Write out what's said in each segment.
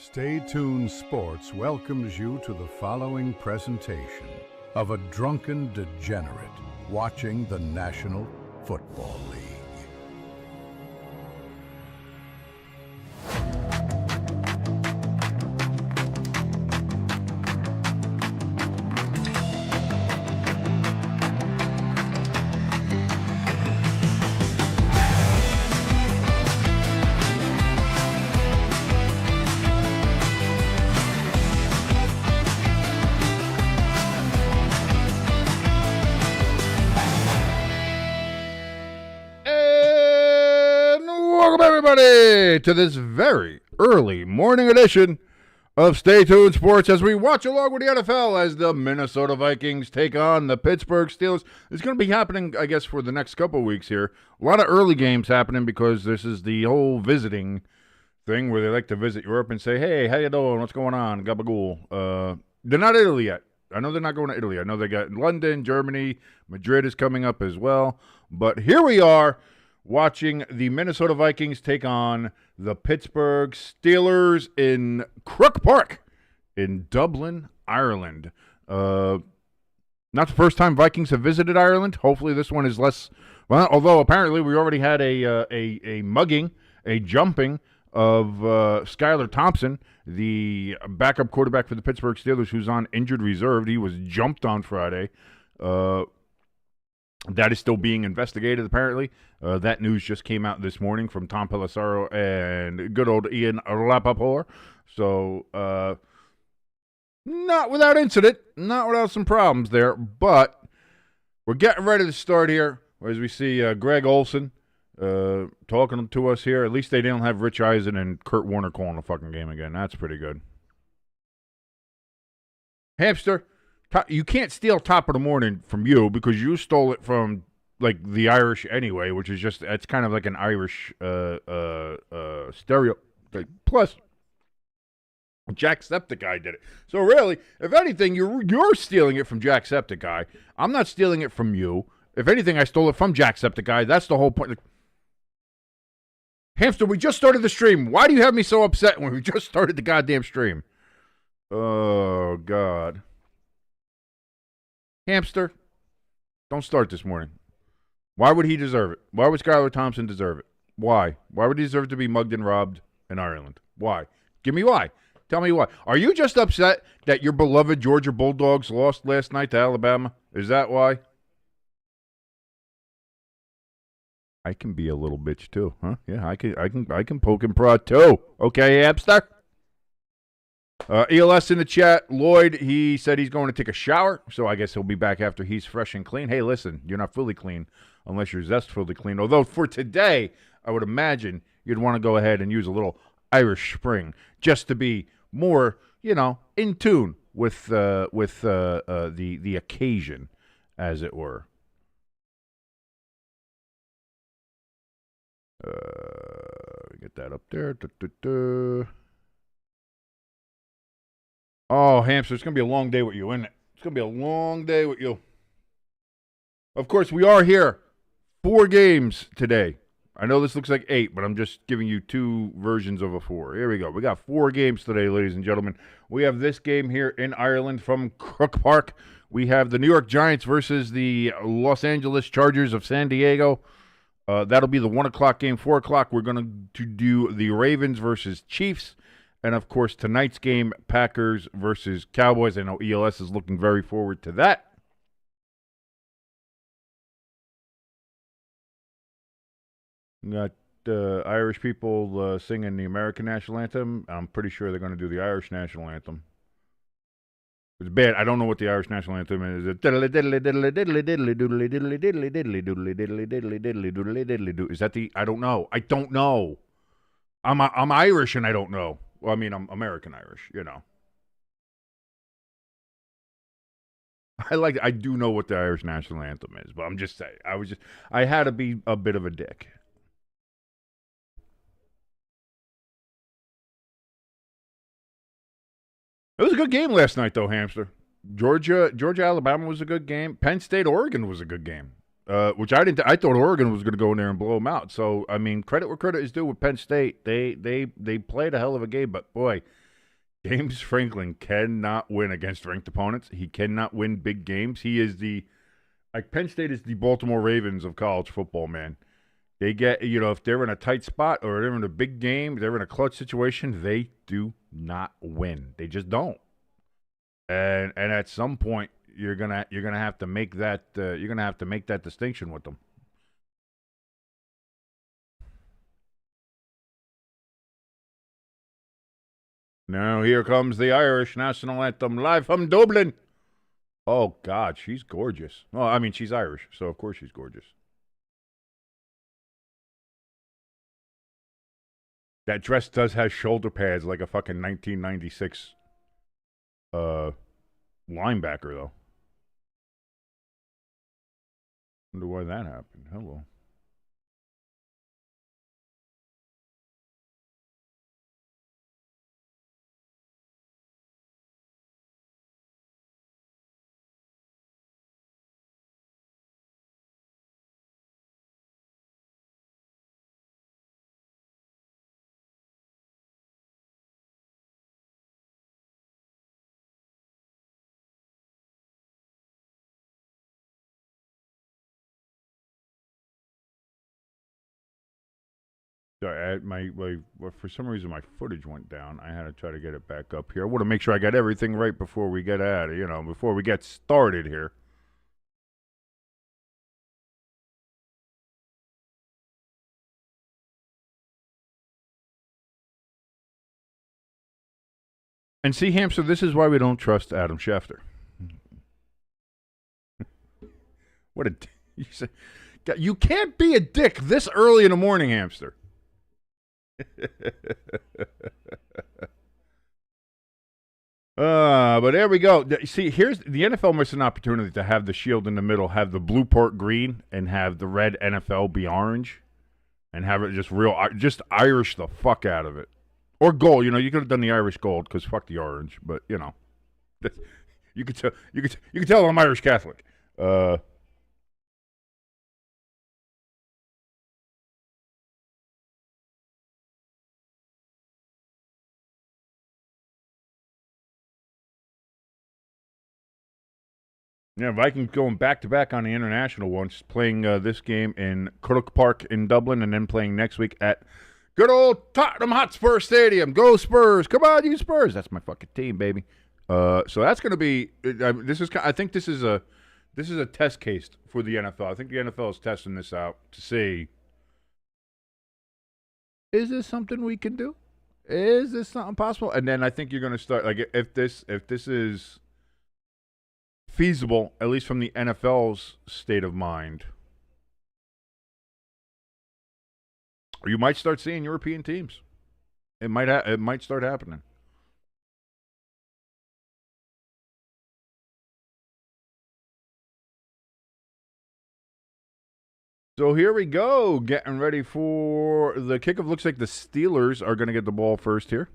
Stay Tuned Sports welcomes you to the following presentation of a drunken degenerate watching the National Football League. To this very early morning edition of Stay Tuned Sports as we watch along with the NFL as the Minnesota Vikings take on the Pittsburgh Steelers. It's going to be happening, I guess, for the next couple of weeks here. A lot of early games happening because this is the whole visiting thing where they like to visit Europe and say, hey, how you doing? What's going on? Gabagool. They're not Italy yet. I know they're not going to Italy. I know they got London, Germany, Madrid is coming up as well. But here we are, watching the Minnesota Vikings take on the Pittsburgh Steelers in Croke Park in Dublin, Ireland. Not the first time Vikings have visited Ireland. Hopefully this one is less, well, although apparently we already had a mugging, a jumping of Skylar Thompson, the backup quarterback for the Pittsburgh Steelers, who's on injured reserve. He was jumped on Friday. That is still being investigated, apparently. That news just came out this morning from Tom Pelissero and good old Ian Rapoport. So, not without incident, not without some problems there, but we're getting ready to start here as we see Greg Olson talking to us here. At least they didn't have Rich Eisen and Kurt Warner calling the fucking game again. That's pretty good. Hamster. You can't steal top of the morning from you because you stole it from, like, the Irish anyway, which is just, it's kind of like an Irish stereotype. Plus, Jacksepticeye did it. So really, if anything, you're stealing it from Jacksepticeye. I'm not stealing it from you. If anything, I stole it from Jacksepticeye. That's the whole point. Hamster, we just started the stream. Why do you have me so upset when we just started the goddamn stream? Oh, God. Hamster, don't start this morning. Why would he deserve it? Why would Skylar Thompson deserve it? Why? Why would he deserve to be mugged and robbed in Ireland? Why? Give me why. Tell me why. Are you just upset that your beloved Georgia Bulldogs lost last night to Alabama? Is that why? I can be a little bitch too, huh? Yeah, I can poke and prod too. Okay, Hamster? ELS in the chat. Lloyd, he said he's going to take a shower, so I guess he'll be back after he's fresh and clean. Hey, listen, you're not fully clean unless you're zestfully clean. Although for today, I would imagine you'd want to go ahead and use a little Irish Spring just to be more, in tune with the occasion, as it were. Get that up there. Oh, Hamster, it's going to be a long day with you, isn't it? It's going to be a long day with you. Of course, we are here. 4 games today. I know this looks like 8, but I'm just giving you 2 versions of a 4. Here we go. We got 4 games today, ladies and gentlemen. We have this game here in Ireland from Croke Park. We have the New York Giants versus the Los Angeles Chargers of San Diego. That'll be the 1 o'clock game. 4 o'clock, we're going to do the Ravens versus Chiefs. And, of course, tonight's game, Packers versus Cowboys. I know ELS is looking very forward to that. We got Irish people singing the American national anthem. I'm pretty sure they're going to do the Irish national anthem. It's bad. I don't know what the Irish national anthem is. Is that the? I don't know. I don't know. I'm Irish and I don't know. Well, I mean, I'm American Irish, I do know what the Irish national anthem is, but I'm just saying. I had to be a bit of a dick. It was a good game last night, though, Hamster. Georgia, Alabama was a good game. Penn State, Oregon was a good game. Which I didn't. I thought Oregon was going to go in there and blow them out. So I mean, credit where credit is due with Penn State. They played a hell of a game, but boy, James Franklin cannot win against ranked opponents. He cannot win big games. He is Penn State is the Baltimore Ravens of college football, man. They get, if they're in a tight spot or they're in a big game, they're in a clutch situation, they do not win. They just don't. And at some point, you're gonna have to make that distinction with them. Now here comes the Irish national anthem live from Dublin. Oh God, she's gorgeous. Well, I mean, she's Irish, so of course she's gorgeous. That dress does have shoulder pads like a fucking 1996 linebacker, though. Wonder why that happened. Hello. Sorry, for some reason my footage went down. I had to try to get it back up here. I want to make sure I got everything right before we get before we get started here. And see, Hamster, this is why we don't trust Adam Schefter. What a you can't be a dick this early in the morning, Hamster. But there we go. See, here's the NFL missed an opportunity to have the shield in the middle, have the blue part green, and have the red NFL be orange, and have it just Irish the fuck out of it, or gold. You could have done the Irish gold because fuck the orange, but you could tell I'm Irish Catholic. Yeah, Vikings going back-to-back on the international ones, playing this game in Croke Park in Dublin, and then playing next week at good old Tottenham Hotspur Stadium. Go Spurs! Come on, you Spurs! That's my fucking team, baby. So that's going to be. I think this is a test case for the NFL. I think the NFL is testing this out to see, is this something we can do? Is this something possible? And then I think you're going to start if this is feasible, at least from the NFL's state of mind, or you might start seeing European teams. It might start happening. So here we go, getting ready for the kickoff. Looks like the Steelers are going to get the ball first here.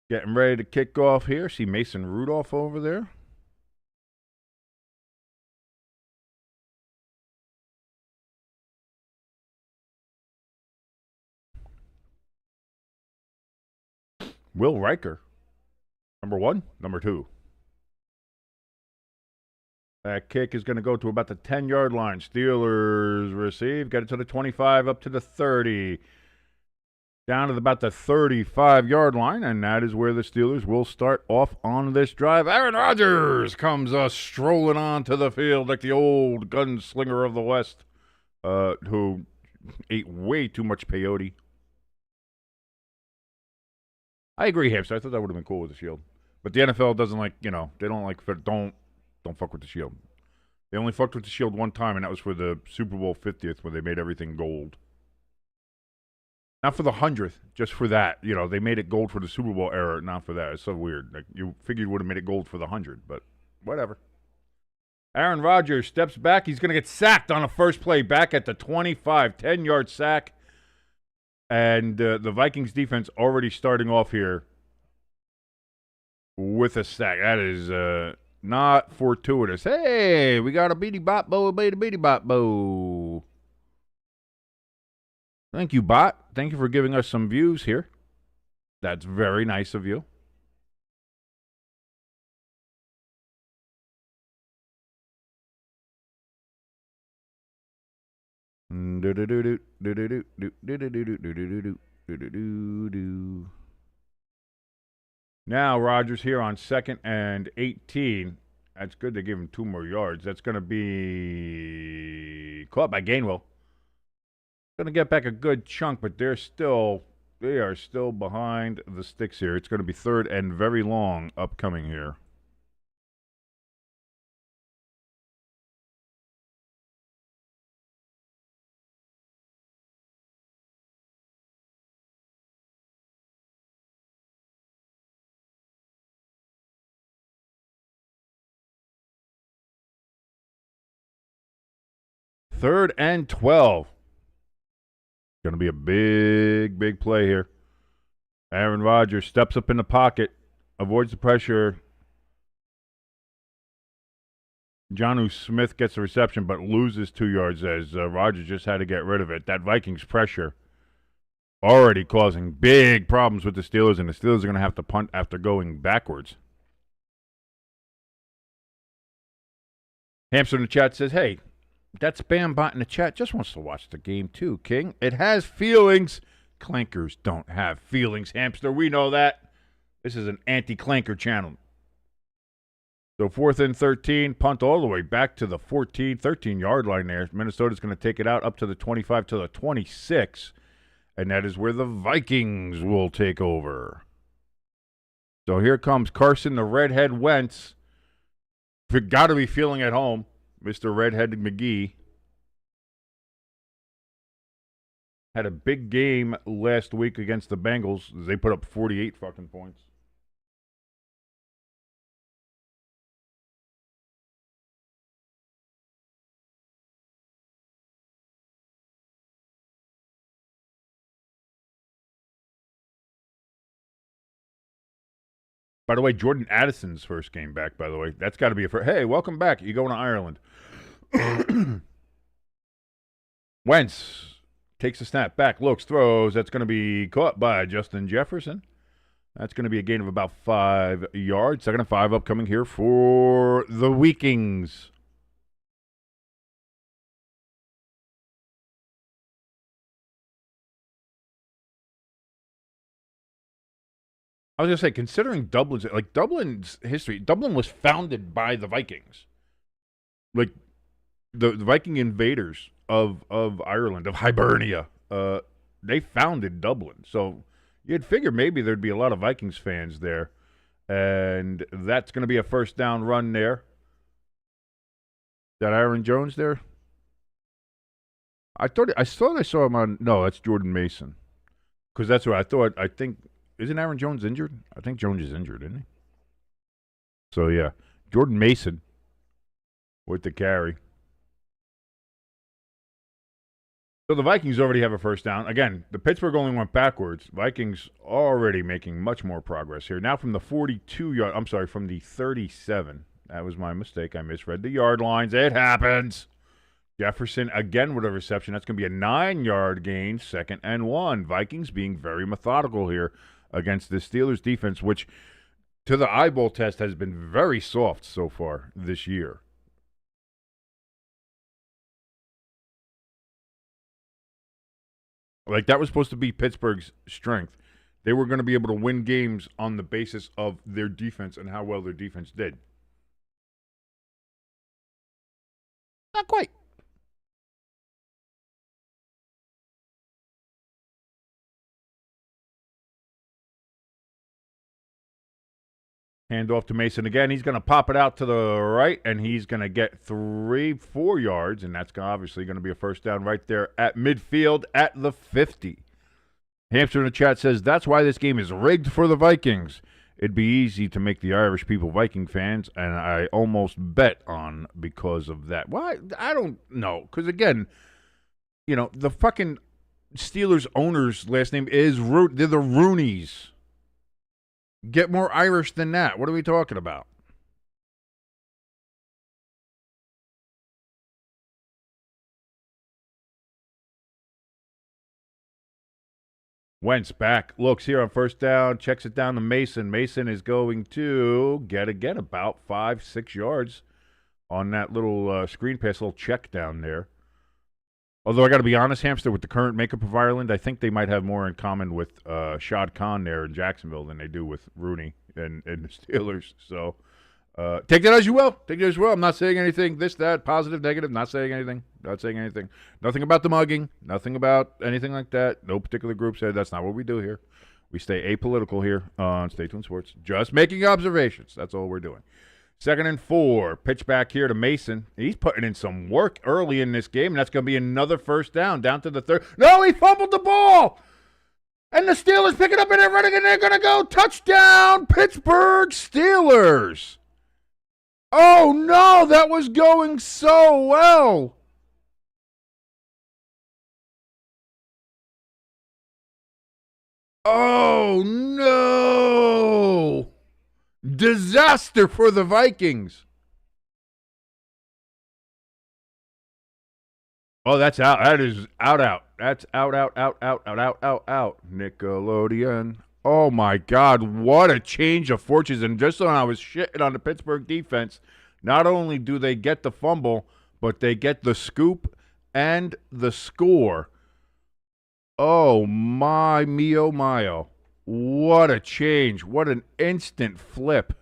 Getting ready to kick off here. See Mason Rudolph over there. Will Riker. Number 1, number 2. That kick is going to go to about the 10-yard line. Steelers receive. Get it to the 25, up to the 30. Down to about the 35-yard line, and that is where the Steelers will start off on this drive. Aaron Rodgers comes strolling onto the field like the old gunslinger of the West, who ate way too much peyote. I agree, Hamster. I thought that would have been cool with the shield. But the NFL doesn't they don't fuck with the shield. They only fucked with the shield one time, and that was for the Super Bowl 50th when they made everything gold. Not for the 100th, just for that. They made it gold for the Super Bowl era, not for that. It's so weird. You figured you would have made it gold for the 100, but whatever. Aaron Rodgers steps back. He's going to get sacked on the first play back at the 25. 10-yard sack. And the Vikings defense already starting off here with a sack. That is not fortuitous. Hey, we got a beady bot bo, a beady bot bo. Thank you, bot. Thank you for giving us some views here. That's very nice of you. Now Rodgers here on 2nd and 18. That's good. They give him 2 more yards. That's going to be caught by Gainwell. Going to get back a good chunk, but they are still behind the sticks here. It's going to be 3rd and very long upcoming here. Third and 12. Going to be a big, big play here. Aaron Rodgers steps up in the pocket, avoids the pressure. Jonnu Smith gets the reception, but loses 2 yards as Rodgers just had to get rid of it. That Vikings pressure already causing big problems with the Steelers, and the Steelers are going to have to punt after going backwards. Hamster in the chat says, hey, that spam bot in the chat just wants to watch the game too, King. It has feelings. Clankers don't have feelings, Hamster. We know that. This is an anti-clanker channel. So 4th and 13, punt all the way back to the 13-yard line there. Minnesota's going to take it out up to the 25 to the 26, and that is where the Vikings will take over. So here comes Carson, the redhead Wentz. You've got to be feeling at home, Mr. Redheaded McGee. Had a big game last week against the Bengals. They put up 48 fucking points. By the way, Jordan Addison's first game back, by the way. That's got to be a first. Hey, welcome back. You going to Ireland. Wentz takes a snap back, looks, throws. That's going to be caught by Justin Jefferson. That's going to be a gain of about 5 yards. 2nd and 5 upcoming here for the Vikings. I was going to say, considering Dublin's history, Dublin was founded by the Vikings. Like, the Viking invaders of Ireland, of Hibernia, they founded Dublin. So you'd figure maybe there'd be a lot of Vikings fans there. And that's going to be a first down run there. Is that Aaron Jones there? I thought I saw him on. No, that's Jordan Mason. Because that's what I thought. I think. Isn't Aaron Jones injured? I think Jones is injured, isn't he? So, yeah. Jordan Mason with the carry. So the Vikings already have a first down. Again, the Pittsburgh only went backwards. Vikings already making much more progress here. Now from the 42-yard, I'm sorry, from the 37. That was my mistake. I misread the yard lines. It happens. Jefferson again with a reception. That's going to be a 9-yard gain, 2nd and 1. Vikings being very methodical here against the Steelers defense, which to the eyeball test has been very soft so far this year. Like, that was supposed to be Pittsburgh's strength. They were going to be able to win games on the basis of their defense and how well their defense did. Not quite. Hand off to Mason again. He's going to pop it out to the right, and he's going to get 3-4 yards, and that's obviously going to be a first down right there at midfield at the 50. Hamster in the chat says, that's why this game is rigged for the Vikings. It'd be easy to make the Irish people Viking fans, and I almost bet on because of that. Well, I don't know, because again, you know, the fucking Steelers owner's last name is They're the Rooneys. Get more Irish than that. What are we talking about? Wentz back, looks here on first down, checks it down to Mason. Mason is going to get about 5-6 yards on that little screen pass, little check down there. Although I got to be honest, Hamster, with the current makeup of Ireland, I think they might have more in common with Shad Khan there in Jacksonville than they do with Rooney and the Steelers. So take that as you will. Take it as you will. I'm not saying anything, this, that, positive, negative, not saying anything. Not saying anything. Nothing about the mugging. Nothing about anything like that. No particular group said that's not what we do here. We stay apolitical here on Stay Tuned Sports. Just making observations. That's all we're doing. 2nd and 4. Pitch back here to Mason. He's putting in some work early in this game, and that's going to be another first down to the 3rd. No, he fumbled the ball! And the Steelers pick it up and they're running, and they're going to go touchdown, Pittsburgh Steelers! Oh, no, that was going so well. Oh, no. Disaster for the Vikings. Oh, that's out. That is out. That's out. Nickelodeon. Oh, my God. What a change of fortunes. And just when I was shitting on the Pittsburgh defense, not only do they get the fumble, but they get the scoop and the score. Oh, my mio mio. What a change. What an instant flip.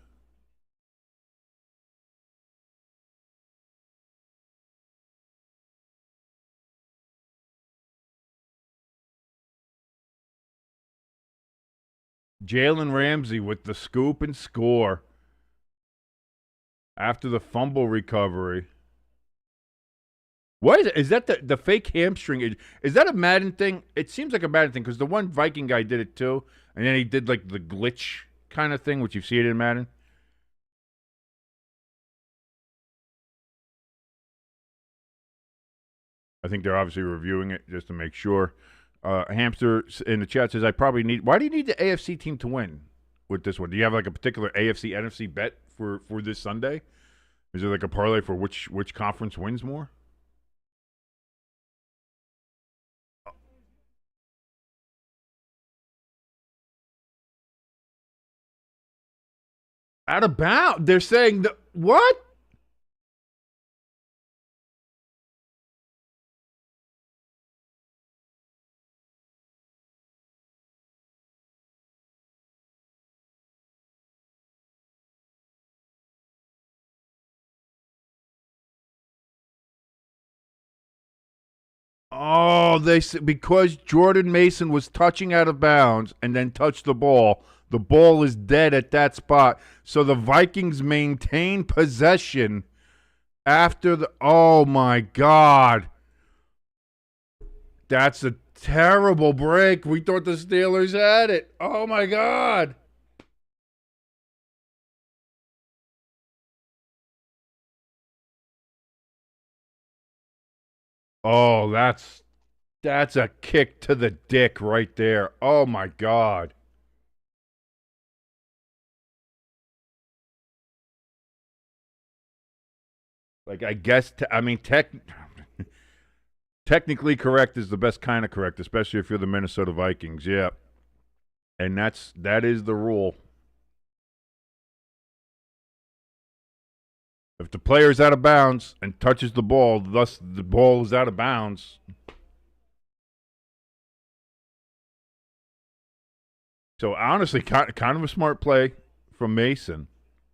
Jalen Ramsey with the scoop and score after the fumble recovery. What is it? Is that the fake hamstring? Is that a Madden thing? It seems like a Madden thing because the one Viking guy did it too, and then he did like the glitch kind of thing, which you see it in Madden. I think they're obviously reviewing it just to make sure. Hamster in the chat says, why do you need the AFC team to win with this one? Do you have like a particular AFC, NFC bet for this Sunday? Is there like a parlay for which conference wins more? Out of bounds. They're saying what? Oh, because Jordan Mason was touching out of bounds and then touched the ball is dead at that spot. So the Vikings maintain possession after oh my God. That's a terrible break. We thought the Steelers had it. Oh my God. Oh, that's a kick to the dick right there. Oh my God. Like I guess technically correct is the best kind of correct, especially if you're the Minnesota Vikings. Yeah. And that is the rule. If the player's out of bounds and touches the ball, thus the ball is out of bounds. So honestly, kind of a smart play from Mason,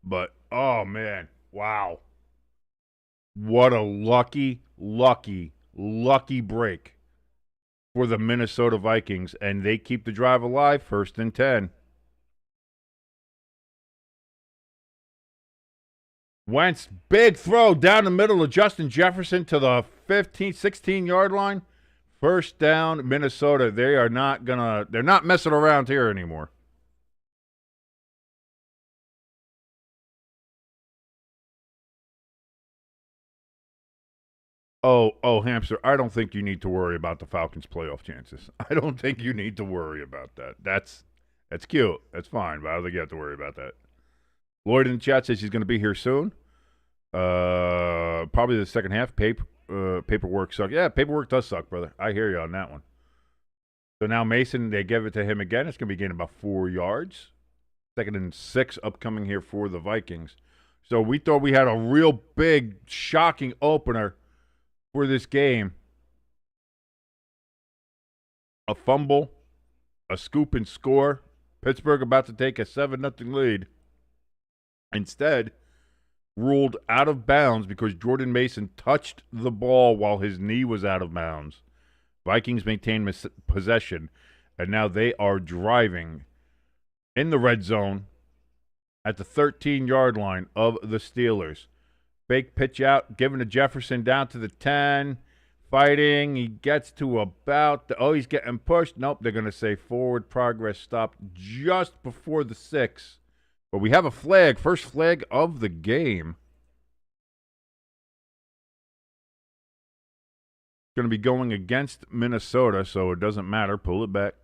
but oh man, wow. What a lucky break for the Minnesota Vikings, and they keep the drive alive, 1st and 10. Wentz, big throw down the middle of Justin Jefferson to the 16-yard line. 1st down, Minnesota. They're not messing around here anymore. Hamster, I don't think you need to worry about the Falcons' playoff chances. I don't think you need to worry about that. That's cute. That's fine, but I don't think you have to worry about that. Lloyd in the chat says he's going to be here soon. Probably the second half. Paperwork sucks. Yeah, paperwork does suck, brother. I hear you on that one. So now Mason, they give it to him again. It's going to be gaining about 4 yards. 2nd and 6 upcoming here for the Vikings. So we thought we had a real big, shocking opener for this game. A fumble, a scoop and score. Pittsburgh about to take a 7-0 lead. Instead, ruled out of bounds because Jordan Mason touched the ball while his knee was out of bounds. Vikings maintain possession, and now they are driving in the red zone at the 13-yard line of the Steelers. Fake pitch out, given to Jefferson down to the 10. Fighting. He gets to about he's getting pushed. Nope, they're going to say forward progress stopped just before the 6. But we have a flag, first flag of the game. Going to be going against Minnesota, so it doesn't matter. Pull it back.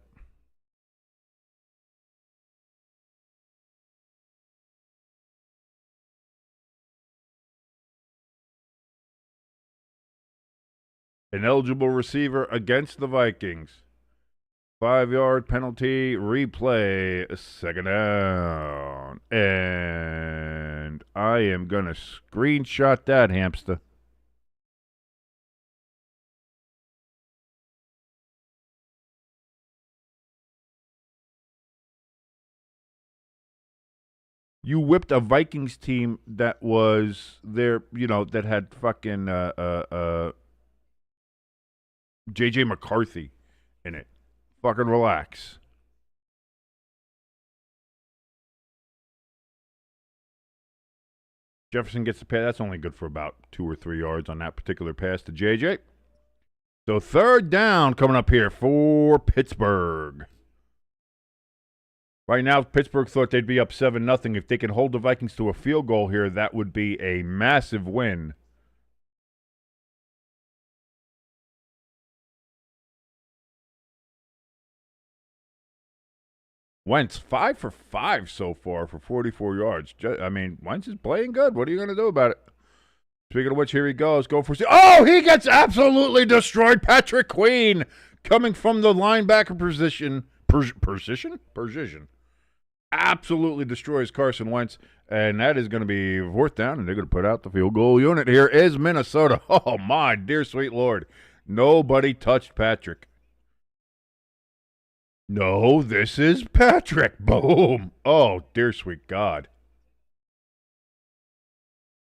An eligible receiver against the Vikings. 5-yard penalty, replay, 2nd down. And I am going to screenshot that, hamster. You whipped a Vikings team that was there, that had fucking J.J. McCarthy in it. Fucking relax. Jefferson gets the pass. That's only good for about 2 or 3 yards on that particular pass to J.J. So 3rd down coming up here for Pittsburgh. Right now, Pittsburgh thought they'd be up 7-0. If they can hold the Vikings to a field goal here, that would be a massive win. Wentz, 5 for 5 so far for 44 yards. I mean, Wentz is playing good. What are you going to do about it? Speaking of which, here he goes. Go for he gets absolutely destroyed. Patrick Queen coming from the linebacker position. Position. Absolutely destroys Carson Wentz. And that is going to be 4th down, and they're going to put out the field goal unit. Here is Minnesota. Oh, my dear sweet Lord. Nobody touched Patrick. No, this is Patrick. Boom. Oh, dear sweet God.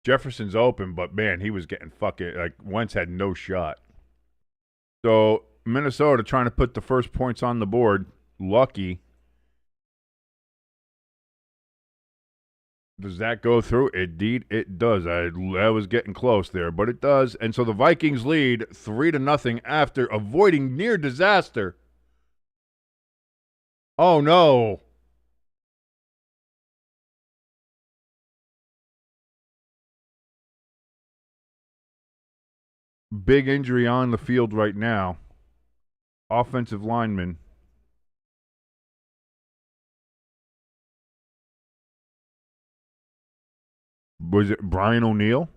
Jefferson's open, but, man, he was getting Wentz had no shot. So, Minnesota trying to put the first points on the board. Lucky. Does that go through? Indeed, it does. I was getting close there, but it does. And so the Vikings lead 3-0 after avoiding near disaster. Oh, no. Big injury on the field right now. Offensive lineman. Was it Brian O'Neill?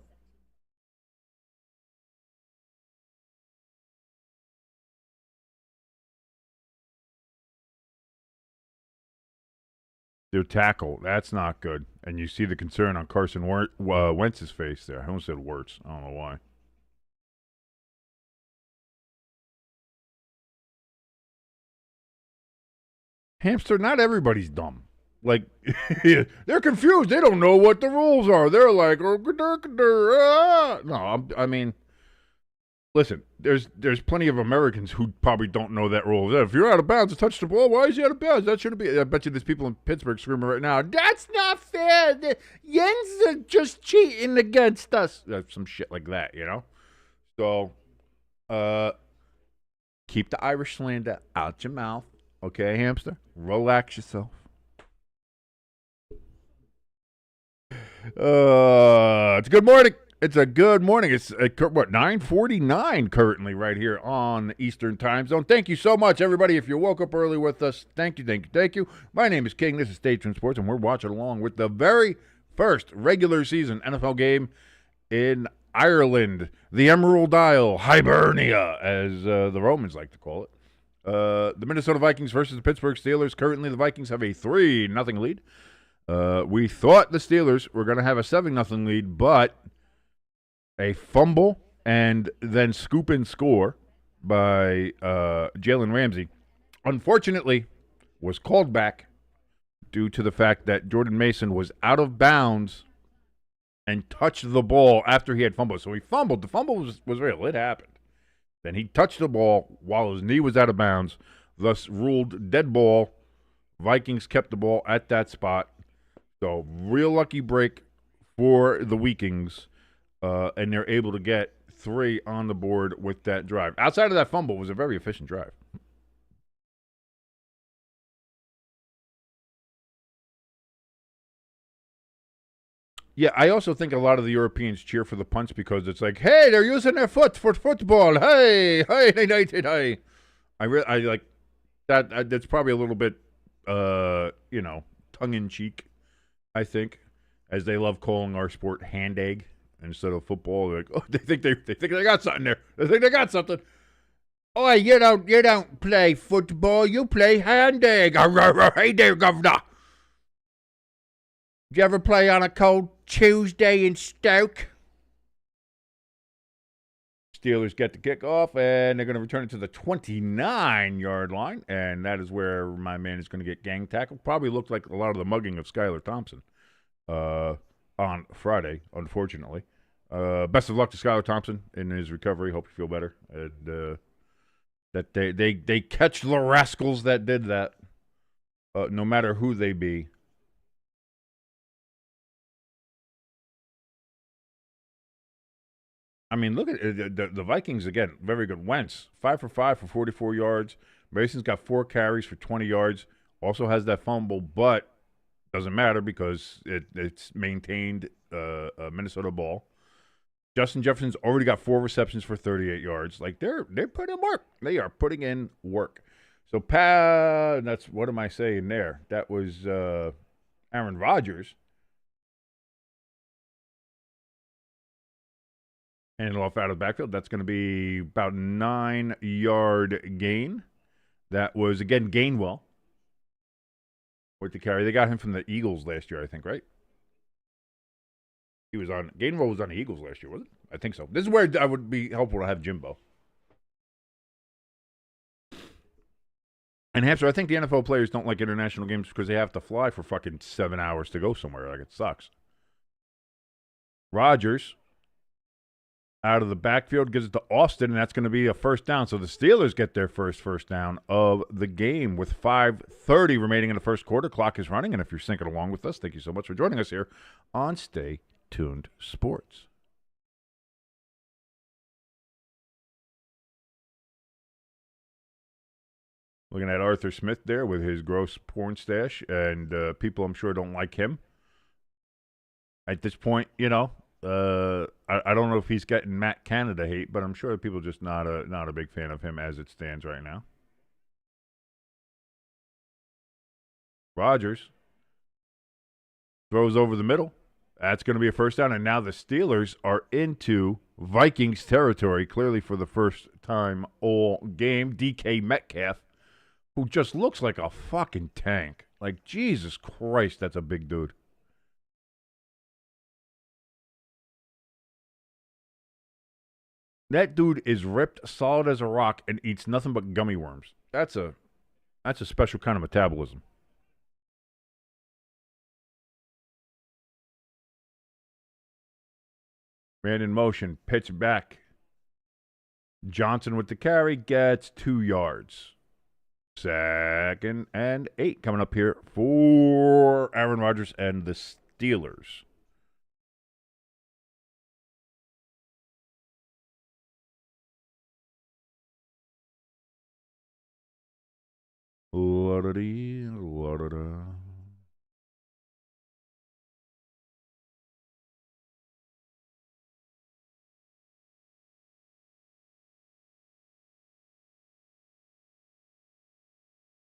Their tackle. That's not good. And you see the concern on Carson Wentz's face there. I almost said Wirtz. I don't know why. Hamster, not everybody's dumb. Like, they're confused. They don't know what the rules are. They're like, no, I mean, listen, there's plenty of Americans who probably don't know that rule. If you're out of bounds to touch the ball, why is he out of bounds? That shouldn't be. I bet you there's people in Pittsburgh screaming right now, that's not fair. The Yens are just cheating against us. Some shit like that, So, keep the Irish slander out your mouth. Okay, hamster? Relax yourself. It's good morning. It's a good morning. It's what 9:49 currently right here on the Eastern Time Zone. Thank you so much, everybody. If you woke up early with us, thank you, thank you, thank you. My name is King. This is State Tuned Sports, and we're watching along with the very first regular season NFL game in Ireland, the Emerald Isle, Hibernia, as the Romans like to call it. The Minnesota Vikings versus the Pittsburgh Steelers. Currently, the Vikings have a 3-0 lead. We thought the Steelers were going to have a 7-0 lead, but a fumble and then scoop and score by Jalen Ramsey, unfortunately, was called back due to the fact that Jordan Mason was out of bounds and touched the ball after he had fumbled. So he fumbled. The fumble was real. It happened. Then he touched the ball while his knee was out of bounds, thus ruled dead ball. Vikings kept the ball at that spot. So real lucky break for the Vikings, and they're able to get 3 on the board with that drive. Outside of that fumble, it was a very efficient drive. Yeah, I also think a lot of the Europeans cheer for the punts because it's like, hey, they're using their foot for football. Hey. I like that. That's probably a little bit, tongue in cheek. I think, as they love calling our sport hand egg instead of football. They're like, oh, they think they got something there. They think they got something. Oh, you don't play football. You play hand egg. Hey there, governor. Did you ever play on a cold Tuesday in Stoke? Steelers get the kickoff, and they're going to return it to the 29-yard line, and that is where my man is going to get gang tackled. Probably looked like a lot of the mugging of Skylar Thompson on Friday, unfortunately. Best of luck to Skylar Thompson in his recovery. Hope you feel better. And that they catch the rascals that did that, no matter who they be. I mean, look at the Vikings again. Very good. Wentz 5 for 5 for 44 yards. Mason's got 4 carries for 20 yards. Also has that fumble, but doesn't matter because it's maintained a Minnesota ball. Justin Jefferson's already got 4 receptions for 38 yards. Like they're putting in work. They are putting in work. So that's what am I saying there? That was Aaron Rodgers. Handed off out of the backfield. That's going to be about 9-yard gain. That was, again, Gainwell with the carry. They got him from the Eagles last year, I think, right? Gainwell was on the Eagles last year, wasn't it? I think so. This is where I would be helpful to have Jimbo. And Hampshire, I think the NFL players don't like international games because they have to fly for fucking 7 hours to go somewhere. Like, it sucks. Rodgers out of the backfield, gives it to Austin, and that's going to be a first down. So the Steelers get their first down of the game with 5:30 remaining in the first quarter. Clock is running, and if you're syncing along with us, thank you so much for joining us here on Stay Tuned Sports. Looking at Arthur Smith there with his gross porn stash, and people I'm sure don't like him. At this point, I don't know if he's getting Matt Canada hate, but I'm sure people are just not a big fan of him as it stands right now. Rodgers throws over the middle. That's going to be a first down, and now the Steelers are into Vikings territory, clearly for the first time all game. DK Metcalf, who just looks like a fucking tank. Like, Jesus Christ, that's a big dude. That dude is ripped, solid as a rock, and eats nothing but gummy worms. That's a special kind of metabolism. Man in motion, pitch back. Johnson with the carry gets 2 yards. 2nd and 8 coming up here for Aaron Rodgers and the Steelers. La-da-dee, la-da-da.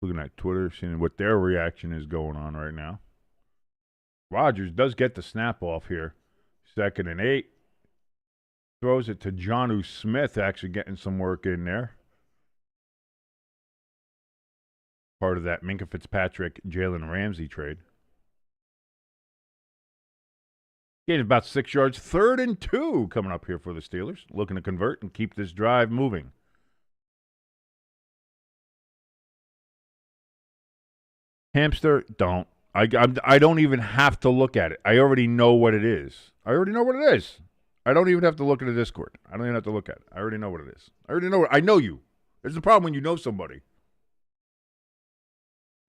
Looking at Twitter, seeing what their reaction is going on right now. Rodgers does get the snap off here. 2nd and 8. Throws it to Jonnu Smith, actually getting some work in there. Part of that Minkah Fitzpatrick, Jalen Ramsey trade. Gained about 6 yards. 3rd and 2 coming up here for the Steelers. Looking to convert and keep this drive moving. Hamster, don't. I don't even have to look at it. I already know what it is. I don't even have to look at the Discord. I don't even have to look at it. I already know what it is. I know you. There's the problem when you know somebody.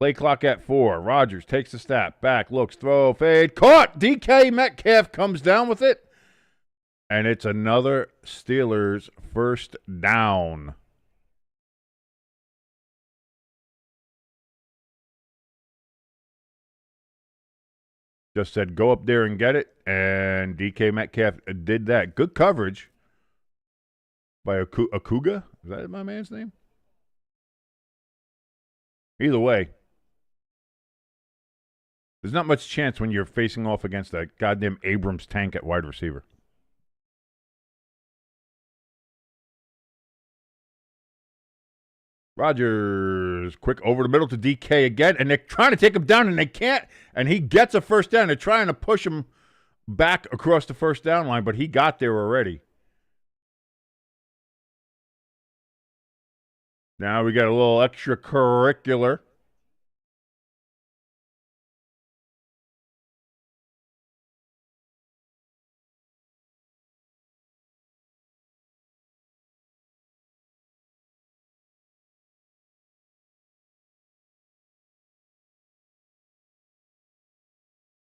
Play clock at 4. Rodgers takes the snap. Back, looks, throw, fade. Caught! DK Metcalf comes down with it. And it's another Steelers first down. Just said, go up there and get it. And DK Metcalf did that. Good coverage by Akuga. Is that my man's name? Either way, there's not much chance when you're facing off against a goddamn Abrams tank at wide receiver. Rodgers, quick over the middle to DK again, and they're trying to take him down, and they can't, and he gets a first down. They're trying to push him back across the first down line, but he got there already. Now we got a little extracurricular.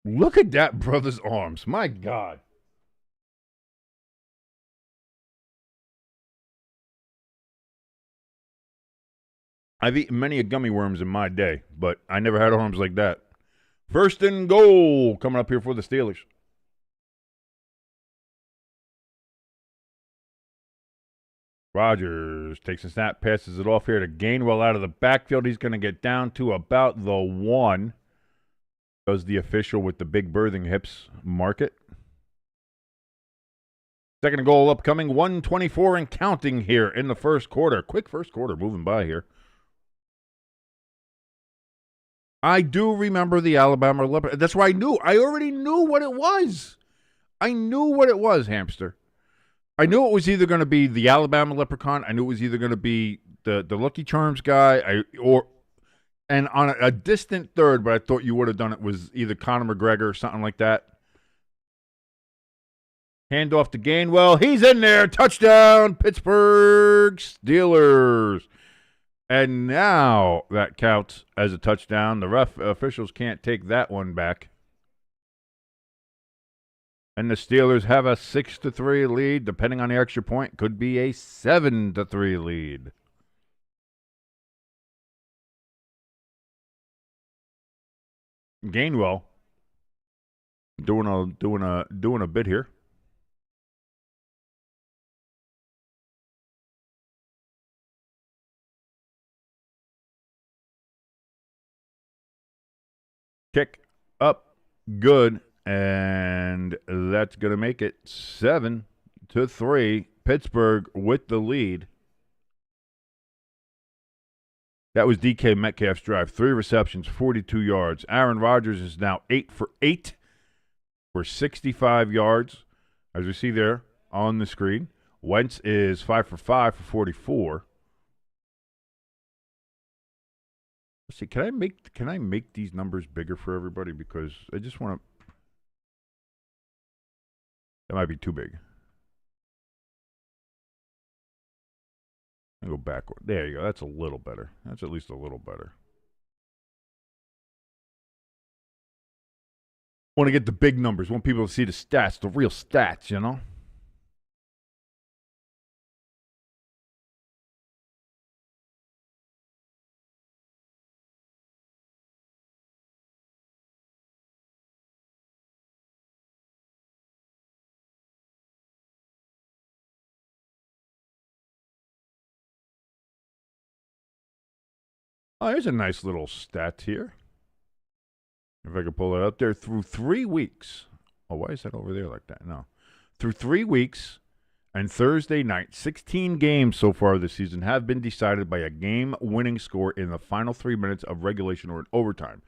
Look at that brother's arms. My God. I've eaten many a gummy worms in my day, but I never had arms like that. 1st and goal coming up here for the Steelers. Rodgers takes a snap, passes it off here to Gainwell out of the backfield. He's going to get down to about the 1. Does the official with the big birthing hips mark it? 2nd and goal upcoming. 1:24 and counting here in the first quarter. Quick first quarter moving by here. I do remember the Alabama Leopard. That's why I already knew what it was. I knew what it was, Hamster. I knew it was either going to be the Alabama Leprechaun. I knew it was either going to be the Lucky Charms guy, and on a distant third, but I thought you would have done it, was either Conor McGregor or something like that. Handoff to Gainwell. He's in there. Touchdown, Pittsburgh Steelers. And now that counts as a touchdown. The officials can't take that one back. And the Steelers have a 6-3 lead. Depending on the extra point, could be a 7-3 lead. Gainwell doing a bit here. Kick up, good, and that's going to make it 7-3. Pittsburgh with the lead. That was DK Metcalf's drive. 3 receptions, 42 yards. Aaron Rodgers is now 8 for 8 for 65 yards, as we see there on the screen. Wentz is 5 for 5 for 44. Let's see, can I make these numbers bigger for everybody? Because I just want to. That might be too big. I'll go backward. There you go. That's a little better. That's at least a little better. Want to get the big numbers. Want people to see the stats, the real stats, you know? Oh, here's a nice little stat here. If I could pull it up there. Through 3 weeks. Oh, why is that over there like that? No. Through 3 weeks and Thursday night, 16 games so far this season have been decided by a game-winning score in the final 3 minutes of regulation or in overtime.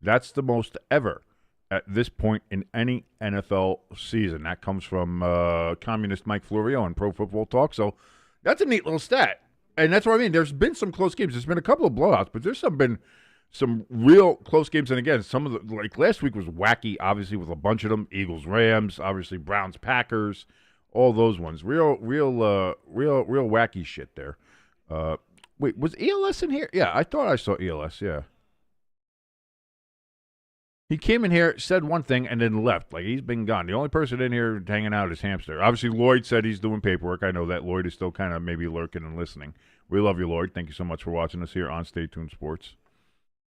That's the most ever at this point in any NFL season. That comes from communist Mike Florio on Pro Football Talk. So that's a neat little stat. And that's what I mean. There's been some close games. There's been a couple of blowouts, but there's been some real close games. And again, some of the, like last week was wacky, obviously, with a bunch of them. Eagles, Rams, obviously Browns, Packers, all those ones. Real wacky shit there. Wait, was ELS in here? Yeah, I thought I saw ELS, yeah. He came in here, said one thing, and then left. Like, he's been gone. The only person in here hanging out is Hamster. Obviously, Lloyd said he's doing paperwork. I know that. Lloyd is still kind of maybe lurking and listening. We love you, Lloyd. Thank you so much for watching us here on Stay Tuned Sports.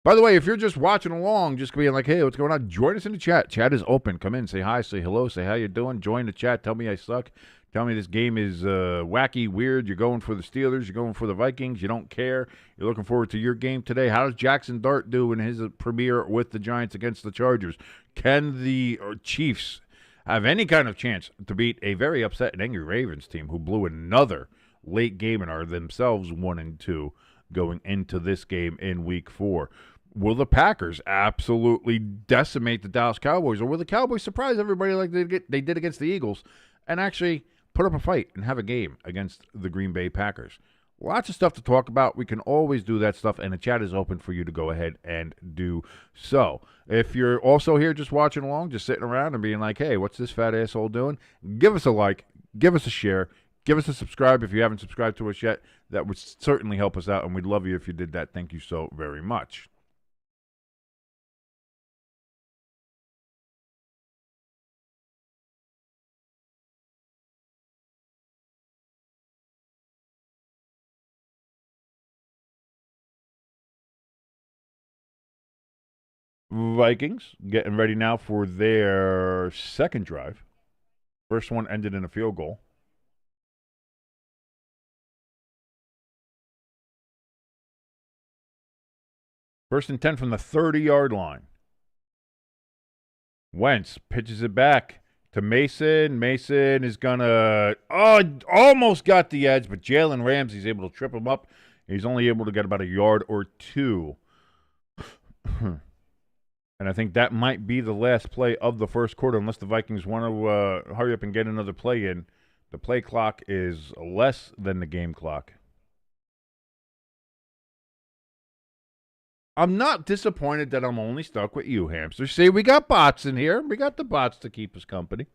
By the way, if you're just watching along, just being like, hey, what's going on? Join us in the chat. Chat is open. Come in, say hi, say hello, say how you doing. Join the chat. Tell me I suck. Tell me this game is wacky, weird. You're going for the Steelers. You're going for the Vikings. You don't care. You're looking forward to your game today. How does Jackson Dart do in his premiere with the Giants against the Chargers? Can the Chiefs have any kind of chance to beat a very upset and angry Ravens team who blew another late game and are themselves 1-2 going into this game in Week 4? Will the Packers absolutely decimate the Dallas Cowboys, or will the Cowboys surprise everybody like they did against the Eagles and actually put up a fight and have a game against the Green Bay Packers? Lots of stuff to talk about. We can always do that stuff, and the chat is open for you to go ahead and do so. If you're also here just watching along, just sitting around and being like, hey, what's this fat asshole doing? Give us a like, give us a share, give us a subscribe if you haven't subscribed to us yet. That would certainly help us out, and we'd love you if you did that. Thank you so very much. Vikings getting ready now for their second drive. First one ended in a field goal. First and 10 from the 30-yard line. Wentz pitches it back to Mason. Mason is going to, almost got the edge, but Jalen Ramsey's able to trip him up. He's only able to get about a yard or two. And I think that might be the last play of the first quarter, unless the Vikings want to hurry up and get another play in. The play clock is less than the game clock. I'm not disappointed that I'm only stuck with you, Hamster. See, we got bots in here. We got the bots to keep us company.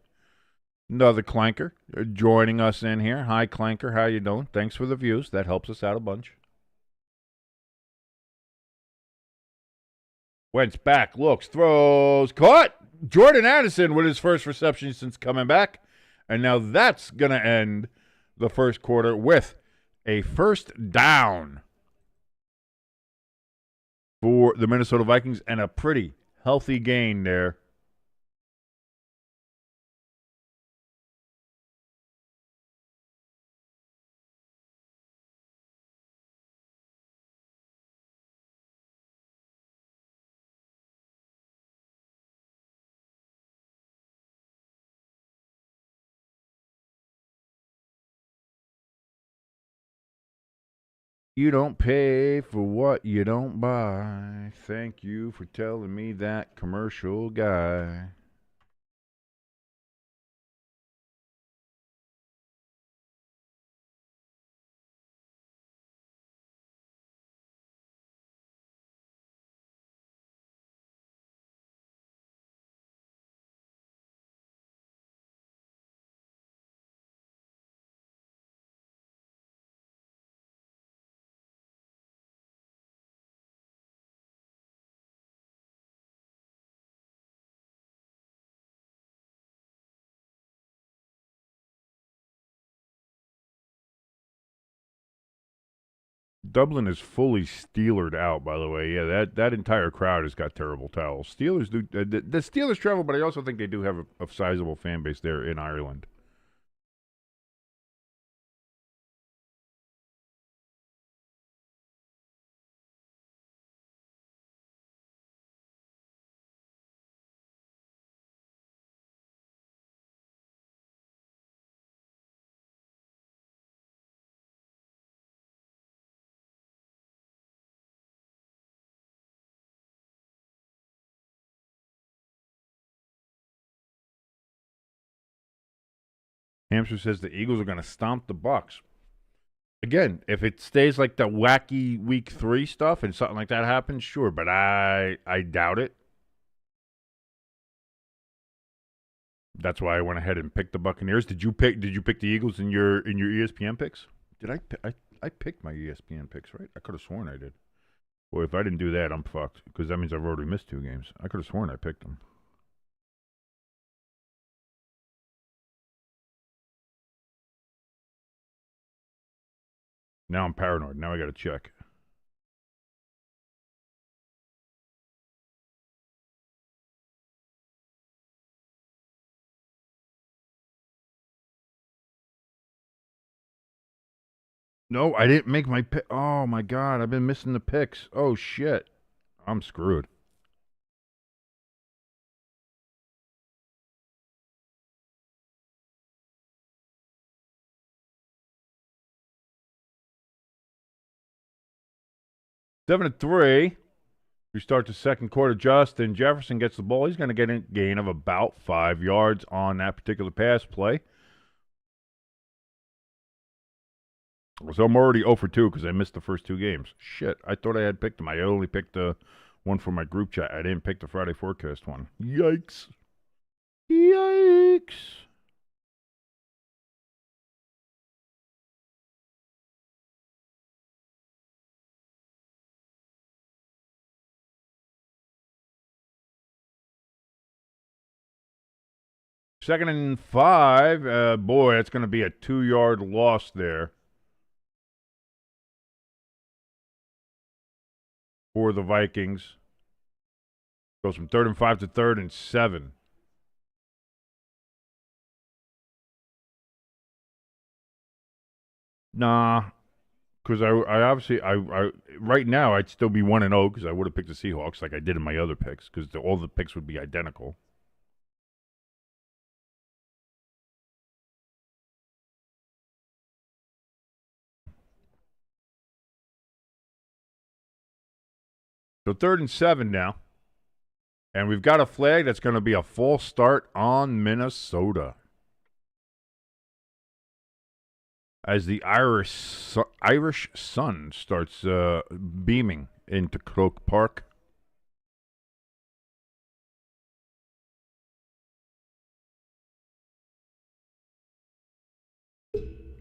Another Clanker joining us in here. Hi, Clanker. How you doing? Thanks for the views. That helps us out a bunch. Wentz back, looks, throws, caught. Jordan Addison with his first reception since coming back. And now that's going to end the first quarter with a first down for the Minnesota Vikings and a pretty healthy gain there. You don't pay for what you don't buy. Thank you for telling me that, commercial guy. Dublin is fully Steelered out, by the way. Yeah, that entire crowd has got terrible towels. Steelers do the Steelers travel, but I also think they do have a sizable fan base there in Ireland. Hamster says the Eagles are going to stomp the Bucks. Again, if it stays like the wacky week 3 stuff and something like that happens, sure, but I doubt it. That's why I went ahead and picked the Buccaneers. Did you pick the Eagles in your ESPN picks? Did I picked my ESPN picks, right? I could have sworn I did. Boy, if I didn't do that, I'm fucked because that means I've already missed 2 games. I could have sworn I picked them. Now I'm paranoid. Now I got to check. No, I didn't make my pick. Oh my god, I've been missing the picks. Oh shit, I'm screwed. Seven to 3. We start the second quarter. Justin Jefferson gets the ball. He's going to get a gain of about 5 yards on that particular pass play. So I'm already 0 for 2 because I missed the first 2 games. Shit, I thought I had picked them. I only picked the one for my group chat. I didn't pick the Friday forecast one. Yikes. Yikes. Second and 5. Boy, that's going to be a 2-yard loss there for the Vikings. Goes from 3rd and 5 to 3rd and 7. Nah, because I obviously right now I'd still be 1-0 because I would have picked the Seahawks like I did in my other picks because all the picks would be identical. So 3rd and 7 now. And we've got a flag that's going to be a false start on Minnesota. As the Irish sun starts beaming into Croke Park.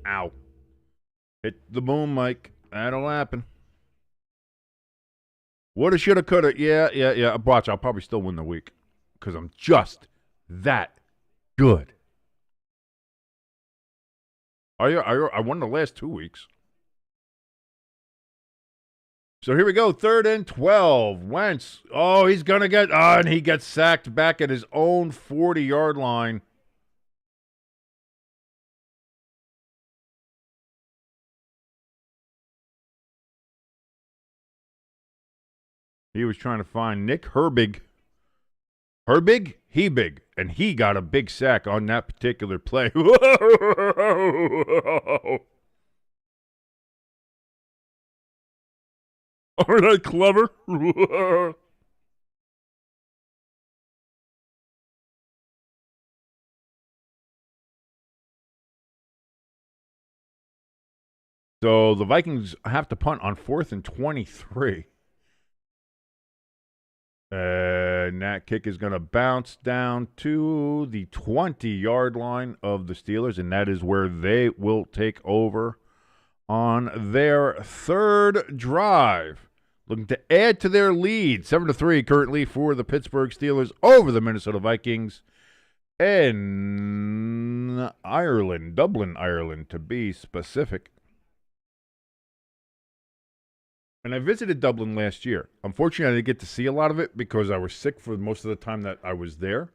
Ow. Hit the boom, Mike. That'll happen. Woulda, shoulda, coulda. Yeah. Watch, I'll probably still win the week because I'm just that good. I won the last 2 weeks. So here we go, 3rd and 12. Wentz. Oh, he's going to get... and he gets sacked back at his own 40-yard line. He was trying to find Nick Herbig. Herbig? He big. And he got a big sack on that particular play. Aren't I clever? So the Vikings have to punt on 4th and 23. And that kick is going to bounce down to the 20-yard line of the Steelers, and that is where they will take over on their 3rd drive. Looking to add to their lead, 7-3 currently for the Pittsburgh Steelers over the Minnesota Vikings in Ireland, Dublin, Ireland, to be specific. And I visited Dublin last year. Unfortunately, I didn't get to see a lot of it because I was sick for most of the time that I was there.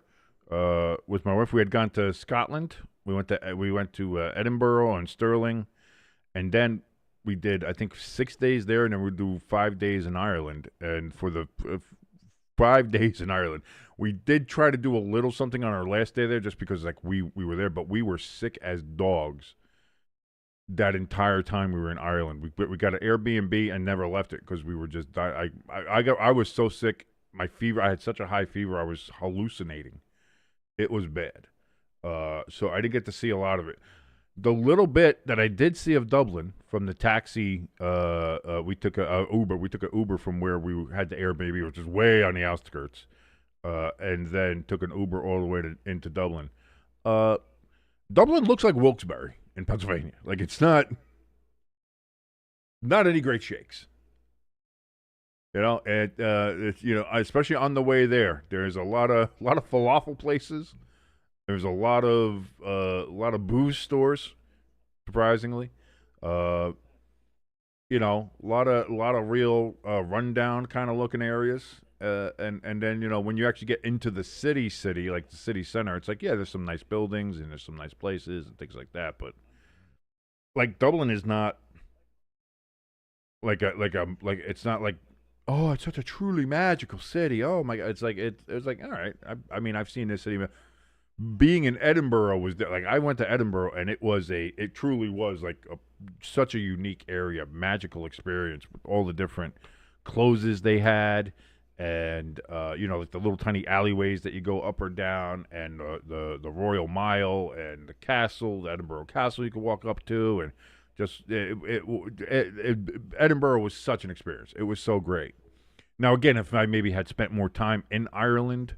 With my wife, we had gone to Scotland. We went to Edinburgh and Stirling, and then we did, I think, 6 days there, and then we'd do 5 days in Ireland. And for the 5 days in Ireland, we did try to do a little something on our last day there, just because like we were there, but we were sick as dogs that entire time we were in Ireland. We got an Airbnb and never left it because we were just I was so sick. My fever, I had such a high fever, I was hallucinating. It was bad. So I didn't get to see a lot of it. The little bit that I did see of Dublin from the taxi, we took a Uber. We took an Uber from where we had the Airbnb, which is way on the outskirts, and then took an Uber all the way into Dublin. Uh, Dublin looks like Wilkes-Barre in Pennsylvania. Like it's not any great shakes. It's, especially on the way there. There's a lot of falafel places. There's a lot of booze stores, surprisingly. A lot of real rundown kind of looking areas. And then when you actually get into the city, like the city center, it's like, yeah, there's some nice buildings and there's some nice places and things like that. But like Dublin is not like it's not like, oh, it's such a truly magical city. Oh my God, it's like all right. I mean, I've seen this city. Being in Edinburgh was like I went to Edinburgh and it truly was like such a unique area, magical experience with all the different closes they had, and like the little tiny alleyways that you go up or down, and the Royal Mile and the castle, the Edinburgh Castle you could walk up to, and just Edinburgh was such an experience. It was so great. Now again, if I maybe had spent more time in Ireland.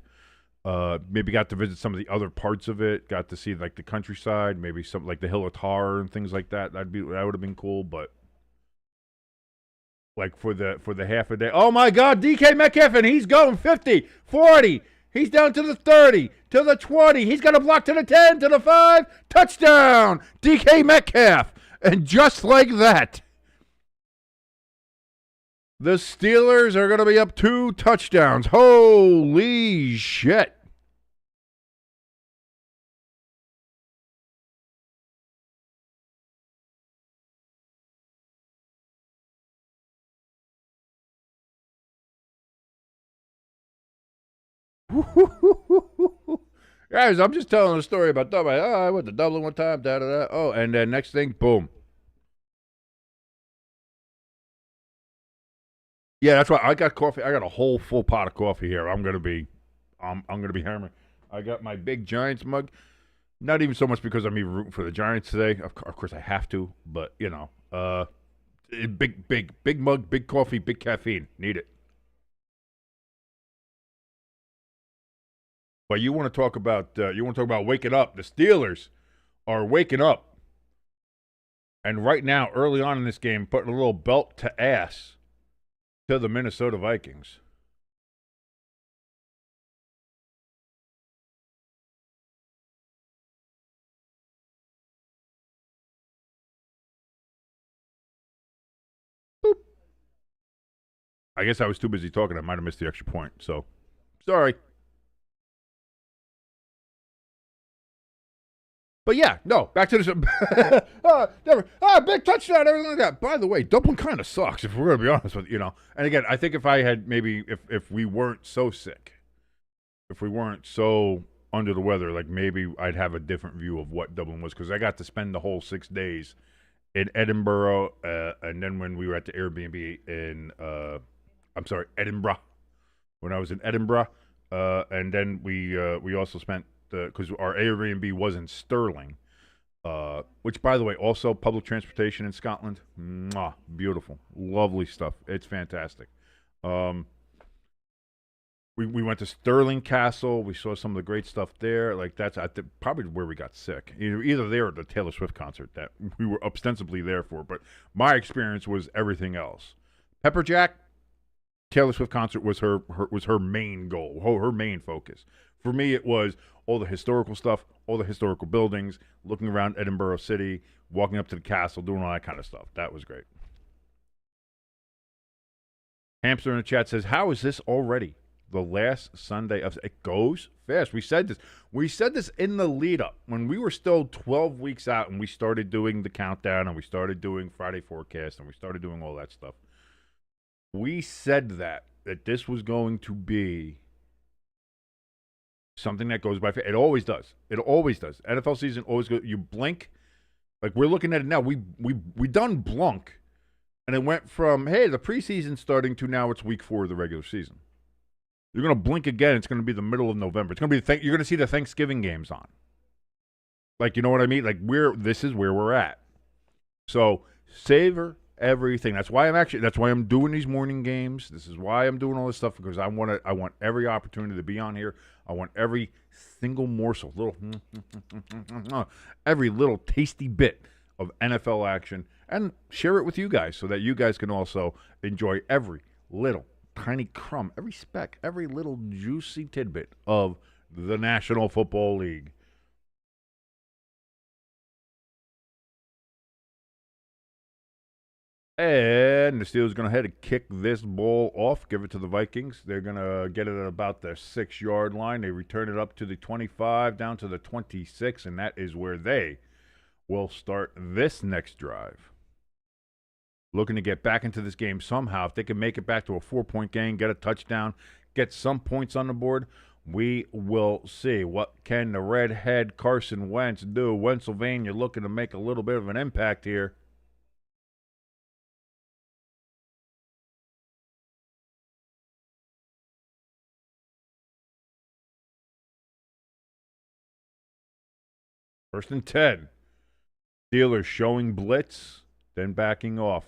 Maybe got to visit some of the other parts of it. Got to see like the countryside, maybe some like the Hill of Tar and things like that. That would have been cool. But like for the half a day, oh my God, DK Metcalf, and he's going 50, 40. He's down to the 30, to the 20. He's got a block to the 10, to the 5. Touchdown, DK Metcalf, and just like that, the Steelers are going to be up 2 touchdowns. Holy shit. Guys, I'm just telling a story about Dublin. Oh, I went to Dublin one time, da-da-da. Oh, and then next thing, boom. Yeah, that's why I got coffee. I got a whole full pot of coffee here. I'm gonna be hammering. I got my big Giants mug. Not even so much because I'm even rooting for the Giants today. Of course, I have to. But big mug, big coffee, big caffeine. Need it. But you want to talk about waking up? The Steelers are waking up, and right now, early on in this game, putting a little belt to ass to the Minnesota Vikings. Boop. I guess I was too busy talking. I might have missed the extra point. So, sorry. But yeah, no, back to this. Big touchdown, everything like that. By the way, Dublin kind of sucks, if we're going to be honest with you. And again, I think if I had maybe, if we weren't so sick, if we weren't so under the weather, like maybe I'd have a different view of what Dublin was, because I got to spend the whole 6 days in Edinburgh, and then when we were at the Airbnb in, Edinburgh, when I was in Edinburgh, and then we also spent, because our Airbnb was in Stirling, which, by the way, also public transportation in Scotland, beautiful, lovely stuff. It's fantastic. We went to Stirling Castle. We saw some of the great stuff there. Like that's probably where we got sick. Either there or the Taylor Swift concert that we were ostensibly there for. But my experience was everything else. Pepperjack, Taylor Swift concert was her main goal, her main focus. For me, it was all the historical stuff, all the historical buildings, looking around Edinburgh City, walking up to the castle, doing all that kind of stuff. That was great. Hamster in the chat says, "How is this already the last Sunday of?" It goes fast. We said this. We said this in the lead up when we were still 12 weeks out, and we started doing the countdown, and we started doing Friday forecast, and we started doing all that stuff. We said that this was going to be something that goes by. It always does. It always does. NFL season always goes. You blink, like we're looking at it now. We done blunk, and it went from, hey, the preseason's starting, to now it's week 4 of the regular season. You're gonna blink again. It's gonna be the middle of November. It's gonna be you're gonna see the Thanksgiving games on. Like, you know what I mean? Like, this is where we're at. So savor everything. That's why I'm doing these morning games. This is why I'm doing all this stuff, because I want every opportunity to be on here. I want every single morsel, every little tasty bit of NFL action, and share it with you guys so that you guys can also enjoy every little tiny crumb, every speck, every little juicy tidbit of the National Football League. And the Steelers are going to head and kick this ball off, give it to the Vikings. They're going to get it at about the 6-yard line. They return it up to the 25, down to the 26, and that is where they will start this next drive. Looking to get back into this game somehow. If they can make it back to a 4-point game, get a touchdown, get some points on the board, we will see. What can the redhead Carson Wentz do? Pennsylvania looking to make a little bit of an impact here. First and 10. Steelers showing blitz, then backing off.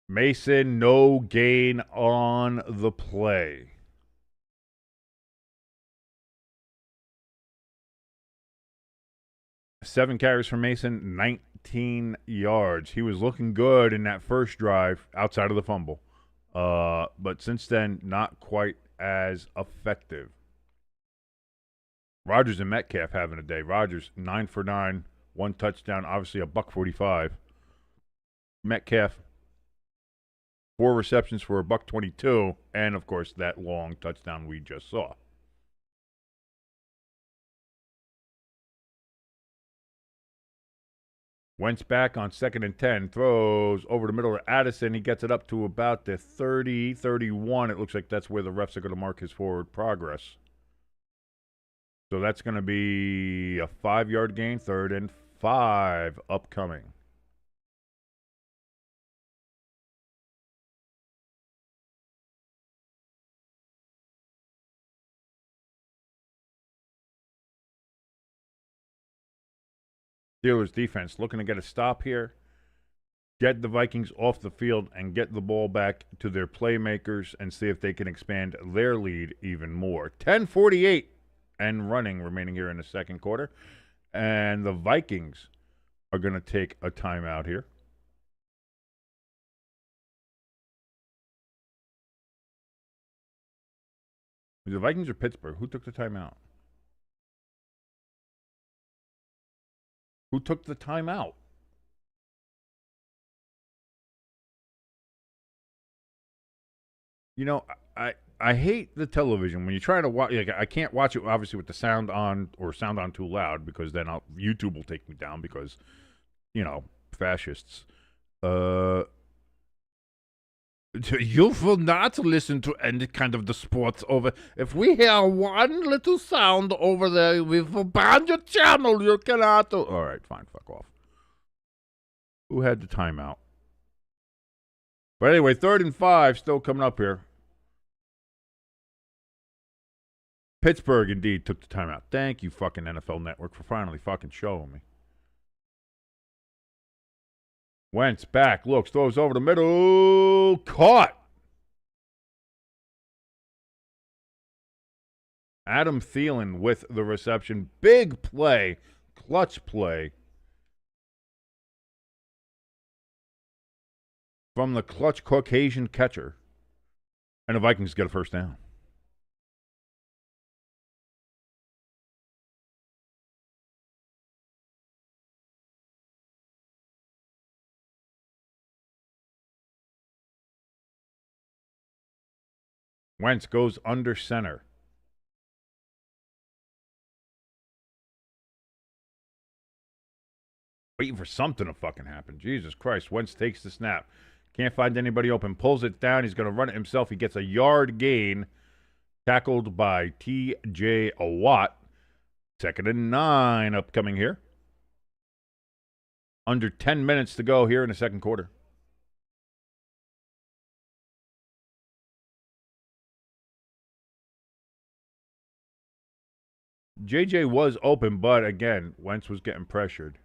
Mason, no gain on the play. Seven carries for Mason, 19 yards. He was looking good in that first drive outside of the fumble. But since then, not quite as effective. Rodgers and Metcalf having a day. Rodgers, 9 for 9, 1 touchdown, obviously a $145. Metcalf, 4 receptions for a $122, and of course that long touchdown we just saw. Wentz back on 2nd and 10, throws over the middle to Addison. He gets it up to about the 30, 31. It looks like that's where the refs are going to mark his forward progress. So that's going to be a 5-yard gain, 3rd and 5 upcoming. Steelers defense looking to get a stop here, get the Vikings off the field, and get the ball back to their playmakers and see if they can expand their lead even more. 10:48 and running remaining here in the second quarter. And the Vikings are going to take a timeout here. The Vikings or Pittsburgh? Who took the timeout? Who took the timeout? You know, I hate the television when you try to watch. Like, I can't watch it obviously with the sound on or sound on too loud, because then YouTube will take me down because, fascists. You will not listen to any kind of the sports over. If we hear one little sound over there, we will ban your channel. You cannot. All right, fine, fuck off. Who had the timeout? But anyway, 3rd and 5 still coming up here. Pittsburgh indeed took the timeout. Thank you, fucking NFL Network, for finally fucking showing me. Wentz back, looks, throws over the middle, caught. Adam Thielen with the reception. Big play, clutch play from the clutch Caucasian catcher. And the Vikings get a first down. Wentz goes under center. Waiting for something to fucking happen. Jesus Christ. Wentz takes the snap. Can't find anybody open. Pulls it down. He's going to run it himself. He gets a yard gain. Tackled by T.J. Watt. 2nd and 9 upcoming here. Under 10 minutes to go here in the second quarter. JJ was open, but again, Wentz was getting pressured.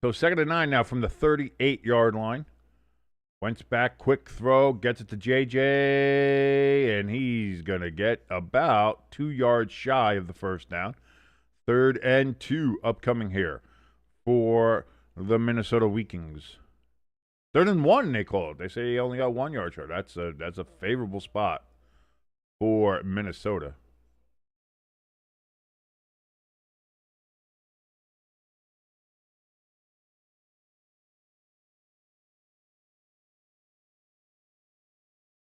So 2nd and 9 now from the 38-yard line. Wentz back, quick throw, gets it to JJ, and he's going to get about 2 yards shy of the first down. 3rd and 2 upcoming here for the Minnesota Vikings. 3rd and 1, they call it. They say he only got 1 yard short. That's a favorable spot for Minnesota.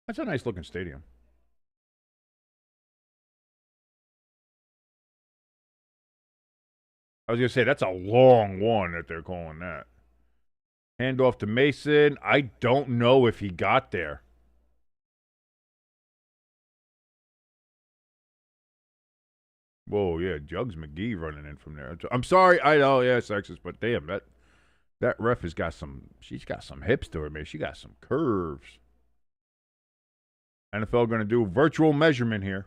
That's a nice looking stadium. I was going to say, that's a long one that they're calling that. Handoff to Mason. I don't know if he got there. Whoa, yeah, Jugs McGee running in from there. I'm sorry, I know, yeah, sexist, but damn, that ref has got she's got some hips to her, man. She got some curves. NFL going to do virtual measurement here.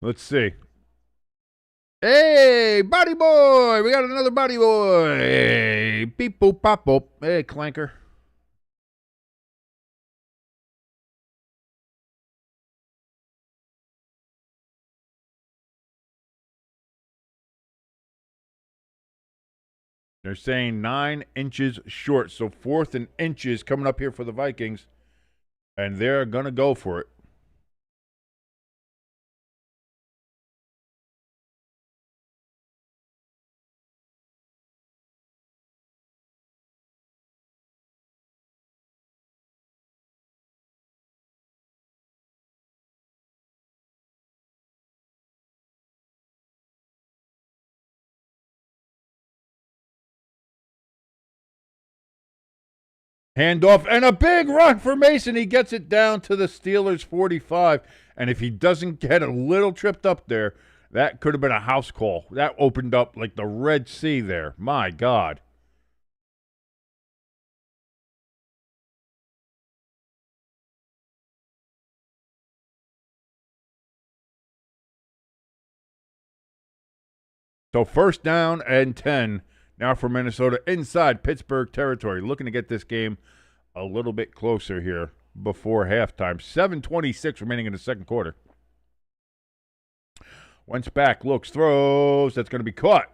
Let's see. Hey, body boy! We got another body boy. Hey, beep boop pop boop. Hey, clanker. They're saying 9 inches short. So 4th and inches coming up here for the Vikings. And they're going to go for it. Handoff and a big run for Mason. He gets it down to the Steelers' 45. And if he doesn't get a little tripped up there, that could have been a house call. That opened up like the Red Sea there. My God. So 1st down and 10 now for Minnesota inside Pittsburgh territory. Looking to get this game a little bit closer here before halftime. 7:26 remaining in the second quarter. Wentz back, looks, throws. That's going to be caught.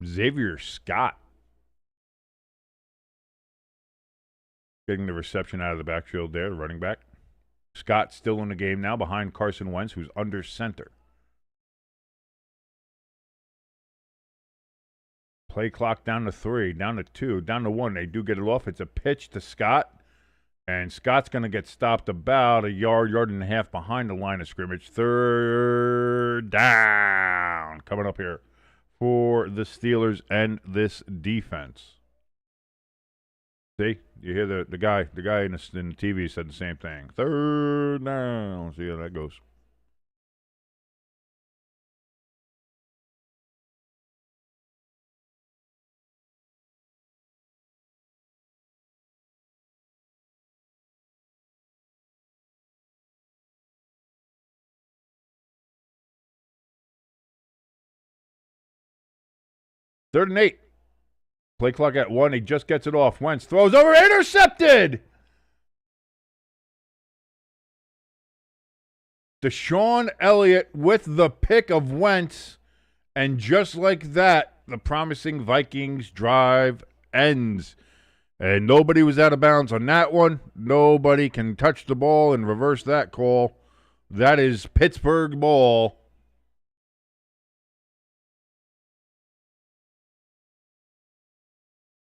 Xavier Scott getting the reception out of the backfield there, the running back. Scott still in the game now behind Carson Wentz, who's under center. Play clock down to 3, down to 2, down to 1. They do get it off. It's a pitch to Scott. And Scott's going to get stopped about a yard and a half behind the line of scrimmage. 3rd down coming up here for the Steelers and this defense. See, you hear the guy in the TV said the same thing. 3rd down. See how that goes. Third and 8. Play clock at 1. He just gets it off. Wentz throws over. Intercepted! Deshaun Elliott with the pick of Wentz. And just like that, the promising Vikings drive ends. And nobody was out of bounds on that one. Nobody can touch the ball and reverse that call. That is Pittsburgh ball.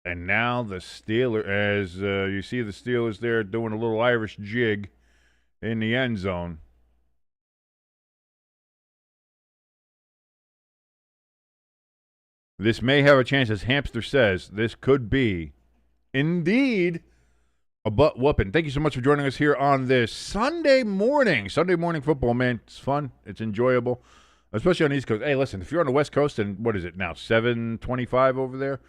And now the Steelers, as you see the Steelers there doing a little Irish jig in the end zone. This may have a chance, as Hamster says, this could be, indeed, a butt whooping. Thank you so much for joining us here on this Sunday morning. Sunday morning football, man. It's fun. It's enjoyable, especially on the East Coast. Hey, listen, if you're on the West Coast, and what is it now, 7:25 over there?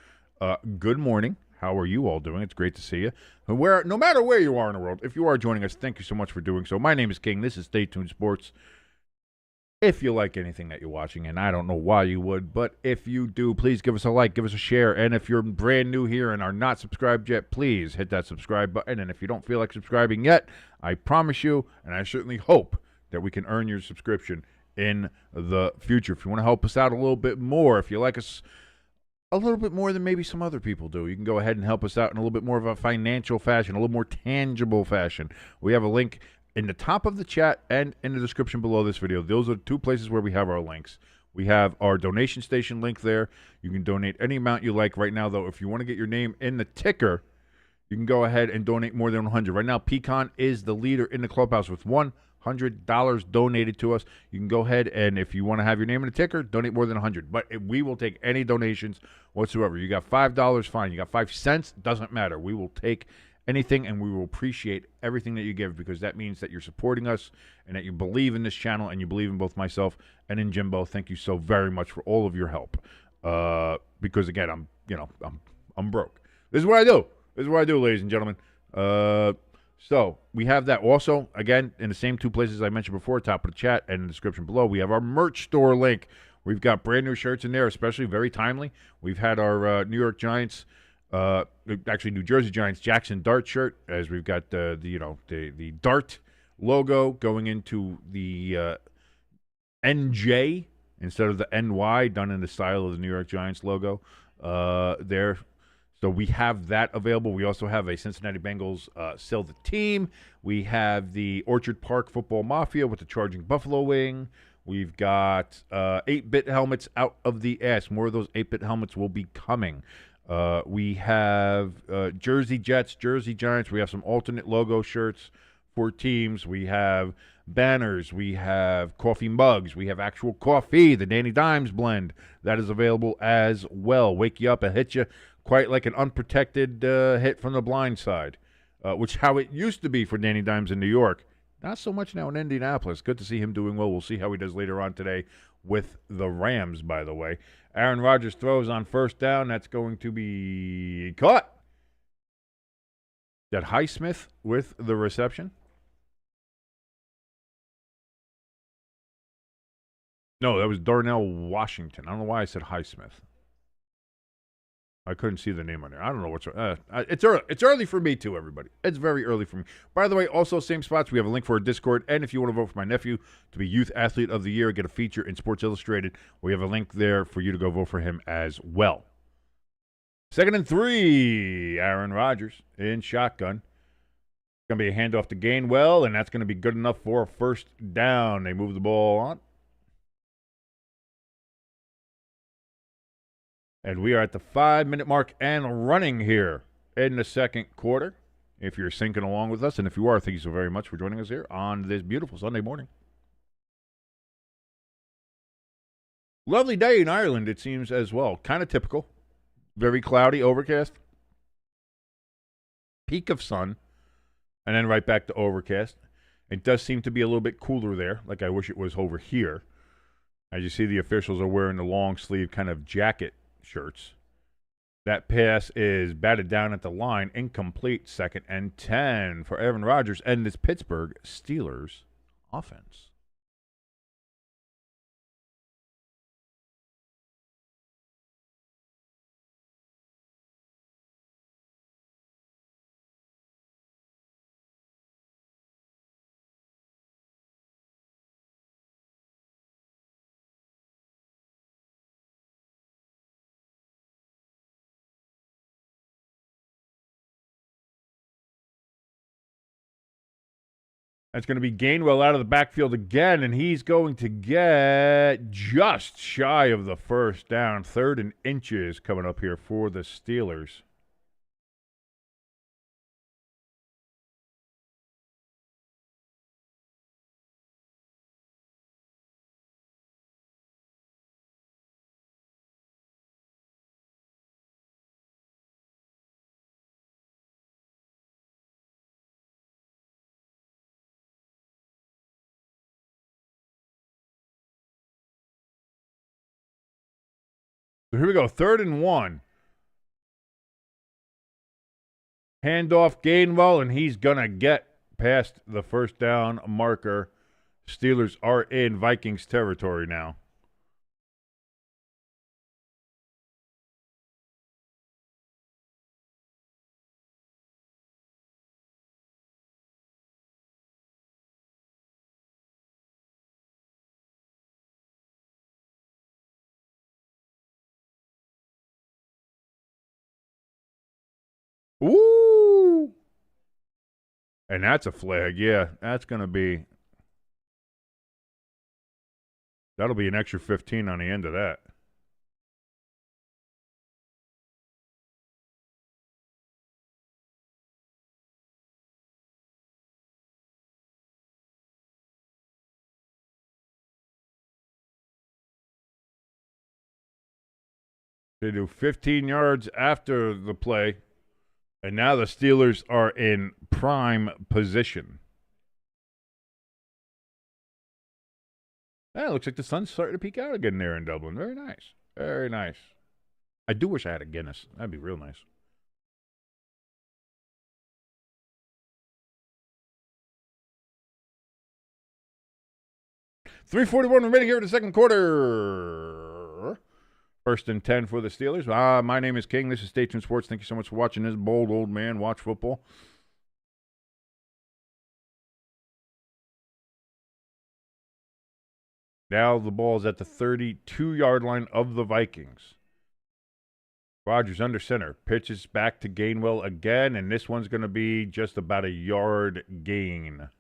Good morning. How are you all doing? It's great to see you. No matter where you are in the world, if you are joining us, thank you so much for doing so. My name is King. This is Stay Tuned Sports. If you like anything that you're watching, and I don't know why you would, but if you do, please give us a like, give us a share. And if you're brand new here and are not subscribed yet, please hit that subscribe button. And if you don't feel like subscribing yet, I promise you, and I certainly hope, that we can earn your subscription in the future. If you want to help us out a little bit more, if you like us a little bit more than maybe some other people do, you can go ahead and help us out in a little bit more of a financial fashion, a little more tangible fashion. We have a link in the top of the chat and in the description below this video. Those are two places where we have our links. We have our donation station link there. You can donate any amount you like. Right now, though, if you want to get your name in the ticker, you can go ahead and donate more than 100. Right now, Pecan is the leader in the clubhouse with $100 donated to us. You can go ahead and, if you want to have your name in the ticker, donate more than 100. But we will take any donations whatsoever. You got $5, fine. You got 5 cents, doesn't matter. We will take anything, and we will appreciate everything that you give, because that means that you're supporting us and that you believe in this channel and you believe in both myself and in Jimbo. Thank you so very much for all of your help. Because again, I'm broke. This is what I do. This is what I do, ladies and gentlemen. So we have that also, again, in the same two places I mentioned before, top of the chat and in the description below. We have our merch store link. We've got brand new shirts in there, especially very timely. We've had our New York Giants, actually New Jersey Giants Jackson Dart shirt, as we've got the Dart logo going into the NJ instead of the NY, done in the style of the New York Giants logo there. So we have that available. We also have a Cincinnati Bengals Sell the Team. We have the Orchard Park Football Mafia with the Charging Buffalo wing. We've got 8-bit helmets out of the ass. More of those 8-bit helmets will be coming. We have Jersey Jets, Jersey Giants. We have some alternate logo shirts for teams. We have banners. We have coffee mugs. We have actual coffee, the Danny Dimes blend. That is available as well. Wake you up and hit you quite like an unprotected hit from the blind side, which how it used to be for Danny Dimes in New York. Not so much now in Indianapolis. Good to see him doing well. We'll see how he does later on today with the Rams, by the way. Aaron Rodgers throws on first down. That's going to be caught. That Highsmith with the reception. No, that was Darnell Washington. I don't know why I said Highsmith. I couldn't see the name on there. I don't know what's it's early. It's early for me too, everybody. It's very early for me. By the way, also same spots. We have a link for our Discord, and if you want to vote for my nephew to be Youth Athlete of the Year, get a feature in Sports Illustrated, we have a link there for you to go vote for him as well. 2nd and 3, Aaron Rodgers in shotgun. It's going to be a handoff to Gainwell, and that's going to be good enough for a first down. They move the ball on. And we are at the 5-minute mark and running here in the second quarter. If you're syncing along with us, and if you are, thank you so very much for joining us here on this beautiful Sunday morning. Lovely day in Ireland, it seems, as well. Kind of typical. Very cloudy, overcast. Peak of sun, and then right back to overcast. It does seem to be a little bit cooler there, like I wish it was over here. As you see, the officials are wearing the long sleeve kind of jacket shirts. That pass is batted down at the line, incomplete. 2nd and 10 for Aaron Rodgers and this Pittsburgh Steelers offense. That's going to be Gainwell out of the backfield again, and he's going to get just shy of the first down. 3rd and inches coming up here for the Steelers. So here we go. 3rd and 1. Handoff Gainwell, and he's going to get past the first down marker. Steelers are in Vikings territory now. Ooh! And that's a flag. Yeah, that's going to be... That'll be an extra 15 on the end of that. They do 15 yards after the play, and now the Steelers are in prime position. It looks like the sun's starting to peek out again there in Dublin. Very nice. Very nice. I do wish I had a Guinness. That'd be real nice. .341 remaining here in the second quarter. 1st and 10 for the Steelers. My name is King. This is State Tuned Sports. Thank you so much for watching this bold old man watch football. Now the ball's at the 32-yard line of the Vikings. Rodgers under center. Pitches back to Gainwell again, and this one's going to be just about a yard gain.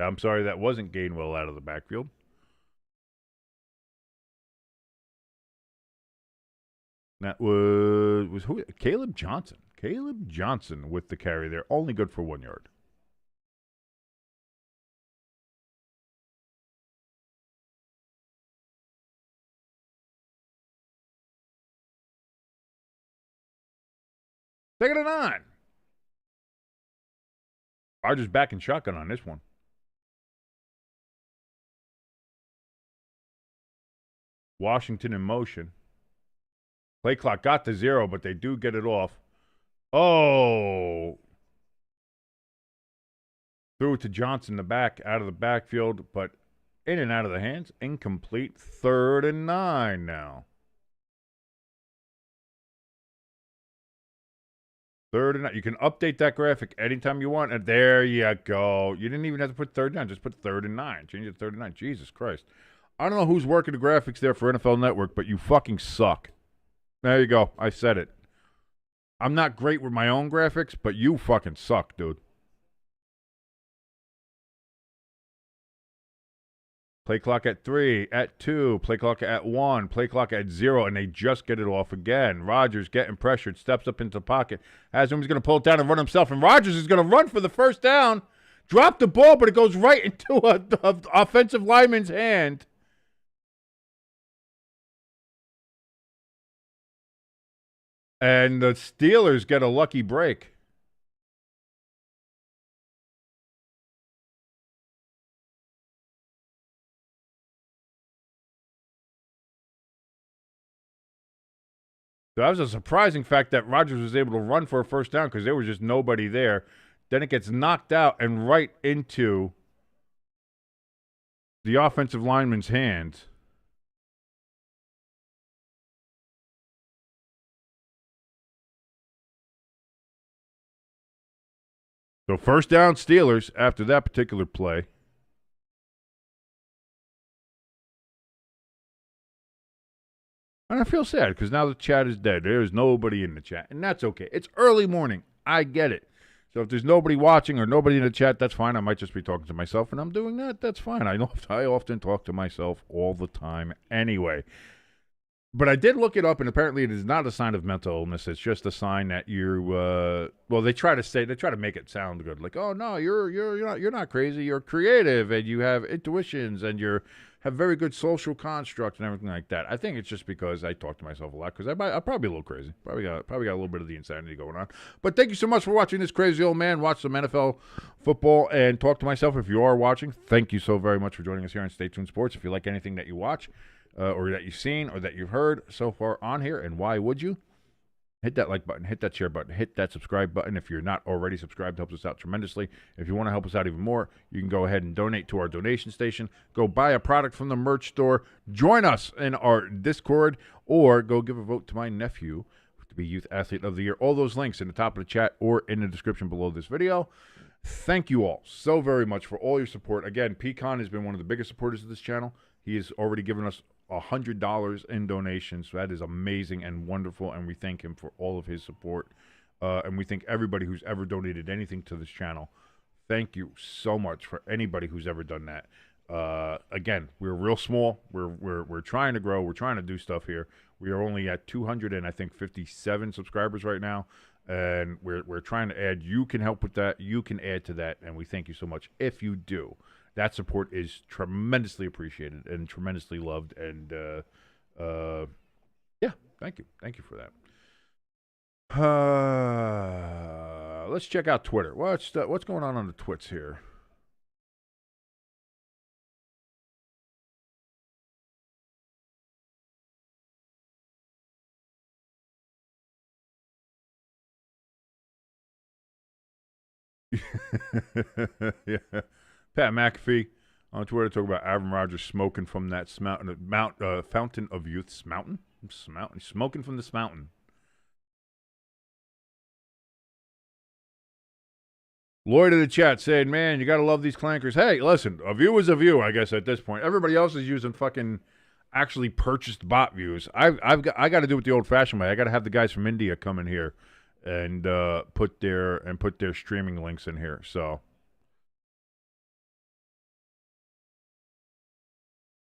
I'm sorry, that wasn't Gainwell out of the backfield. That was who? Caleb Johnson. Caleb Johnson with the carry there. Only good for 1 yard. Second and 9. Rodgers back in shotgun on this one. Washington in motion. Play clock got to 0, but they do get it off. Oh. Threw it to Johnson, the back, out of the backfield, but in and out of the hands. Incomplete. 3rd and 9 now. 3rd and 9. You can update that graphic anytime you want. And there you go. You didn't even have to put 3rd and 9. Just put 3rd and 9. Change it to 3rd and 9. Jesus Christ. I don't know who's working the graphics there for NFL Network, but you fucking suck. There you go. I said it. I'm not great with my own graphics, but you fucking suck, dude. Play clock at 3, at 2, play clock at 1, play clock at 0, and they just get it off again. Rodgers getting pressured, steps up into the pocket. As him, he's going to pull it down and run himself, and Rodgers is going to run for the first down. Drop the ball, but it goes right into an offensive lineman's hand. And the Steelers get a lucky break. So that was a surprising fact that Rodgers was able to run for a first down because there was just nobody there. Then it gets knocked out and right into the offensive lineman's hands. So first down Steelers after that particular play. And I feel sad because now the chat is dead. There is nobody in the chat, and that's okay. It's early morning. I get it. So if there's nobody watching or nobody in the chat, that's fine. I might just be talking to myself, and I'm doing that. That's fine. I often talk to myself all the time anyway. But I did look it up, and apparently it is not a sign of mental illness. It's just a sign that you're. Well, they try to make it sound good, like, oh no, you're not crazy. You're creative, and you have intuitions, and have very good social construct and everything like that. I think it's just because I talk to myself a lot because I'm probably a little crazy. Probably got a little bit of the insanity going on. But thank you so much for watching this crazy old man watch some NFL football and talk to myself. If you are watching, thank you so very much for joining us here on Stay Tuned Sports. If you like anything that you watch, or that you've seen or that you've heard so far on here, and why would you? Hit that like button, hit that share button, hit that subscribe button. If you're not already subscribed, it helps us out tremendously. If you want to help us out even more, you can go ahead and donate to our donation station. Go buy a product from the merch store. Join us in our Discord, or go give a vote to my nephew to be Youth Athlete of the Year. All those links in the top of the chat or in the description below this video. Thank you all so very much for all your support. Again, Pecan has been one of the biggest supporters of this channel. He has already given us $100 in donations. So that is amazing and wonderful, and we thank him for all of his support. And we thank everybody who's ever donated anything to this channel. Thank you so much for anybody who's ever done that. Again, we're real small. We're trying to grow. We're trying to do stuff here. We are only at 257 subscribers right now, and we're trying to add. You can help with that. You can add to that, and we thank you so much if you do. That support is tremendously appreciated and tremendously loved, and yeah, thank you for that. Let's check out Twitter. What's going on the twits here? Yeah. Pat McAfee on Twitter talk about Aaron Rodgers smoking from that fountain of youth. Smoking from this mountain. Lloyd in the chat saying, "Man, you gotta love these clankers." Hey, listen, a view is a view. I guess at this point, everybody else is using fucking actually purchased bot views. I got to do it the old-fashioned way. I got to have the guys from India come in here and put their streaming links in here. So.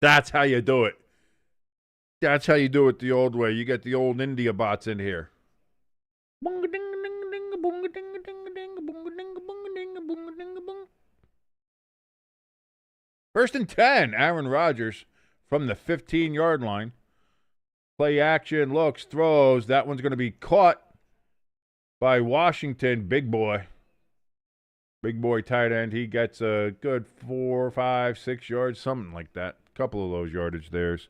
That's how you do it. That's how you do it the old way. You get the old India bots in here. First and 10, Aaron Rodgers from the 15-yard line. Play action, looks, throws. That one's going to be caught by Washington. Big boy. Big boy tight end. He gets a good 4, 5, 6 yards, something like that. Couple of those yardage there's.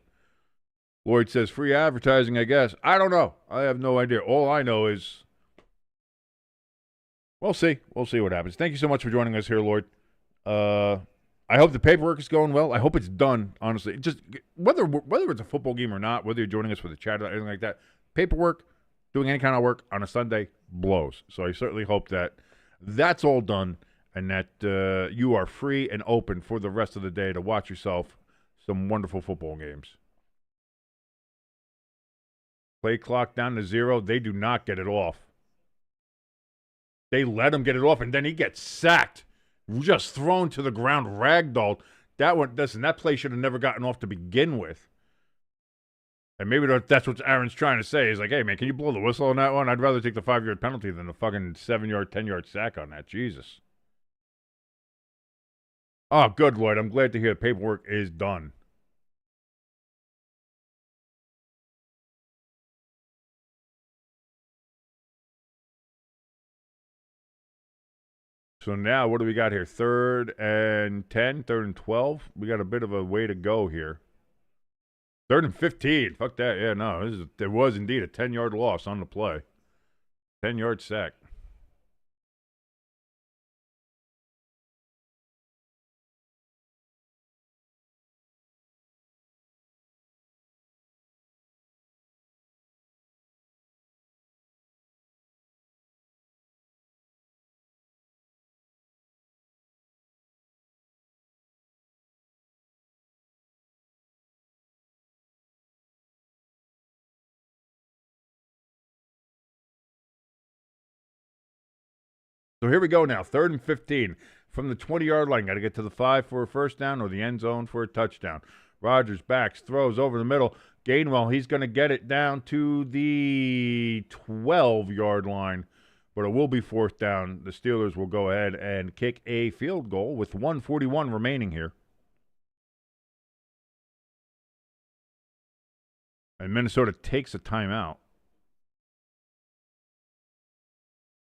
Lloyd says free advertising, I guess. I don't know. I have no idea. All I know is we'll see. We'll see what happens. Thank you so much for joining us here, Lloyd. I hope the paperwork is going well. I hope it's done, honestly. Just whether it's a football game or not, whether you're joining us for the chat or anything like that, paperwork, doing any kind of work on a Sunday blows. So I certainly hope that that's all done and that you are free and open for the rest of the day to watch yourself some wonderful football games. Play clock down to 0. They do not get it off. They let him get it off, and then he gets sacked. Just thrown to the ground, ragdolled. That play should have never gotten off to begin with. And maybe that's what Aaron's trying to say. He's like, hey, man, can you blow the whistle on that one? I'd rather take the 5-yard penalty than the fucking 7-yard, 10-yard sack on that. Jesus. Oh, good, Lloyd. I'm glad to hear the paperwork is done. So now, what do we got here? 3rd and 10, 3rd and 12. We got a bit of a way to go here. 3rd and 15. Fuck that. Yeah, no. There was indeed a 10-yard loss on the play. 10-yard sack. So here we go now. 3rd and 15 from the 20-yard line. Got to get to the 5 for a first down or the end zone for a touchdown. Rodgers backs, throws over the middle. Gainwell, he's going to get it down to the 12-yard line, but it will be 4th down. The Steelers will go ahead and kick a field goal with 1:41 remaining here. And Minnesota takes a timeout.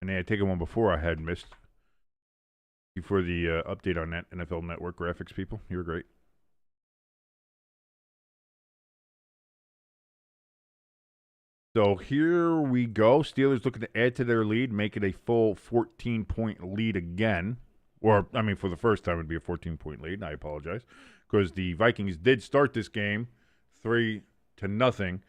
And they had taken one before I had missed. Thank you for the update on that, NFL Network graphics people. You were great. So here we go. Steelers looking to add to their lead, make it a full 14-point lead again. Or, I mean, for the first time, it would be a 14-point lead. And I apologize. Because the Vikings did start this game 3-0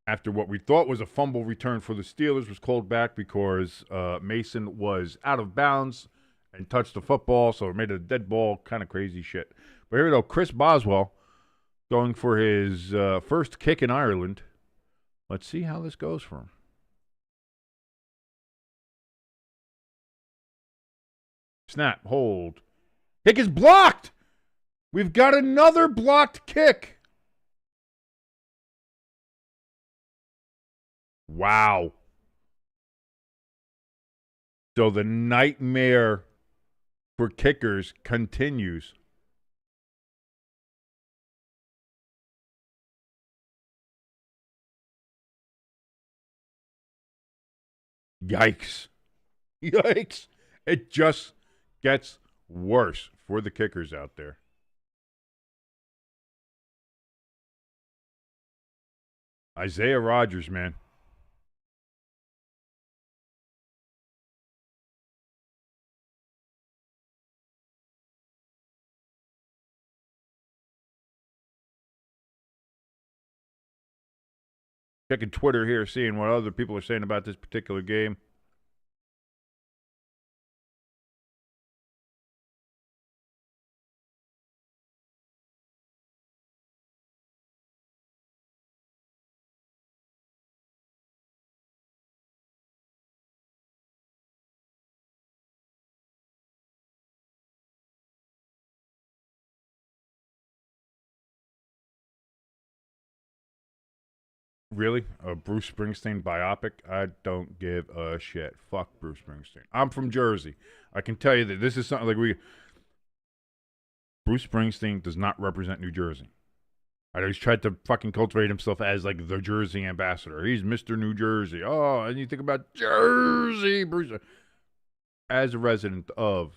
after what we thought was a fumble return for the Steelers was called back because Mason was out of bounds and touched the football, so it made it a dead ball. Kind of crazy shit. But here we go. Chris Boswell going for his first kick in Ireland. Let's see how this goes for him. Snap, hold. Kick is blocked! We've got another blocked kick. Wow. So the nightmare for kickers continues. Yikes. Yikes. It just gets worse for the kickers out there. Isaiah Rodgers, man. Checking Twitter here, seeing what other people are saying about this particular game. Really? A Bruce Springsteen biopic? I don't give a shit. Fuck Bruce Springsteen. I'm from Jersey. I can tell you that this is something like Bruce Springsteen does not represent New Jersey. I know he's tried to fucking cultivate himself as like the Jersey ambassador. He's Mr. New Jersey. Oh, and you think about Jersey, Bruce. As a resident of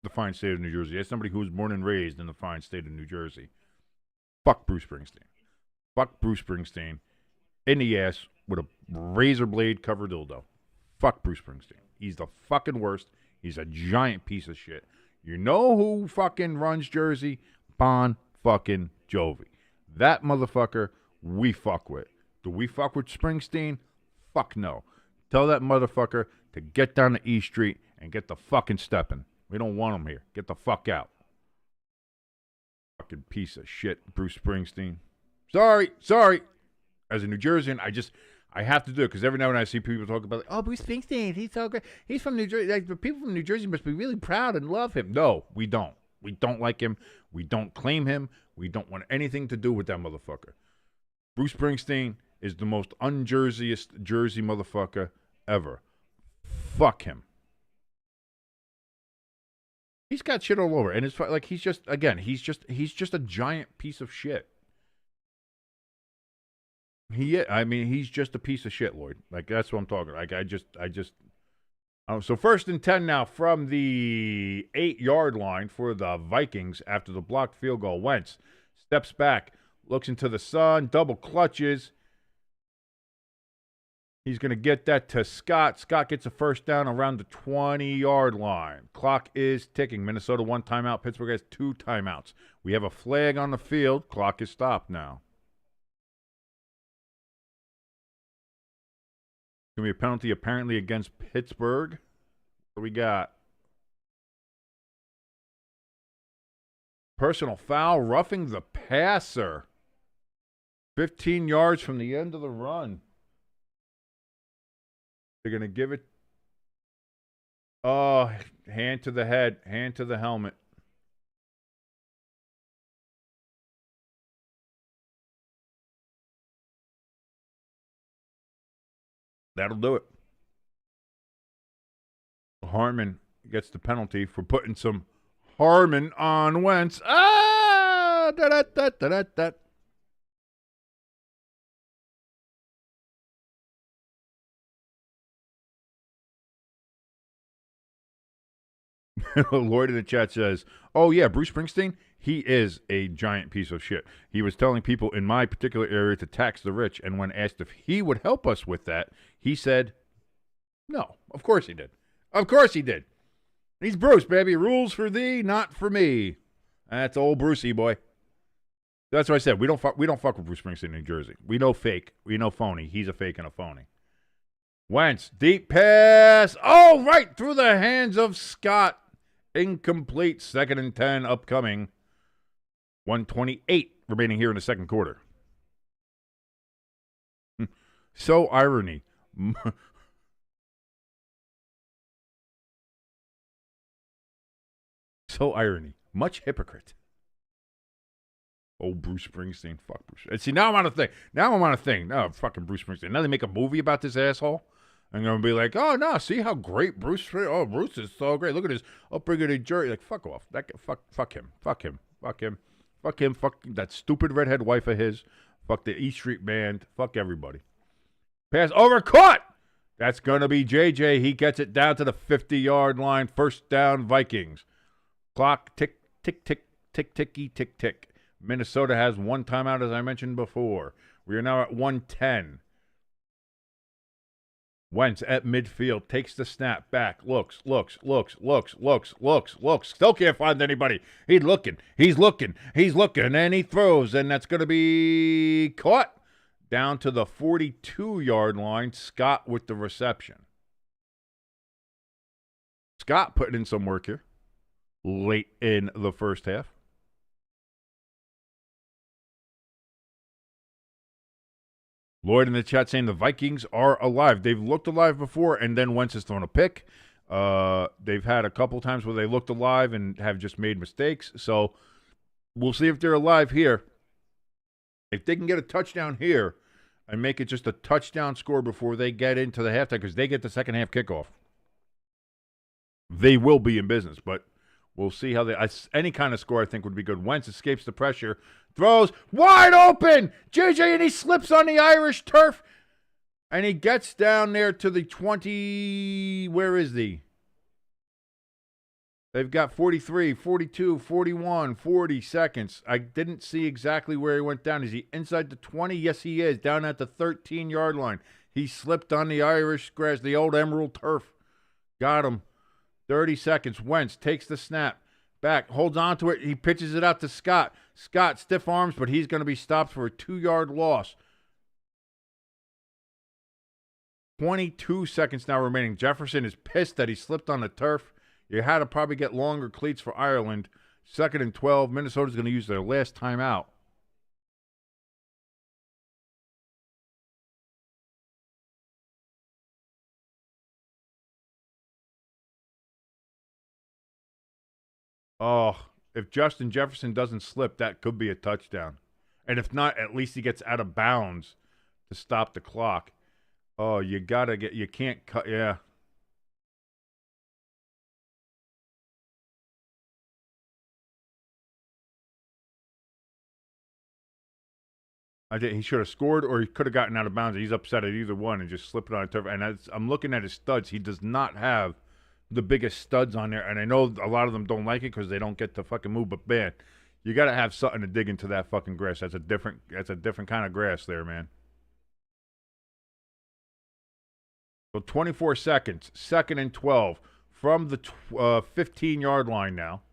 the fine state of New Jersey, as somebody who was born and raised in the fine state of New Jersey, fuck Bruce Springsteen. Fuck Bruce Springsteen. In the ass with a razor blade covered dildo. Fuck Bruce Springsteen. He's the fucking worst. He's a giant piece of shit. You know who fucking runs Jersey? Bon fucking Jovi. That motherfucker we fuck with. Do we fuck with Springsteen? Fuck no. Tell that motherfucker to get down to East Street and get the fucking stepping. We don't want him here. Get the fuck out. Fucking piece of shit, Bruce Springsteen. Sorry. As a New Jerseyan, I have to do it because every now and then I see people talk about, oh, Bruce Springsteen, he's so great. He's from New Jersey. Like, the people from New Jersey must be really proud and love him. No, we don't. We don't like him. We don't claim him. We don't want anything to do with that motherfucker. Bruce Springsteen is the most un-Jerseyest Jersey motherfucker ever. Fuck him. He's got shit all over, and it's like he's just a giant piece of shit. He's just a piece of shit, Lloyd. Like, that's what I'm talking. Like, so 1st and 10 now from the 8-yard line for the Vikings after the blocked field goal. Wentz steps back, looks into the sun, double clutches. He's going to get that to Scott. Scott gets a first down around the 20-yard line. Clock is ticking. Minnesota 1 timeout. Pittsburgh has 2 timeouts. We have a flag on the field. Clock is stopped now. Going to be a penalty apparently against Pittsburgh. What do we got? Personal foul, roughing the passer. 15 yards from the end of the run. They're going to give it. Oh, hand to the head, hand to the helmet. That'll do it. Harmon gets the penalty for putting some Harmon on Wentz. Ah! Da-da-da-da-da-da. Lloyd in the chat says, oh, yeah, Bruce Springsteen, he is a giant piece of shit. He was telling people in my particular area to tax the rich, and when asked if he would help us with that, he said, no. Of course he did. Of course he did. He's Bruce, baby. Rules for thee, not for me. That's old Brucey, boy. That's what I said. We don't fuck with Bruce Springsteen in New Jersey. We know fake. We know phony. He's a fake and a phony. Wentz, deep pass. Oh, right through the hands of Scott. Incomplete. 2nd and 10 upcoming. 1:28 remaining here in the second quarter. So irony. So irony. Much hypocrite. Oh, Bruce Springsteen. Fuck Bruce. And see, now I'm on a thing. No, fucking Bruce Springsteen. Now they make a movie about this asshole. I'm going to be like, oh, no, see how great Bruce is so great. Look at his upbringing in Jersey. Like, fuck off. Fuck him. Fuck that stupid redhead wife of his. Fuck the E Street Band. Fuck everybody. Pass over, caught. That's going to be JJ. He gets it down to the 50-yard line. First down, Vikings. Clock, tick, tick, tick, tick, ticky, tick, tick. Minnesota has one timeout, as I mentioned before. We are now at 1:10. Wentz at midfield, takes the snap back, looks. Still can't find anybody. He's looking, and he throws, and that's going to be caught down to the 42-yard line. Scott with the reception. Scott putting in some work here late in the first half. Lloyd in the chat saying the Vikings are alive. They've looked alive before, and then Wentz has thrown a pick. They've had a couple times where they looked alive and have just made mistakes. So we'll see if they're alive here. If they can get a touchdown here and make it just a touchdown score before they get into the halftime, because they get the second half kickoff, they will be in business. But we'll see how any kind of score I think would be good. Wentz escapes the pressure. Throws wide open. JJ, and he slips on the Irish turf. And he gets down there to the 20. Where is he? They've got 43, 42, 41, 40 seconds. I didn't see exactly where he went down. Is he inside the 20? Yes, he is. Down at the 13-yard line. He slipped on the Irish grass, the old emerald turf. Got him. 30 seconds. Wentz takes the snap. Back, holds on to it. He pitches it out to Scott. Scott, stiff arms, but he's going to be stopped for a 2-yard loss. 22 seconds now remaining. Jefferson is pissed that he slipped on the turf. You had to probably get longer cleats for Ireland. 2nd and 12. Minnesota's going to use their last timeout. Oh, if Justin Jefferson doesn't slip, that could be a touchdown. And if not, at least he gets out of bounds to stop the clock. Oh, you can't cut, yeah. He should have scored, or he could have gotten out of bounds. He's upset at either one and just slipped it on a turf. And I'm looking at his studs. He does not have the biggest studs on there, and I know a lot of them don't like it because they don't get to fucking move. But man, you got to have something to dig into that fucking grass. That's a different kind of grass there, man. So 24 seconds, 2nd and 12 from the 15-yard line now.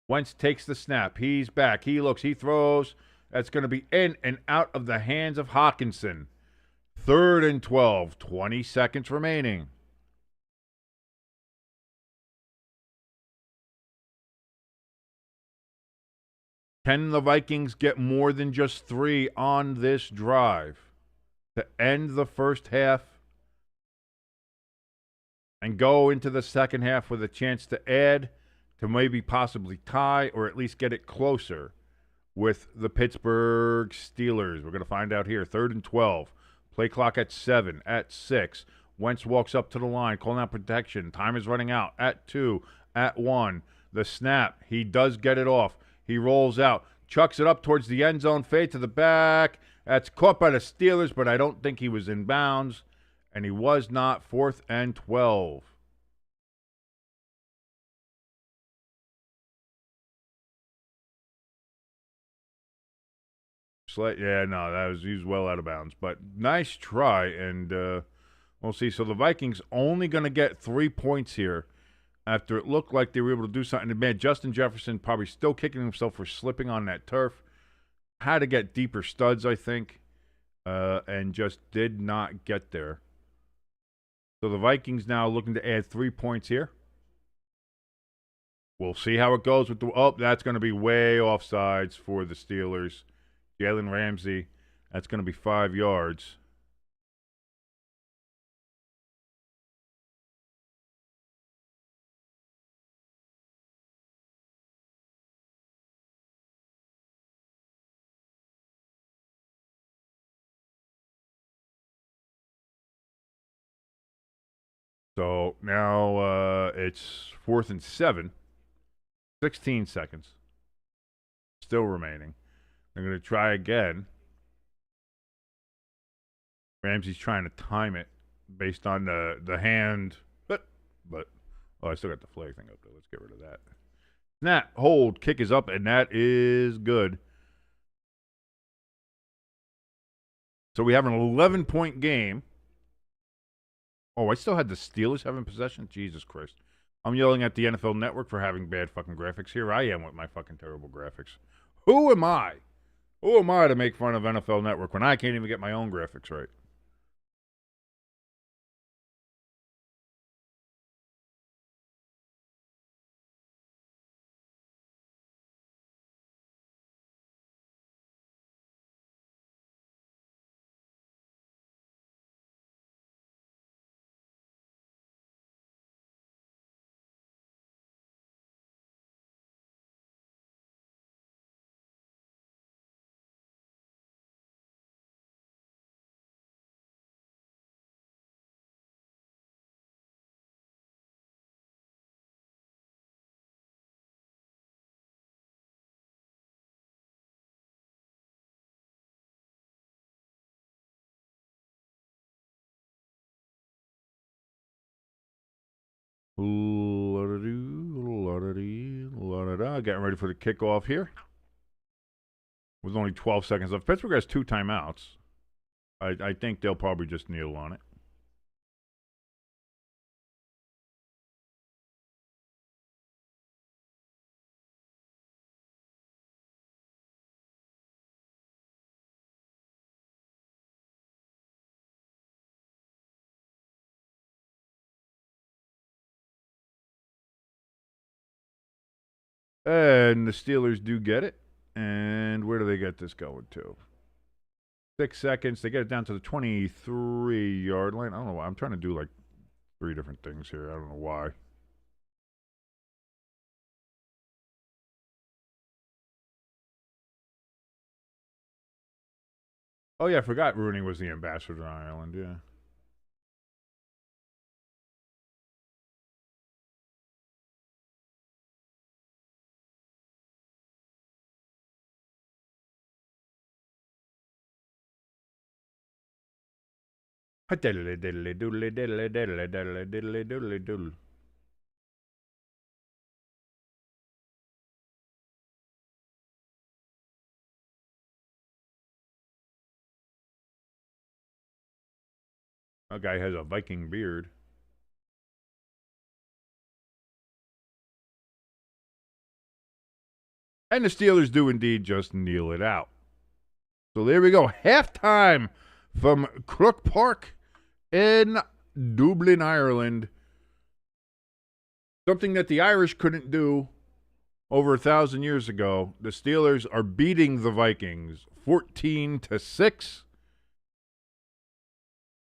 Wentz takes the snap. He's back. He looks. He throws. That's going to be in and out of the hands of Hawkinson. 3rd and 12, 20 seconds remaining. Can the Vikings get more than just 3 on this drive to end the first half and go into the second half with a chance to add, to maybe possibly tie, or at least get it closer with the Pittsburgh Steelers? We're going to find out here. 3rd and 12. Play clock at 7, at 6. Wentz walks up to the line, calling out protection. Time is running out. At 2, at 1. The snap. He does get it off. He rolls out, chucks it up towards the end zone, fade to the back. That's caught by the Steelers, but I don't think he was in bounds, and he was not. 4th and 12. Yeah, no, he's well out of bounds. But nice try, and we'll see. So the Vikings only going to get 3 points here after it looked like they were able to do something. And man, Justin Jefferson probably still kicking himself for slipping on that turf. Had to get deeper studs, I think, and just did not get there. So the Vikings now looking to add 3 points here. We'll see how it goes with the. Oh, that's going to be way offsides for the Steelers. Jalen Ramsey, that's going to be 5 yards. So now it's 4th and 7. 16 seconds still remaining. They're going to try again. Ramsey's trying to time it based on the hand. But oh, I still got the flag thing up there. Let's get rid of that. Snap, hold, kick is up, and that is good. So we have an 11-point game. Oh, I still had the Steelers having possession? Jesus Christ. I'm yelling at the NFL Network for having bad fucking graphics. Here I am with my fucking terrible graphics. Who am I? Who am I to make fun of NFL Network when I can't even get my own graphics right? Getting ready for the kickoff here. With only 12 seconds left. Pittsburgh has 2 timeouts. I think they'll probably just kneel on it. And the Steelers do get it. And where do they get this going to? 6 seconds. They get it down to the 23-yard line. I don't know why. I'm trying to do like 3 different things here. I don't know why. Oh, yeah, I forgot Rooney was the ambassador on Ireland, yeah. Diddly diddly doodly diddly diddly diddly diddly doodly doodle. That guy has a Viking beard. And the Steelers do indeed just kneel it out. So there we go. Halftime from Croke Park in Dublin, Ireland. Something that the Irish couldn't do over 1,000 years ago. The Steelers are beating the Vikings 14-6.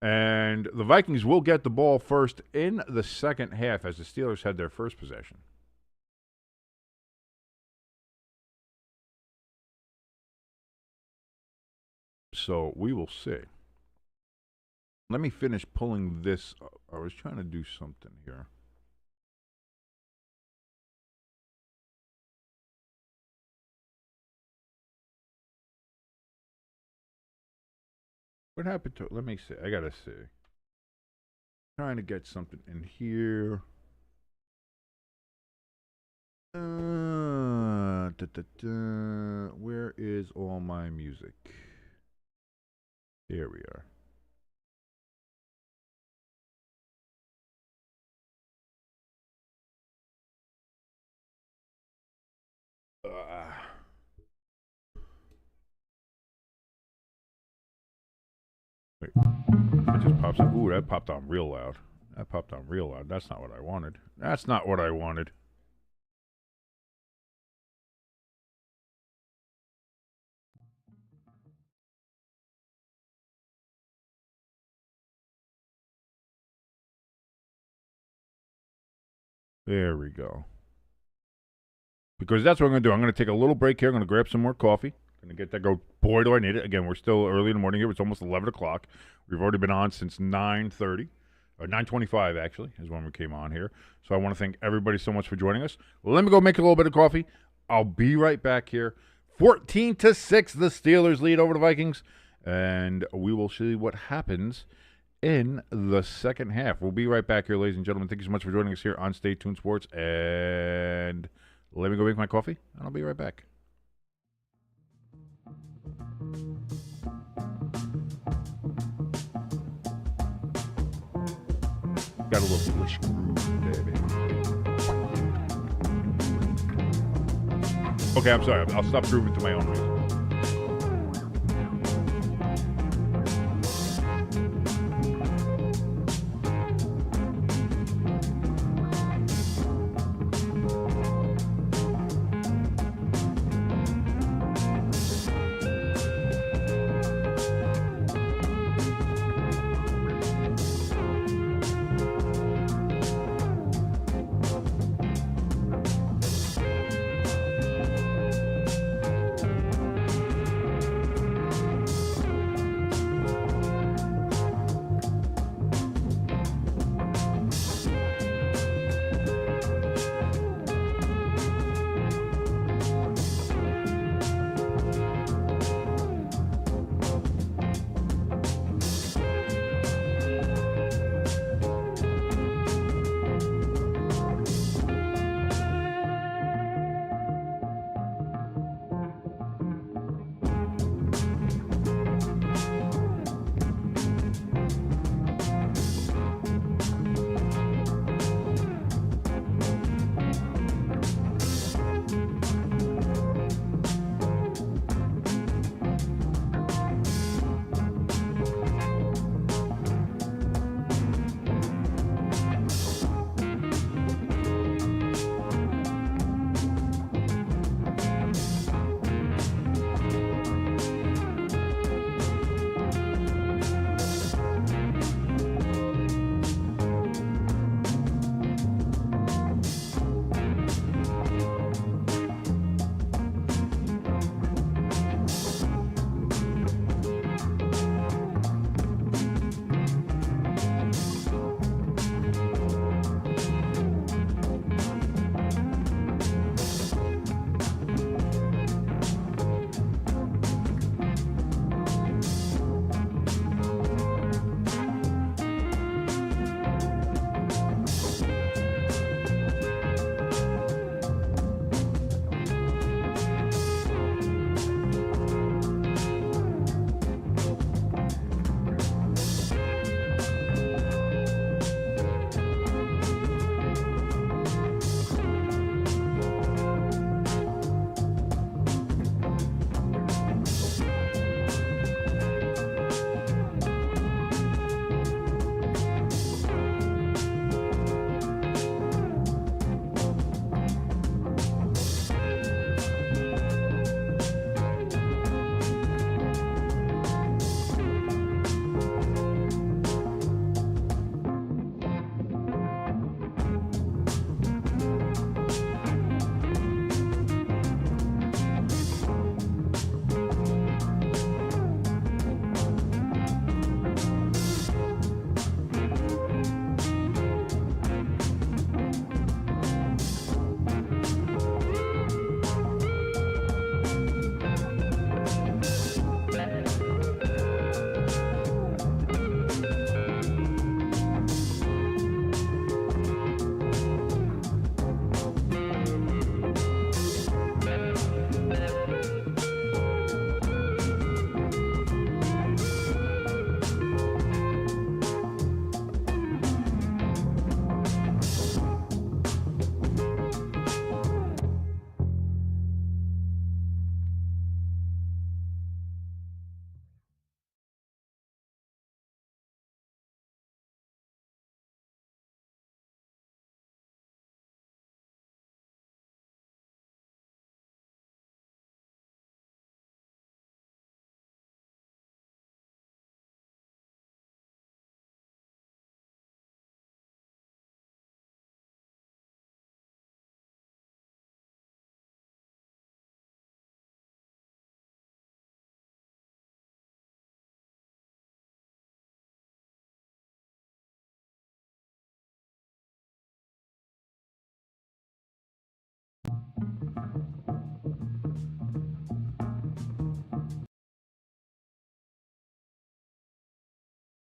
And the Vikings will get the ball first in the second half as the Steelers had their first possession. So we will see. Let me finish pulling this up. I was trying to do something here. What happened to it? Let me see. I got to see. Trying to get something in here. Where is all my music? Here we are. Wait, it just pops up. Ooh, that popped on real loud. That's not what I wanted. There we go. Because that's what I'm going to do. I'm going to take a little break here. I'm going to grab some more coffee. I'm going to get that go. Boy, do I need it. Again, we're still early in the morning here. It's almost 11 o'clock. We've already been on since 9:30. Or 9:25, actually, is when we came on here. So I want to thank everybody so much for joining us. Let me go make a little bit of coffee. I'll be right back here. 14-6, the Steelers lead over the Vikings. And we will see what happens in the second half. We'll be right back here, ladies and gentlemen. Thank you so much for joining us here on Stay Tuned Sports. And let me go make my coffee, and I'll be right back. Got a little English groove there, baby. Okay, I'm sorry. I'll stop grooving to my own music.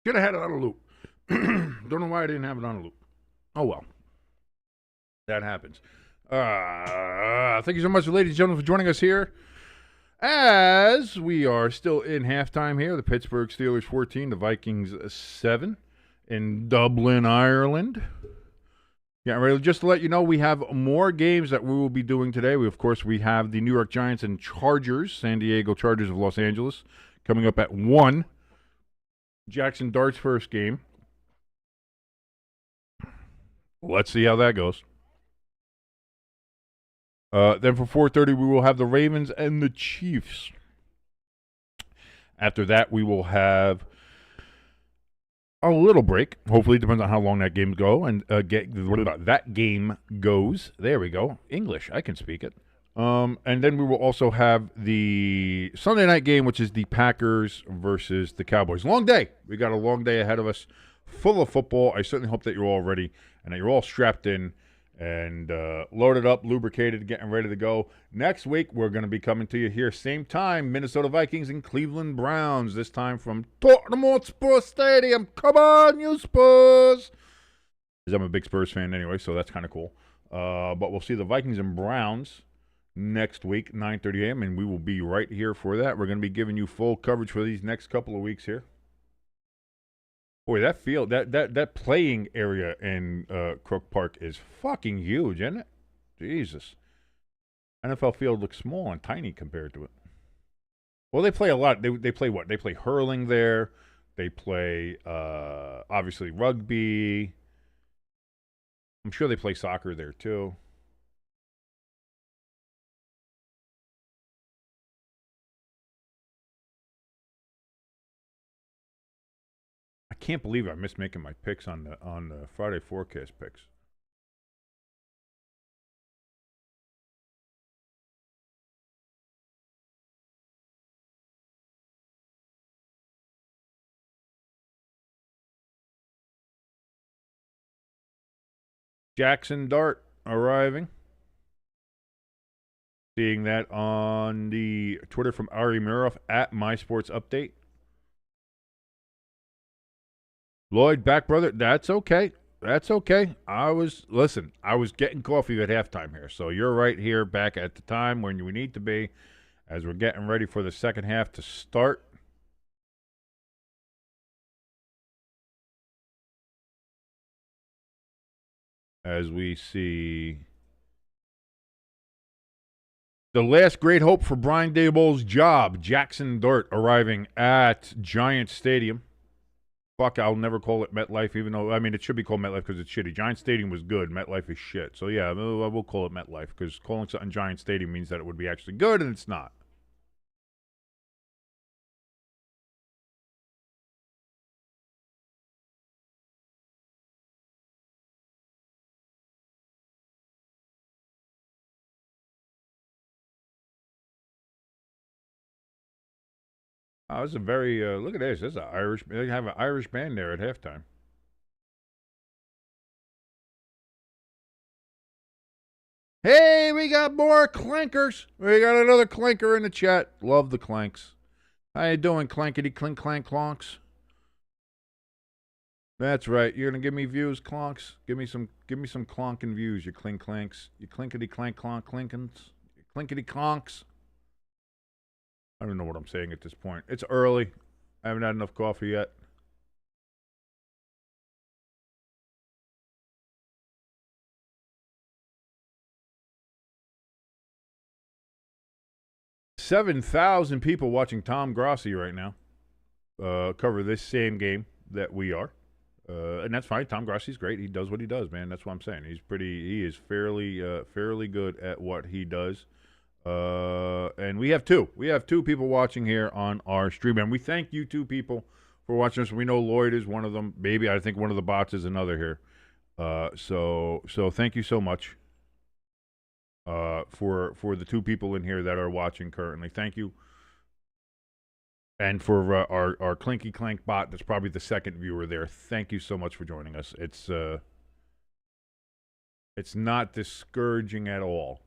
Should have had it on a loop. Don't know why I didn't have it on a loop. Oh well. That happens. Thank you so much, ladies and gentlemen, for joining us here. As we are still in halftime here, the Pittsburgh Steelers 14, the Vikings 7 in Dublin, Ireland. Yeah, ready. Just to let you know, we have more games that we will be doing today. Of course, we have the New York Giants and Chargers, San Diego Chargers of Los Angeles, coming up at 1. Jackson Dart's first game. Let's see how that goes. Then for 4:30, we will have the Ravens and the Chiefs. After that, we will have a little break. Hopefully, it depends on how long that game goes. There we go. English, I can speak it. And then we will also have the Sunday night game, which is the Packers versus the Cowboys. Long day. We got a long day ahead of us, full of football. I certainly hope that you're all ready and that you're all strapped in and loaded up, lubricated, getting ready to go. Next week, we're going to be coming to you here, same time, Minnesota Vikings and Cleveland Browns, this time from Tottenham Hotspur Stadium. Come on, you Spurs! Because I'm a big Spurs fan anyway, so that's kind of cool. But we'll see the Vikings and Browns next week, 9:30 a.m., and we will be right here for that. We're going to be giving you full coverage for these next couple of weeks here. Boy, that field, that playing area in Croke Park is fucking huge, isn't it? Jesus. NFL field looks small and tiny compared to it. Well, they play a lot. They play what? They play hurling there. They play, obviously, rugby. I'm sure they play soccer there, too. I can't believe I missed making my picks on the Friday forecast picks. Jackson Dart arriving. Seeing that on the Twitter from Ari Miroff at My Sports Update. Lloyd, back brother, that's okay. That's okay. I was getting coffee at halftime here. So you're right here back at the time when we need to be as we're getting ready for the second half to start. As we see the last great hope for Brian Daboll's job, Jackson Dart, arriving at Giants Stadium. Fuck, I'll never call it MetLife, even though, I mean, it should be called MetLife because it's shitty. Giant Stadium was good. MetLife is shit. So, yeah, I will call it MetLife because calling something Giant Stadium means that it would be actually good, and it's not. Oh, this is a very, look at this. This is an Irish, they have an Irish band there at halftime. Hey, we got more clankers. We got another clanker in the chat. Love the clanks. How you doing, clankety clink clank clonks? That's right. You're gonna give me views, clonks. Give me some clonking views. You clink clanks. You clinkety clank clonk clinkins. You clinkety clonks. I don't know what I'm saying at this point. It's early. I haven't had enough coffee yet. $7,000 people watching Tom Grossi right now cover this same game that we are. And that's fine. Tom Grossi's great. He does what he does, man. That's what I'm saying. He is fairly good at what he does. And we have two people watching here on our stream, and we thank you two people for watching us. We know Lloyd is one of them. Maybe I think one of the bots is another here. So thank you so much for the two people in here that are watching currently. Thank you. And for our Clinky Clank bot, that's probably the second viewer there. Thank you so much for joining us. It's not discouraging at all.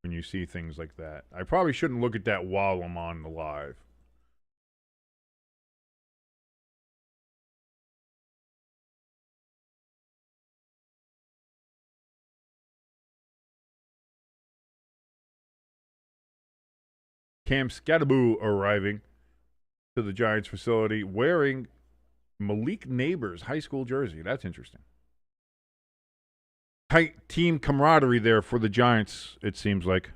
when you see things like that. I probably shouldn't look at that while I'm on the live. Cam Scattaboo arriving to the Giants facility wearing Malik Neighbors' high school jersey. That's interesting. Tight team camaraderie there for the Giants, it seems like.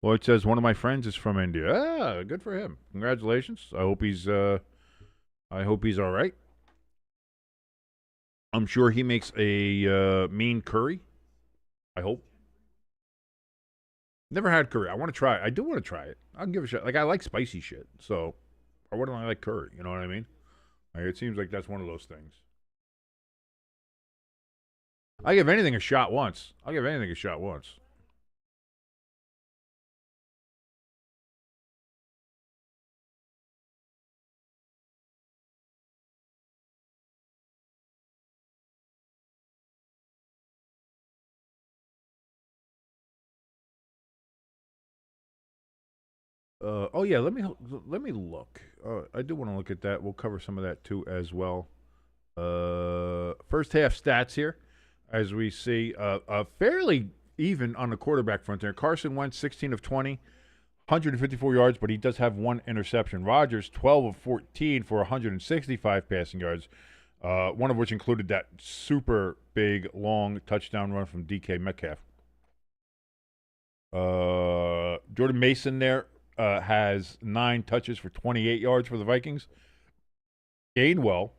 Well, it says one of my friends is from India. Ah, good for him. Congratulations. I hope he's all right. I'm sure he makes a mean curry. I hope. Never had curry. I want to try it. I do want to try it. I'll give it a shot. Like, I like spicy shit, so or wouldn't I like curry? You know what I mean? Like, it seems like that's one of those things. I give anything a shot once. I'll give anything a shot once. Oh yeah, let me look. I do want to look at that. We'll cover some of that too as well. First half stats here, as we see, fairly even on the quarterback front there. Carson Wentz 16 of 20, 154 yards, but he does have one interception. Rodgers 12 of 14 for 165 passing yards, one of which included that super big long touchdown run from DK Metcalf. Jordan Mason there has 9 touches for 28 yards for the Vikings. Gainwell,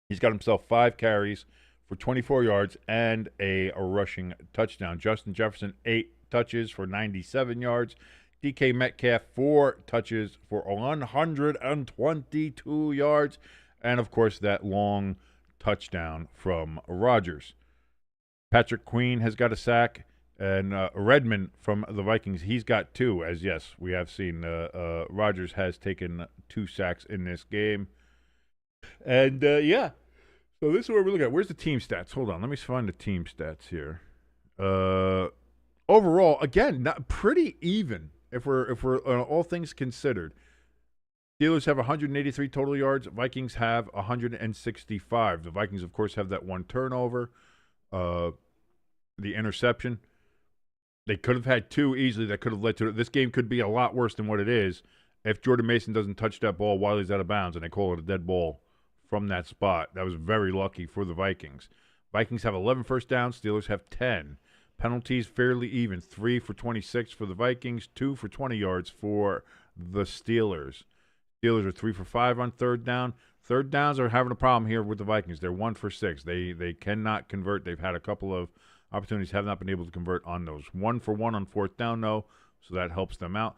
he's got himself 5 carries for 24 yards and a rushing touchdown. Justin Jefferson, 8 touches for 97 yards. DK Metcalf, 4 touches for 122 yards. And, of course, that long touchdown from Rodgers. Patrick Queen has got a sack. And Redmond from the Vikings, he's got 2, as yes, we have seen Rodgers has taken 2 sacks in this game. And, yeah, so this is where we look at. Where's the team stats? Hold on, let me find the team stats here. Overall, again, not pretty even if we're all things considered. Steelers have 183 total yards. Vikings have 165. The Vikings, of course, have that one turnover, the interception. They could have had 2 easily that could have led to it. This game could be a lot worse than what it is if Jordan Mason doesn't touch that ball while he's out of bounds and they call it a dead ball from that spot. That was very lucky for the Vikings. Vikings have 11 first downs. Steelers have 10. Penalties fairly even. 3 for 26 for the Vikings, 2 for 20 yards for the Steelers. Steelers are 3 for 5 on third down. Third downs are having a problem here with the Vikings. They're 1 for 6. They cannot convert. They've had a couple of opportunities, have not been able to convert on those. 1 for 1 on fourth down, though, so that helps them out.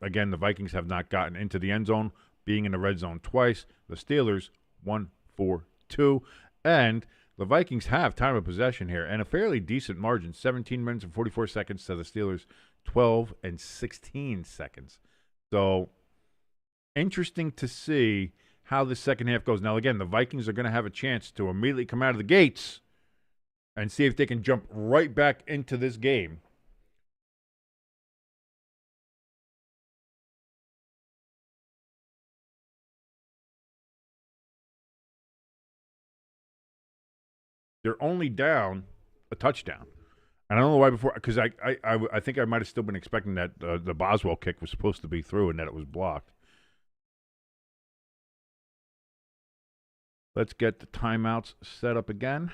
Again, the Vikings have not gotten into the end zone, being in the red zone twice. The Steelers, 1 for 2. And the Vikings have time of possession here and a fairly decent margin, 17 minutes and 44 seconds to the Steelers, 12 and 16 seconds. So interesting to see how the second half goes. Now, again, the Vikings are going to have a chance to immediately come out of the gates and see if they can jump right back into this game. They're only down a touchdown. And I don't know why before, because I think I might have still been expecting that the Boswell kick was supposed to be through and that it was blocked. Let's get the timeouts set up again.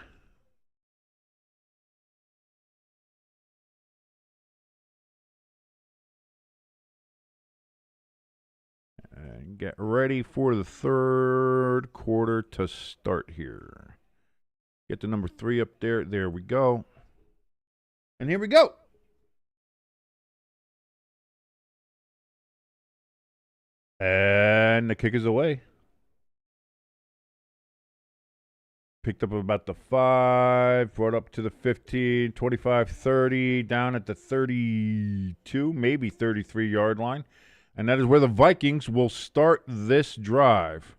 And get ready for the third quarter to start here. Get the number 3 up there. There we go. And here we go. And the kick is away. Picked up about the 5, brought up to the 15, 25, 30, down at the 32, maybe 33-yard line. And that is where the Vikings will start this drive.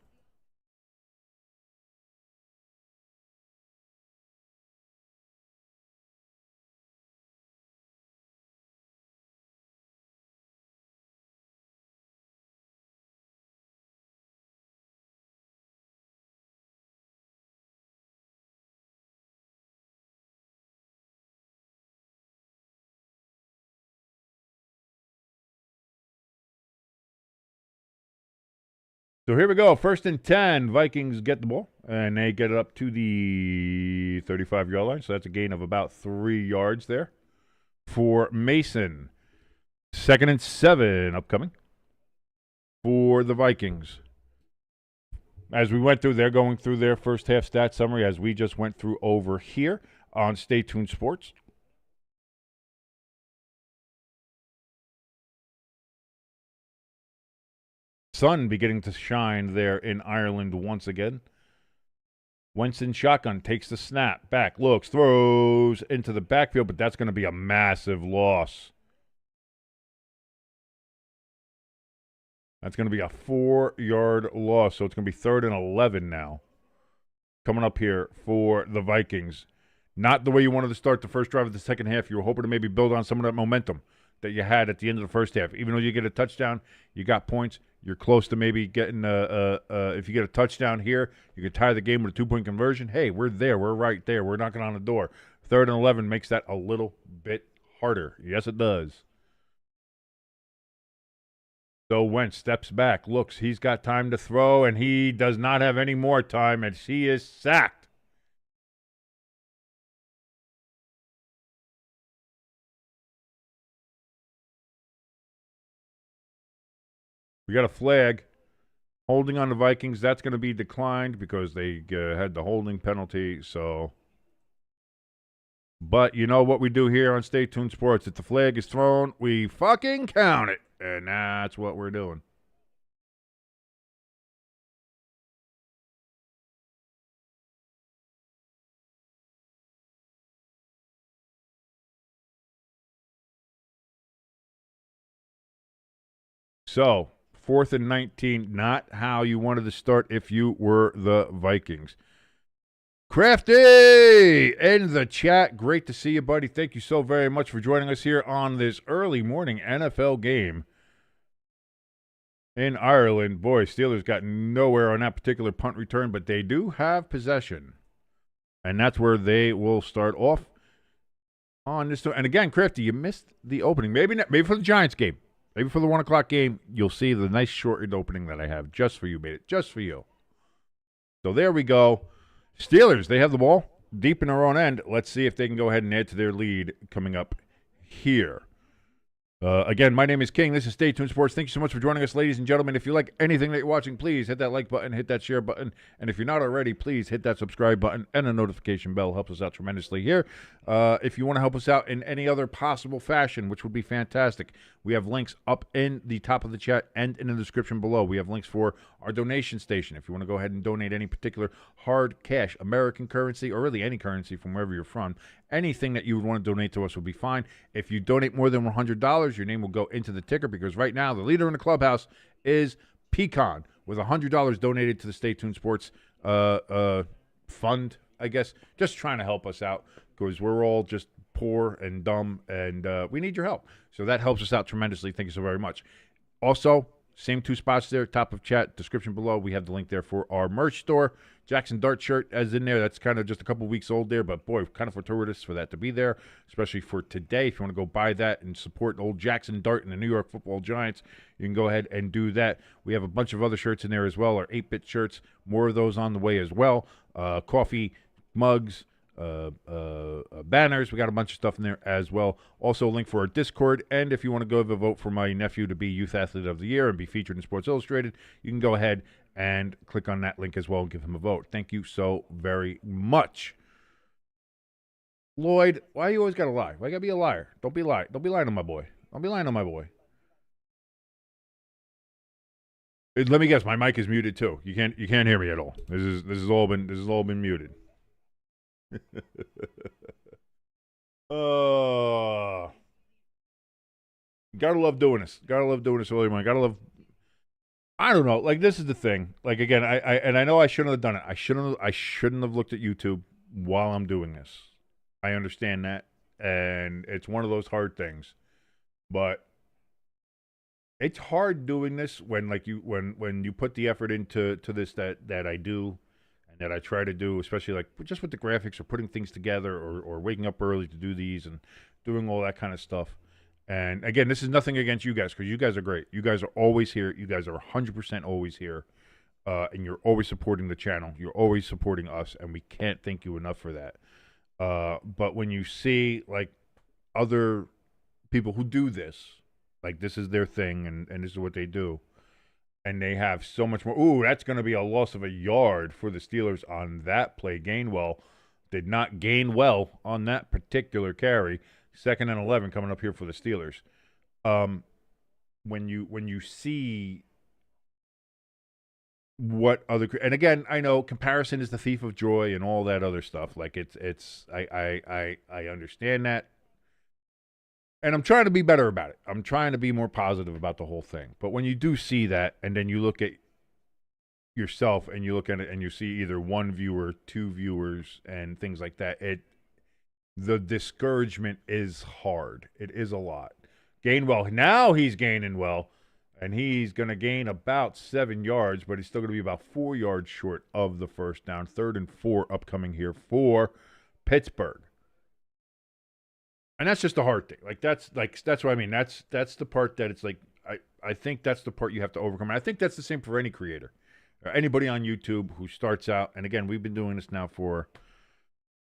So here we go. 1st and 10. Vikings get the ball, and they get it up to the 35-yard line. So that's a gain of about 3 yards there for Mason. 2nd and 7 upcoming for the Vikings. As we went through, they're going through their first half stat summary as we just went through over here on Stay Tuned Sports. Sun beginning to shine there in Ireland once again. Winston shotgun, takes the snap, back, looks, throws into the backfield, but that's going to be a massive loss. That's going to be a 4-yard loss, so it's going to be 3rd and 11 now. Coming up here for the Vikings. Not the way you wanted to start the first drive of the second half. You were hoping to maybe build on some of that momentum that you had at the end of the first half. Even though you get a touchdown, you got points. You're close to maybe getting if you get a touchdown here, you could tie the game with a 2-point conversion. Hey, we're there. We're right there. We're knocking on the door. 3rd and 11 makes that a little bit harder. Yes, it does. So Wentz steps back, looks. He's got time to throw, and he does not have any more time as he is sacked. We got a flag. Holding on the Vikings. That's going to be declined because they had the holding penalty. So, but you know what we do here on Stay Tuned Sports. If the flag is thrown, we fucking count it. And that's what we're doing. So, 4th and 19, not how you wanted to start if you were the Vikings. Crafty in the chat. Great to see you, buddy. Thank you so very much for joining us here on this early morning NFL game in Ireland. Boy, Steelers got nowhere on that particular punt return, but they do have possession. And that's where they will start off on this. And again, Crafty, you missed the opening. Maybe for the Giants game. Maybe for the 1 o'clock game, you'll see the nice shortened opening that I have just for you, made it just for you. So there we go. Steelers, they have the ball deep in their own end. Let's see if they can go ahead and add to their lead coming up here. Again, my name is King. This is Stay Tuned Sports. Thank you so much for joining us, ladies and gentlemen. If you like anything that you're watching, please hit that like button, hit that share button. And if you're not already, please hit that subscribe button and the notification bell. Helps us out tremendously here. If you want to help us out in any other possible fashion, which would be fantastic, we have links up in the top of the chat and in the description below. We have links for our donation station. If you want to go ahead and donate any particular hard cash, American currency, or really any currency from wherever you're from, anything that you would want to donate to us would be fine. If you donate more than $100, your name will go into the ticker because right now the leader in the clubhouse is Pecan with $100 donated to the Stay Tuned Sports fund, I guess, just trying to help us out because we're all just poor and dumb and we need your help. So that helps us out tremendously. Thank you so very much. Also, same 2 spots there, top of chat, description below. We have the link there for our merch store. Jackson Dart shirt as in there. That's kind of just a couple weeks old there, but boy, kind of fortuitous for that to be there, especially for today. If you want to go buy that and support old Jackson Dart and the New York Football Giants, you can go ahead and do that. We have a bunch of other shirts in there as well, our 8-bit shirts. More of those on the way as well. Coffee, mugs, banners. We got a bunch of stuff in there as well. Also a link for our Discord, and if you want to go vote for my nephew to be Youth Athlete of the Year and be featured in Sports Illustrated, you can go ahead and click on that link as well and give him a vote. Thank you so very much. Lloyd, why you always gotta lie? Why you gotta be a liar? Don't be lying. Don't be lying to my boy. Don't be lying to my boy. Let me guess, my mic is muted too. You can't hear me at all. This has all been muted. Gotta love doing this. Gotta love doing this early morning. Gotta love. I don't know. Like, this is the thing. Like, again, I know I shouldn't have done it. I shouldn't have looked at YouTube while I'm doing this. I understand that, and it's one of those hard things. But it's hard doing this when you put the effort into this that I do and that I try to do, especially like just with the graphics or putting things together or waking up early to do these and doing all that kind of stuff. And again, this is nothing against you guys because you guys are great. You guys are always here. You guys are 100% always here. and you're always supporting the channel. You're always supporting us, and we can't thank you enough for that. But when you see like other people who do this, like this is their thing, and this is what they do, and they have so much more. Ooh, that's going to be a loss of a yard for the Steelers on that play. Gainwell did not gain well on that particular carry. 2nd and 11 coming up here for the Steelers. When you see what other, and again, I know comparison is the thief of joy and all that other stuff. Like I understand that. And I'm trying to be better about it. I'm trying to be more positive about the whole thing. But when you do see that, and then you look at yourself and you look at it and you see either one viewer, 2 viewers, and things like that, the discouragement is hard. It is a lot. Gainwell, now he's gaining well, and he's going to gain about 7 yards, but he's still going to be about 4 yards short of the first down. 3rd and 4 upcoming here for Pittsburgh. And that's just a hard thing. That's what I mean. That's the part that it's like I think that's the part you have to overcome. And I think that's the same for any creator. Anybody on YouTube who starts out, and again, we've been doing this now for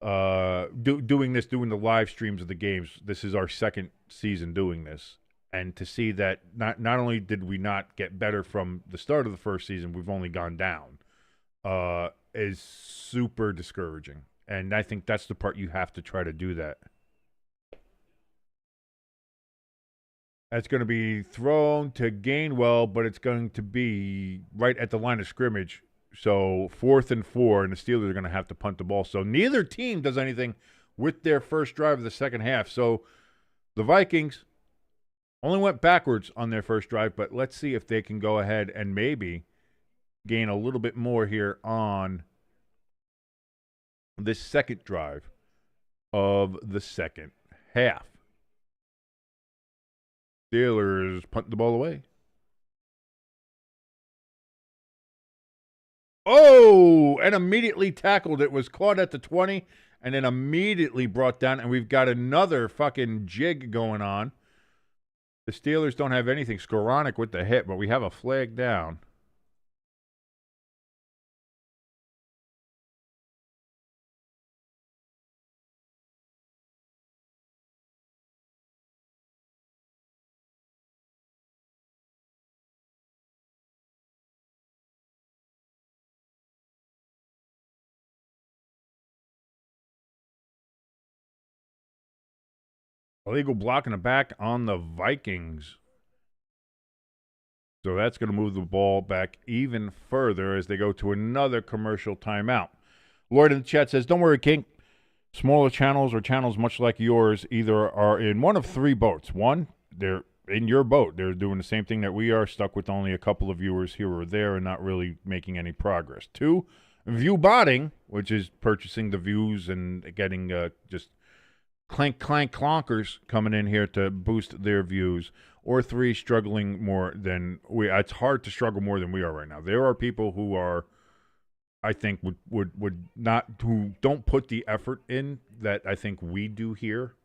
doing the live streams of the games. This is our 2nd season doing this. And to see that not only did we not get better from the start of the first season, we've only gone down, is super discouraging. And I think that's the part you have to try to do that. That's going to be thrown to Gainwell, but it's going to be right at the line of scrimmage. So 4th and 4, and the Steelers are going to have to punt the ball. So neither team does anything with their first drive of the second half. So the Vikings only went backwards on their first drive, but let's see if they can go ahead and maybe gain a little bit more here on this second drive of the second half. Steelers punt the ball away. Oh, and immediately tackled. It was caught at the 20 and then immediately brought down, and we've got another fucking jig going on. The Steelers don't have anything. Skoranek with the hit, but we have a flag down. Illegal block in the back on the Vikings. So that's going to move the ball back even further as they go to another commercial timeout. Lloyd in the chat says, don't worry, King. Smaller channels or channels much like yours either are in one of 3 boats. One, they're in your boat. They're doing the same thing that we are, stuck with only a couple of viewers here or there and not really making any progress. 2, view botting, which is purchasing the views and getting just clank, clank, clonkers coming in here to boost their views. Or 3, struggling more than we. It's hard to struggle more than we are right now. There are people who are, I think, would not, who don't put the effort in that I think we do here,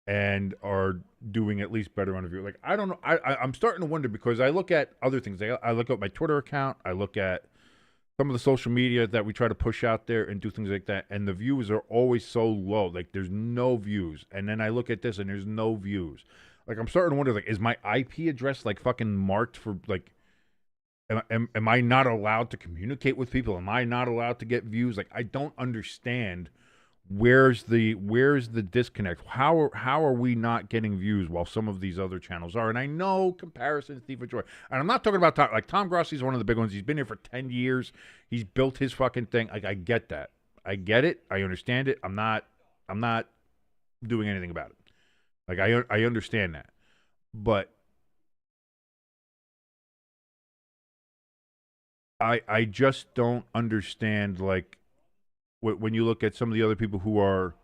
and are doing at least better on the view. Like, I don't know. I'm starting to wonder, because I look at other things. I look at my Twitter account. I look at some of the social media that we try to push out there and do things like that, and the views are always so low. Like, there's no views. And then I look at this, and there's no views. Like, I'm starting to wonder, like, is my IP address, like, fucking marked for, like, am I not allowed to communicate with people? Am I not allowed to get views? Like, I don't understand where's the disconnect. How are we not getting views while some of these other channels are? And I know comparison is thief of joy. And I'm not talking about Tom Grossi's one of the big ones. He's been here for 10 years. He's built his fucking thing. Like, I get that. I get it. I understand it. I'm not doing anything about it. Like, I understand that. But I just don't understand, like, when you look at some of the other people who are,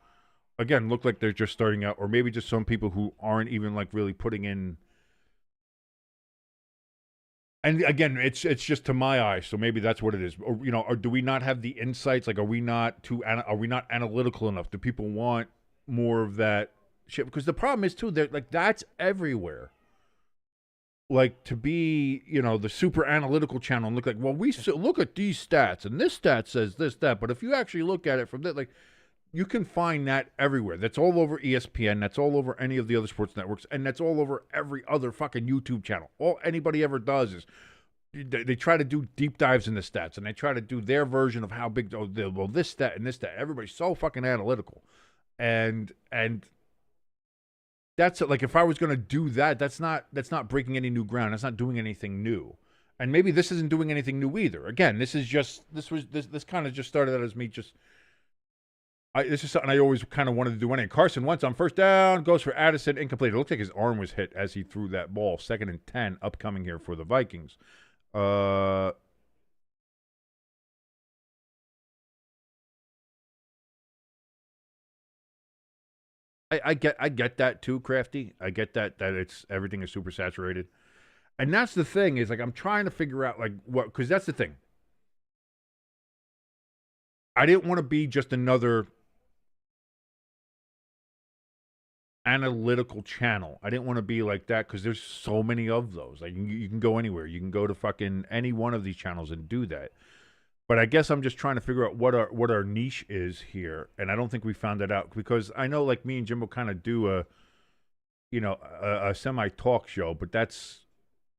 again, look like they're just starting out, or maybe just some people who aren't even, like, really putting in. And again, it's just to my eyes, so maybe that's what it is. Or, or do we not have the insights? Like, are we not analytical enough? Do people want more of that shit? Because the problem is too, that, like, that's everywhere. like to be, the super analytical channel and look like, well, look at these stats and this stat says this, that. But if you actually look at it from that, like, you can find that everywhere. That's all over ESPN. That's all over any of the other sports networks. And that's all over every other fucking YouTube channel. All anybody ever does is they try to do deep dives in the stats and they try to do their version of how big, well, this stat and this stat. Everybody's so fucking analytical. And that's it. Like, if I was going to do that, that's not breaking any new ground. That's not doing anything new. And maybe this isn't doing anything new either. Again, this kind of just started out as me just, this is something I always kind of wanted to do anyway. Carson once on first down, goes for Addison, incomplete. It looks like his arm was hit as he threw that ball. 2nd and 10 upcoming here for the Vikings. I get that too, Crafty. I get that it's everything is super saturated. And that's the thing, is like I'm trying to figure out like what, because that's the thing. I didn't want to be just another analytical channel. I didn't want to be like that because there's so many of those. Like you can go anywhere. You can go to fucking any one of these channels and do that. But I guess I'm just trying to figure out what our niche is here, and I don't think we found that out because I know like me and Jim will kind of do a semi talk show, but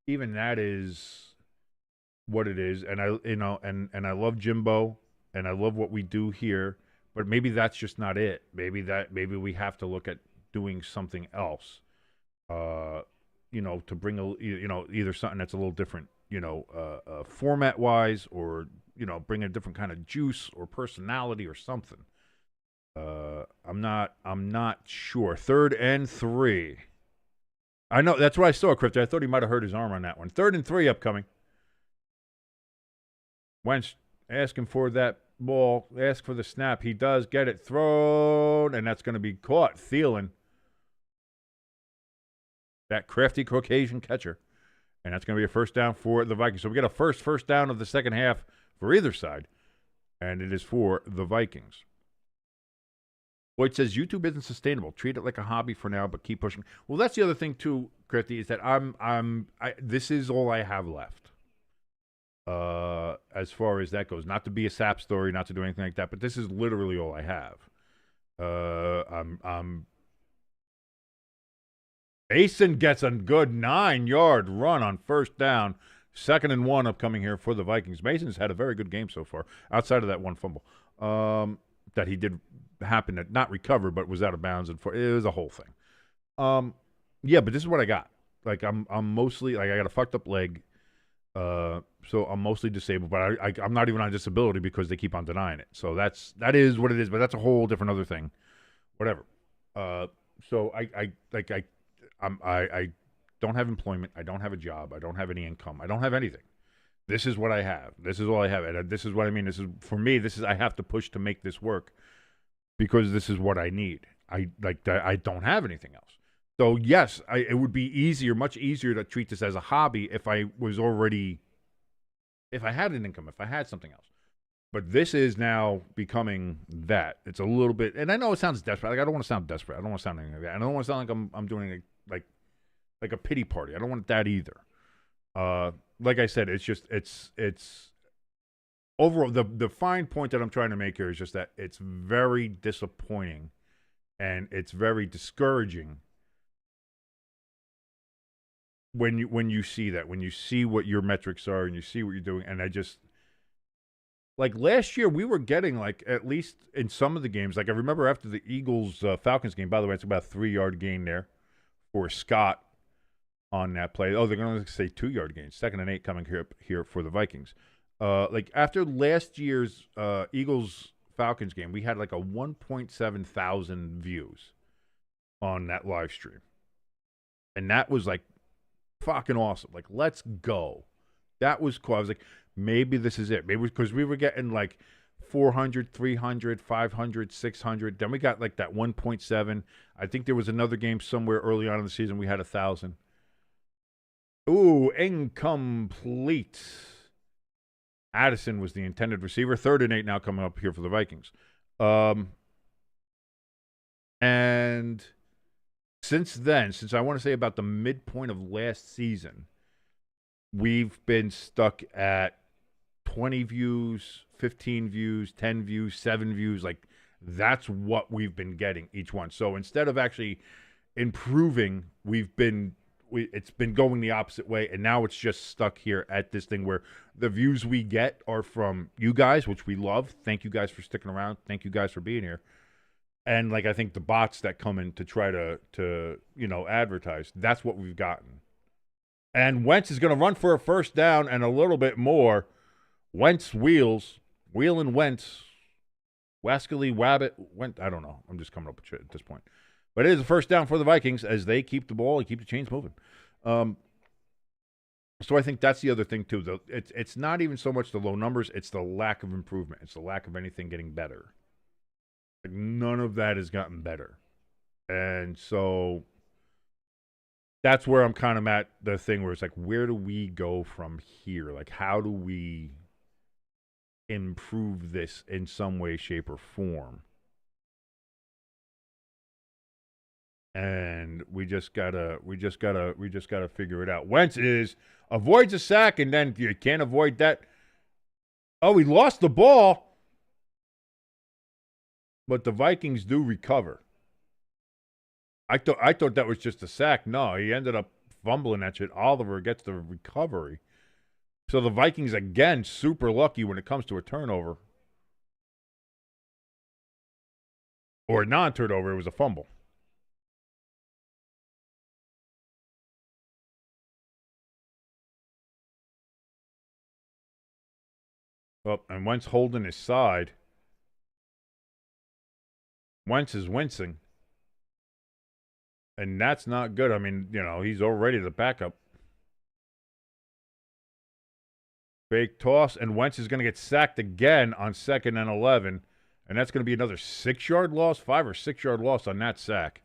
even that is what it is. And I love Jimbo and I love what we do here, but maybe that's just not it. Maybe we have to look at doing something else, to bring either something that's a little different, format wise, or bring a different kind of juice or personality or something. I'm not sure. 3rd and 3. I know that's what I saw, Crypto. I thought he might have hurt his arm on that one. 3rd and 3 upcoming. Wentz asking for that ball, ask for the snap. He does get it thrown, and that's going to be caught. Thielen, that crafty Caucasian catcher. And that's going to be a first down for the Vikings. So we get a first down of the second half for either side, and it is for the Vikings. Lloyd says YouTube isn't sustainable. Treat it like a hobby for now, but keep pushing. Well, that's the other thing too, Crafty, is that this is all I have left. As far as that goes, not to be a sap story, not to do anything like that, but this is literally all I have. Mason gets a good 9-yard run on first down. 2nd and 1 upcoming here for the Vikings. Mason's had a very good game so far, outside of that one fumble that he did happen to not recover, but was out of bounds. And it was a whole thing. Yeah, but this is what I got. Like I'm mostly like I got a fucked up leg, so I'm mostly disabled. But I'm not even on disability because they keep on denying it. So that is what it is. But that's a whole different other thing. Whatever. So I don't have employment. I don't have a job. I don't have any income. I don't have anything. This is what I have. This is all I have. And this is what I mean. This is, for me, I have to push to make this work because this is what I need. I don't have anything else. So yes, it would be much easier to treat this as a hobby if I had an income, if I had something else. But this is now becoming that. It's a little bit, and I know it sounds desperate. Like I don't want to sound desperate. I don't want to sound anything like that. I don't want to sound like I'm doing like a pity party. I don't want that either. Like I said, it's overall the fine point that I'm trying to make here is just that it's very disappointing and it's very discouraging when you see that, when you see what your metrics are and you see what you're doing. And I just, like last year, we were getting like at least in some of the games. Like I remember after the Eagles Falcons game. By the way, it's about a 3-yard gain there for Scott on that play. Oh, they're going to say 2-yard gain. 2nd and 8 coming here for the Vikings. Like after last year's Eagles Falcons game, we had like a 1.7 thousand views on that live stream, and that was like fucking awesome. Like, let's go. That was cool. I was like, maybe this is it. Maybe because we were getting like 400, 300, 500, 600. Then we got like that 1.7. I think there was another game somewhere early on in the season we had 1,000. Ooh, incomplete. Addison was the intended receiver. 3rd and 8 now coming up here for the Vikings. And since then, since I want to say about the midpoint of last season, we've been stuck at 20 views, 15 views, 10 views, 7 views. Like, that's what we've been getting each one. So instead of actually improving, it's been going the opposite way, and now it's just stuck here at this thing where the views we get are from you guys, which we love. Thank you guys for sticking around. Thank you guys for being here. And like, I think the bots that come in to try to advertise, that's what we've gotten. And Wentz is going to run for a first down and a little bit more. Wentz wheeling Wentz, Wascally Wabbit, Wentz. I don't know. I'm just coming up with shit at this point. But it is a first down for the Vikings as they keep the ball and keep the chains moving. So I think that's the other thing, too. It's not even so much the low numbers. It's the lack of improvement. It's the lack of anything getting better. Like, none of that has gotten better. And so that's where I'm kind of at the thing where it's like, where do we go from here? Like, how do we improve this in some way, shape, or form? And we just gotta figure it out. Wentz avoids a sack, and then you can't avoid that. Oh, he lost the ball, but the Vikings do recover. I thought that was just a sack. No, he ended up fumbling that shit. Oliver gets the recovery. So the Vikings, again, super lucky when it comes to a turnover. Or a non-turnover, it was a fumble. Oh, and Wentz holding his side. Wentz is wincing. And that's not good. I mean, he's already the backup. Fake toss, and Wentz is going to get sacked again on 2nd and 11. And that's going to be another 6-yard loss, 5 or 6-yard loss on that sack.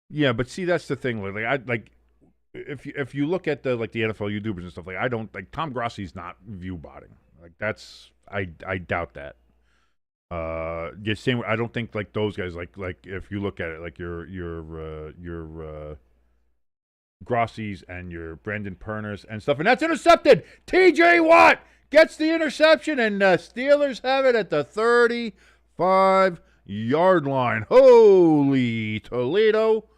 Yeah, but see, that's the thing. If you look at the NFL YouTubers and stuff, I don't like Tom Grossi's not view botting. That's I doubt that. Same. I don't think those guys like if you look at it your Grossi's and your Brandon Perners and stuff, and that's intercepted. T.J. Watt gets the interception, and Steelers have it at the 35-yard line. Holy Toledo.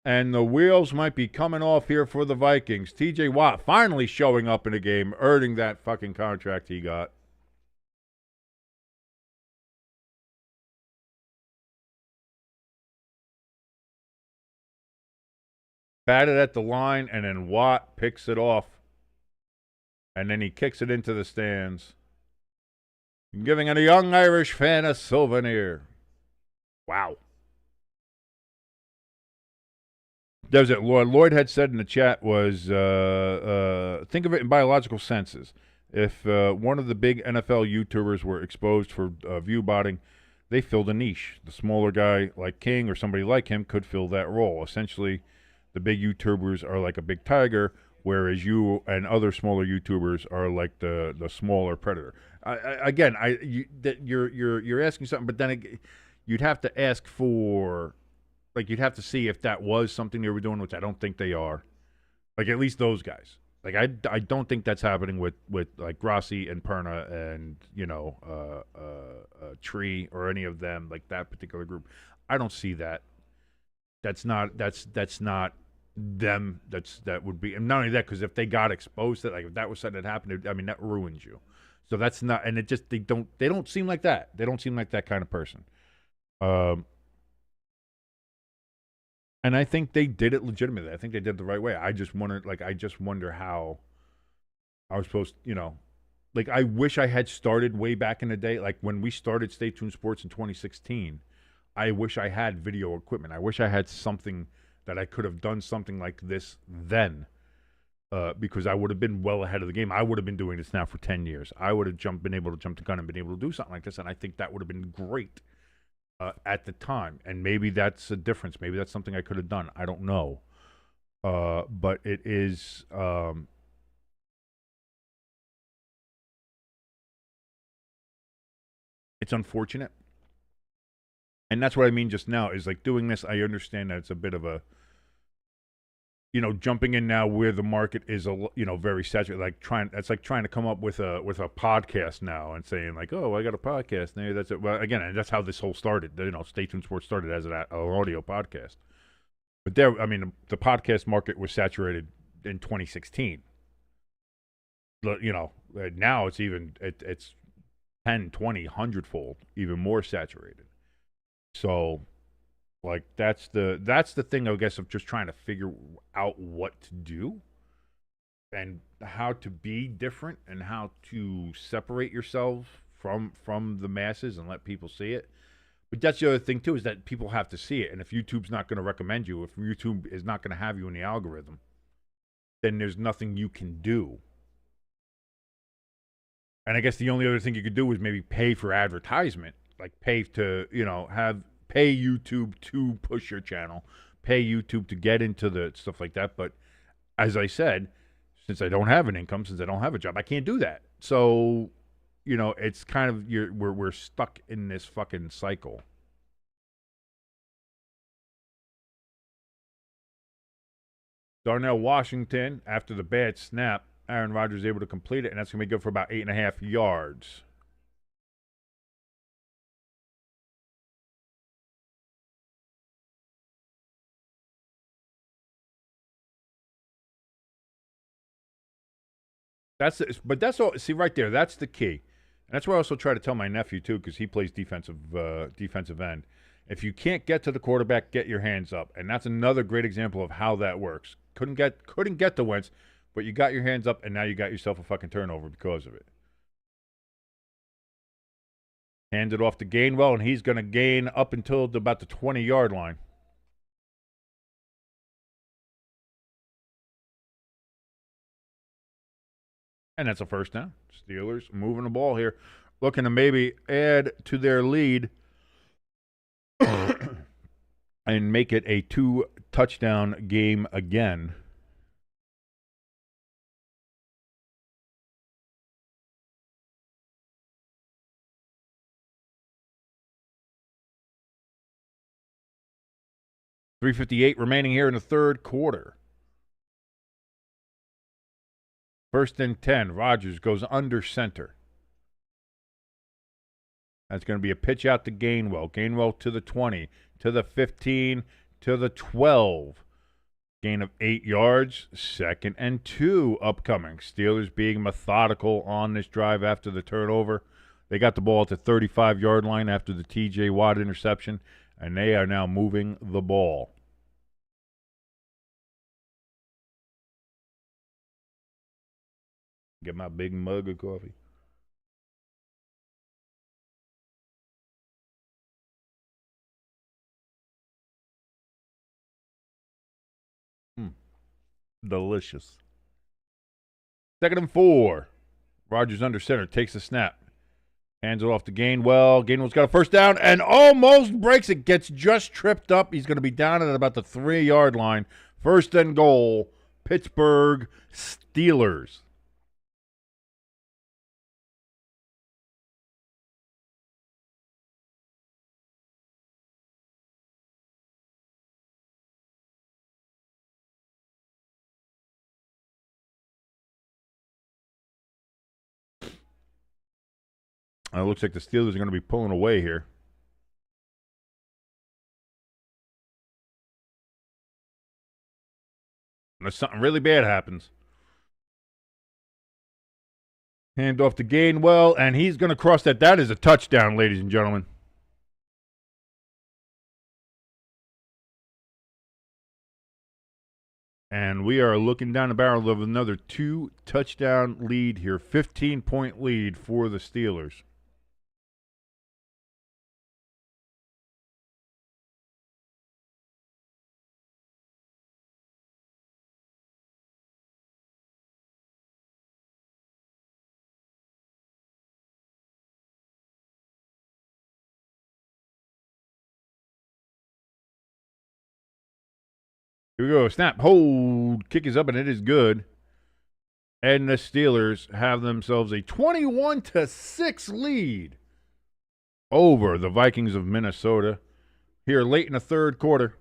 And the wheels might be coming off here for the Vikings. T.J. Watt finally showing up in a game, earning that fucking contract he got. Batted at the line, and then Watt picks it off. And then he kicks it into the stands, giving a young Irish fan a souvenir. Wow. There's it. Lloyd had said in the chat was, think of it in biological senses. If one of the big NFL YouTubers were exposed for view botting, they filled a niche. The smaller guy like King or somebody like him could fill that role. Essentially, the big YouTubers are like a big tiger, whereas you and other smaller YouTubers are like the smaller predator. You're asking something, but then you'd have to ask for. You'd have to see if that was something they were doing, which I don't think they are. At least those guys. I don't think that's happening with Grossi and Perna and Tree or any of them, that particular group. I don't see that. That's not them. That would be, and not only that, because if they got exposed to if that was something that happened, that ruins you. So that's not, and it just they don't seem like that. They don't seem like that kind of person. And I think they did it legitimately. I think they did it the right way. I just wonder how I was supposed to, I wish I had started way back in the day. When we started Stay Tuned Sports in 2016, I wish I had video equipment. I wish I had something that I could have done something like this then, because I would have been well ahead of the game. I would have been doing this now for 10 years. I would have been able to jump the gun and been able to do something like this, and I think that would have been great. At the time, and maybe that's a difference. Maybe that's something I could have done. I don't know. But it is it's unfortunate, and that's what I mean just now. Is like doing this. I understand that it's a bit of a jumping in now where the market is very saturated. Like trying to come up with a podcast now and saying like, oh, I got a podcast. Maybe that's it. Well, again, and that's how this whole started. Stay Tuned Sports started as an audio podcast. But the podcast market was saturated in 2016. Now it's 10, 20, 100-fold, even more saturated. So, like that's the thing, I guess, of just trying to figure out what to do and how to be different and how to separate yourself from the masses and let people see it. But that's the other thing too, is that people have to see it. And if YouTube's not going to recommend you, if YouTube is not going to have you in the algorithm, then there's nothing you can do. And I guess the only other thing you could do is maybe pay for advertisement, like pay to, pay YouTube to push your channel, pay YouTube to get into the stuff like that. But as I said, since I don't have an income, since I don't have a job, I can't do that. So, it's kind of we're stuck in this fucking cycle. Darnell Washington, after the bad snap, Aaron Rodgers is able to complete it, and that's going to be good for about 8.5 yards. But that's all. See right there, that's the key, and that's what I also try to tell my nephew too, because he plays defensive end. If you can't get to the quarterback, get your hands up, and that's another great example of how that works. Couldn't get to Wentz, but you got your hands up, and now you got yourself a fucking turnover because of it. Hand it off to Gainwell, and he's going to gain up until about the 20-yard line. And that's a first down. Steelers moving the ball here, looking to maybe add to their lead and make it a 2-touchdown game again. .358 remaining here in the third quarter. 1st and 10. Rodgers goes under center. That's going to be a pitch out to Gainwell. Gainwell to the 20, to the 15, to the 12. Gain of 8 yards. 2nd and 2 upcoming. Steelers being methodical on this drive after the turnover. They got the ball at the 35-yard line after the T.J. Watt interception, and they are now moving the ball. Get my big mug of coffee. Delicious. 2nd and 4. Rodgers under center, takes the snap. Hands it off to Gainwell. Gainwell's got a first down and almost breaks it. Gets just tripped up. He's going to be down at about the 3-yard line. 1st and goal. Pittsburgh Steelers. It looks like the Steelers are going to be pulling away here. Unless something really bad happens. Hand off to Gainwell, and he's going to cross that. That is a touchdown, ladies and gentlemen. And we are looking down the barrel of another 2-touchdown lead here. 15-point lead for the Steelers. Here we go. Snap, hold, kick is up, and it is good. And the Steelers have themselves a 21-6 lead over the Vikings of Minnesota here late in the third quarter.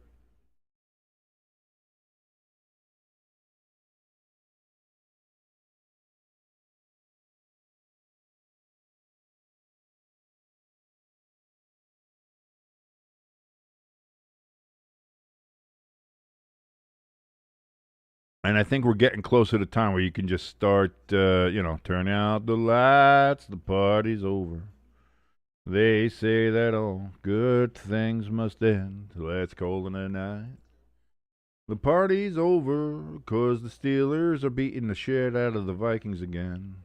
And I think we're getting close to the time where you can just start, turn out the lights, the party's over. They say that all good things must end. Let's call it a night. The party's over because the Steelers are beating the shit out of the Vikings again.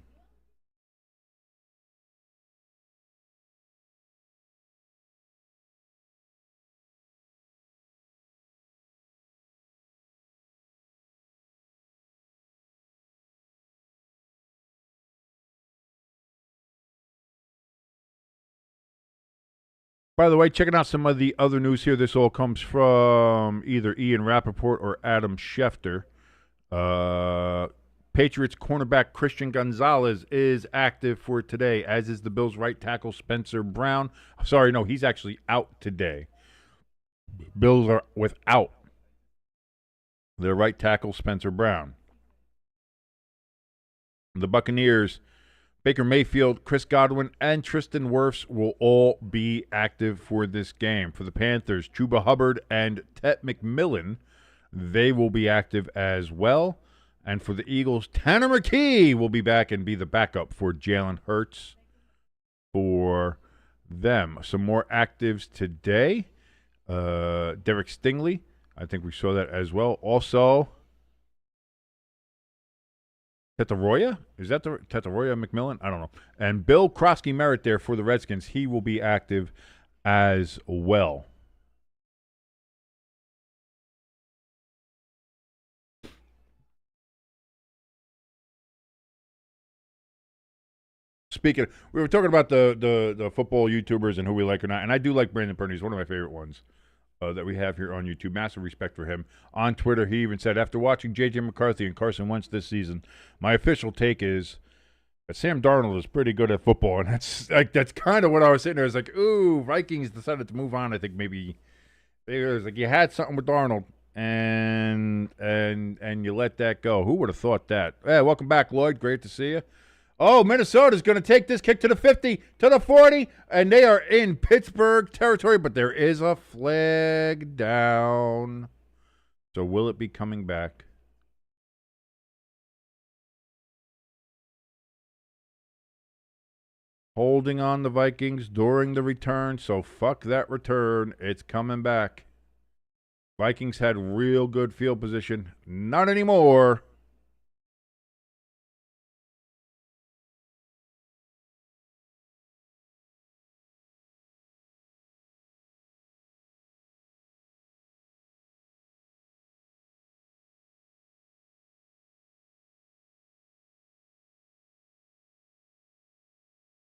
By the way, checking out some of the other news here. This all comes from either Ian Rappaport or Adam Schefter. Patriots cornerback Christian Gonzalez is active for today, as is the Bills' right tackle Spencer Brown. Sorry, no, he's actually out today. Bills are without their right tackle Spencer Brown. The Buccaneers, Baker Mayfield, Chris Godwin, and Tristan Wirfs will all be active for this game. For the Panthers, Chuba Hubbard and Tet McMillan, they will be active as well. And for the Eagles, Tanner McKee will be back and be the backup for Jalen Hurts for them. Some more actives today. Derek Stingley, I think we saw that as well. Also, Tetaroya? Is that the Tetaroya McMillan? I don't know. And Bill Krosky Merritt there for the Redskins. He will be active as well. Speaking of, we were talking about the football YouTubers and who we like or not, and I do like Brandon Perney. He's one of my favorite ones that we have here on YouTube. Massive respect for him. On Twitter, he even said, after watching J.J. McCarthy and Carson Wentz this season, my official take is that Sam Darnold is pretty good at football, and that's kind of what I was sitting there. I was like, ooh, Vikings decided to move on. I think maybe it was like you had something with Darnold, and you let that go. Who would have thought that? Hey, welcome back, Lloyd. Great to see you. Oh, Minnesota's going to take this kick to the 50, to the 40, and they are in Pittsburgh territory, but there is a flag down. So will it be coming back? Holding on the Vikings during the return, so fuck that return. It's coming back. Vikings had real good field position. Not anymore.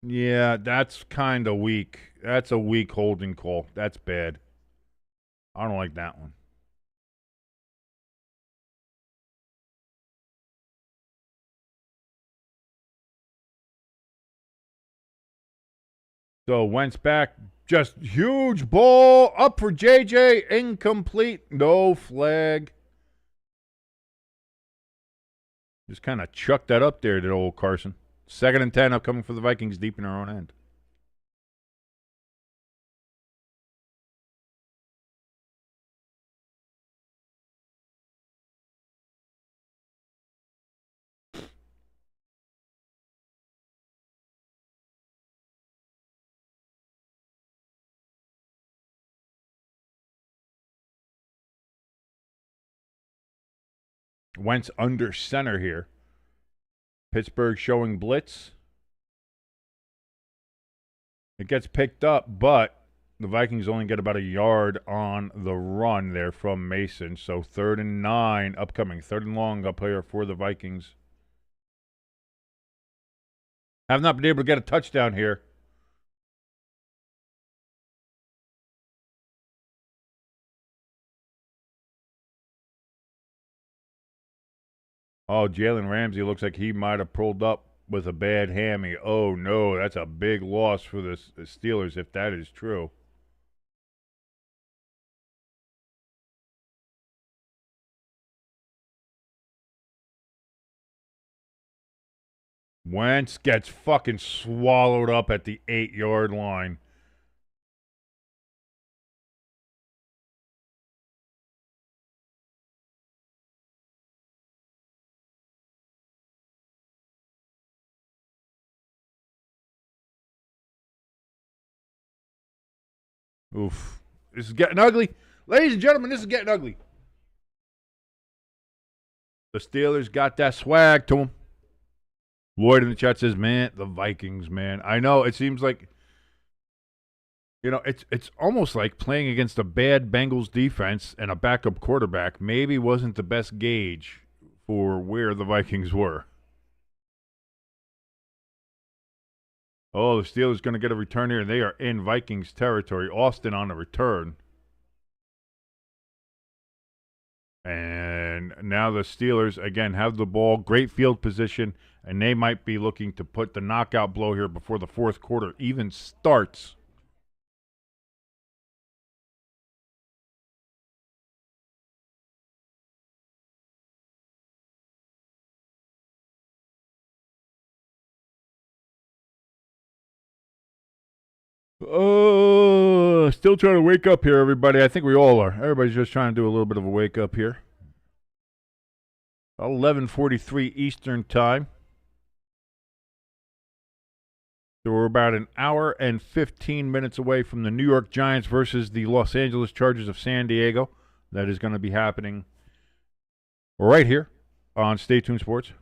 Yeah, that's kind of weak. That's a weak holding call. That's bad. I don't like that one. So Wentz back. Just huge ball up for JJ. Incomplete. No flag. Just kind of chucked that up there to old Carson. 2nd and 10 upcoming for the Vikings deep in their own end. Wentz under center here. Pittsburgh showing blitz. It gets picked up, but the Vikings only get about a yard on the run there from Mason. So 3rd and 9 upcoming. 3rd and long up here for the Vikings. Have not been able to get a touchdown here. Oh, Jalen Ramsey looks like he might have pulled up with a bad hammy. Oh, no, that's a big loss for the Steelers if that is true. Wentz gets fucking swallowed up at the 8-yard line. Oof. This is getting ugly. Ladies and gentlemen, this is getting ugly. The Steelers got that swag to them. Lloyd in the chat says, man, the Vikings, man. I know, it seems like, it's almost like playing against a bad Bengals defense and a backup quarterback maybe wasn't the best gauge for where the Vikings were. Oh, the Steelers going to get a return here. They are in Vikings territory. Austin on the return. And now the Steelers, again, have the ball. Great field position. And they might be looking to put the knockout blow here before the fourth quarter even starts. Oh, still trying to wake up here, everybody. I think we all are. Everybody's just trying to do a little bit of a wake up here. 11:43 Eastern Time. So we're about an hour and 15 minutes away from the New York Giants versus the Los Angeles Chargers of San Diego. That is going to be happening right here on Stay Tuned Sports.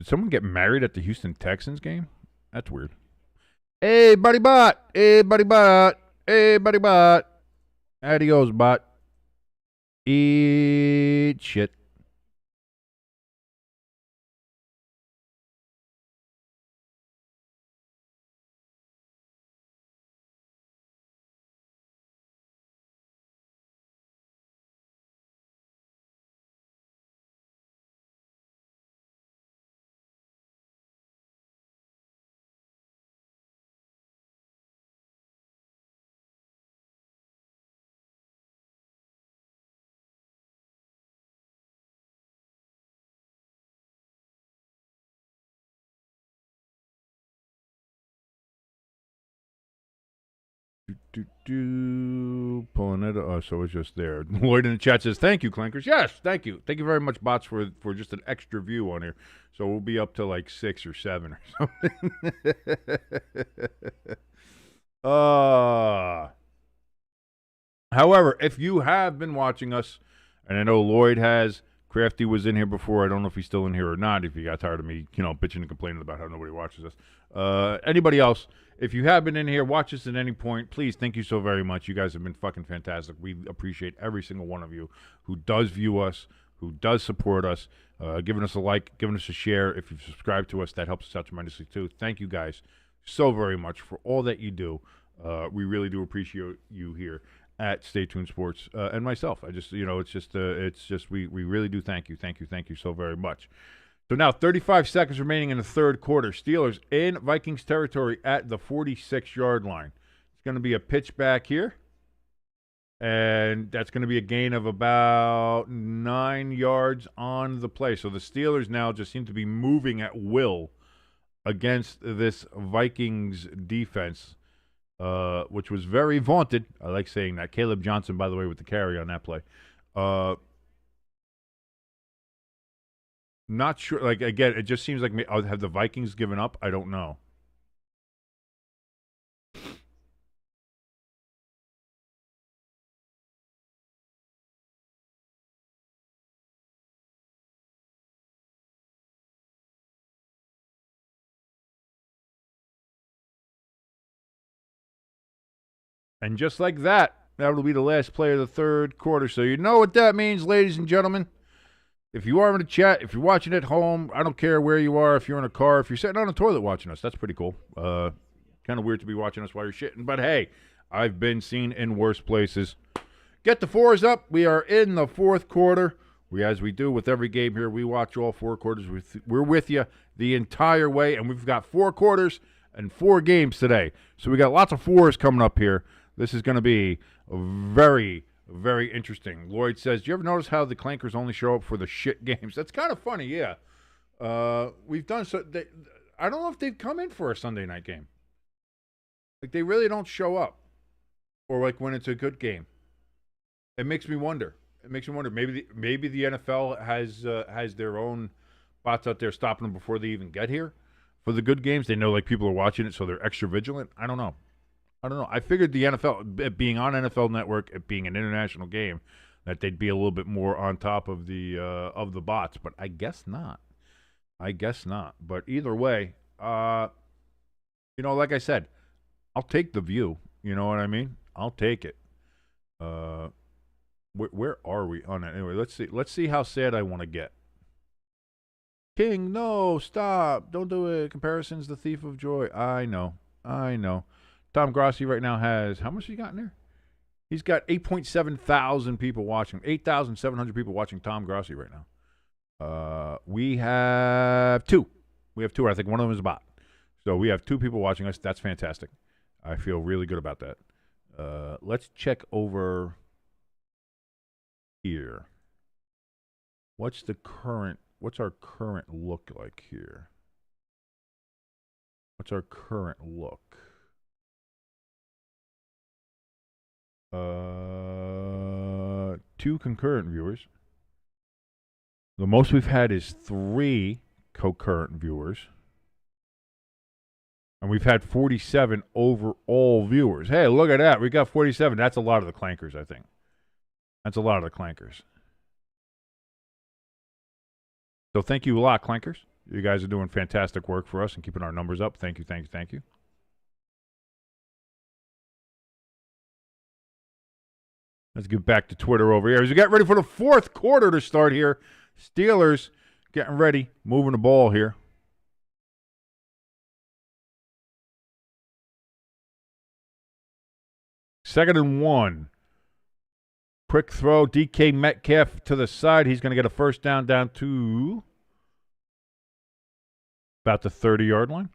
Did someone get married at the Houston Texans game? That's weird. Hey, buddy bot. Hey, buddy bot. Hey, buddy bot. Adios, bot. Eat shit. Pulling it. Oh, so it's just there. Lloyd in the chat says, "Thank you, Clankers." Yes, thank you very much, bots, for just an extra view on here. So we'll be up to like 6 or 7 or something. However, if you have been watching us, and I know Lloyd has, Crafty was in here before. I don't know if he's still in here or not. If he got tired of me, bitching and complaining about how nobody watches us. Anybody else? If you have been in here, watch us at any point, please, thank you so very much. You guys have been fucking fantastic. We appreciate every single one of you who does view us, who does support us, giving us a like, giving us a share. If you've subscribed to us, that helps us out tremendously too. Thank you guys so very much for all that you do. We really do appreciate you here at Stay Tuned Sports and myself. I just, we really do thank you so very much. So now 35 seconds remaining in the third quarter. Steelers in Vikings territory at the 46-yard line. It's going to be a pitch back here. And that's going to be a gain of about 9 yards on the play. So the Steelers now just seem to be moving at will against this Vikings defense, which was very vaunted. I like saying that. Caleb Johnson, by the way, with the carry on that play. Not sure. Like, again, it just seems like have the Vikings given up? I don't know. And just like that, that'll be the last play of the third quarter. So you know what that means, ladies and gentlemen. If you are in the chat, if you're watching at home, I don't care where you are. If you're in a car, if you're sitting on a toilet watching us, that's pretty cool. Kind of weird to be watching us while you're shitting, but hey, I've been seen in worse places. Get the fours up. We are in the fourth quarter. As we do with every game here, we watch all 4 quarters. We're with you the entire way, and we've got 4 quarters and 4 games today. So we got lots of 4s coming up here. This is going to be very, very interesting. Lloyd says, do you ever notice how the Clankers only show up for the shit games? That's kind of funny, yeah. We've done so. I don't know if they've come in for a Sunday night game. Like, they really don't show up. Or, like, when it's a good game. It makes me wonder. Maybe the NFL has their own bots out there stopping them before they even get here. For the good games, they know, like, people are watching it, so they're extra vigilant. I don't know. I figured the NFL, it being on NFL Network, it being an international game, that they'd be a little bit more on top of the bots, but I guess not. But either way, like I said, I'll take the view. You know what I mean? I'll take it. Where are we on that? Anyway, let's see how sad I want to get. King, no, stop. Don't do it. Comparison's the thief of joy. I know. Tom Grossi right now has, how much he got in there? He's got 8.7 thousand people watching. 8,700 people watching Tom Grossi right now. We have 2. I think one of them is a bot. So we have 2 people watching us. That's fantastic. I feel really good about that. Let's check over here. What's our current look like here? What's our current look? 2 concurrent viewers. The most we've had is 3 concurrent viewers. And we've had 47 overall viewers. Hey, look at that. We got 47. That's a lot of the Clankers, I think. That's a lot of the Clankers. So thank you a lot, Clankers. You guys are doing fantastic work for us and keeping our numbers up. Thank you. Let's get back to Twitter over here. As we get ready for the fourth quarter to start here, Steelers getting ready, moving the ball here. Second and 1. Quick throw, DK Metcalf to the side. He's going to get a first down to about the 30-yard line.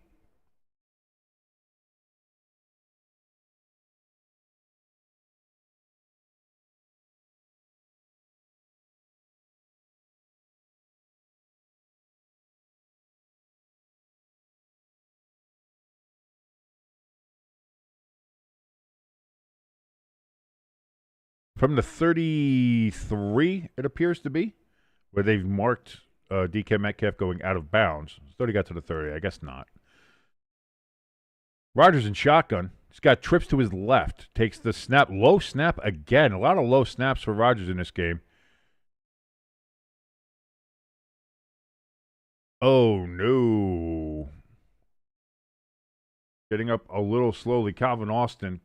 From the 33, it appears to be, where they've marked DK Metcalf going out of bounds. I thought he got to the 30. I guess not. Rodgers in shotgun. He's got trips to his left. Takes the snap. Low snap again. A lot of low snaps for Rodgers in this game. Oh, no. Getting up a little slowly. Calvin Austin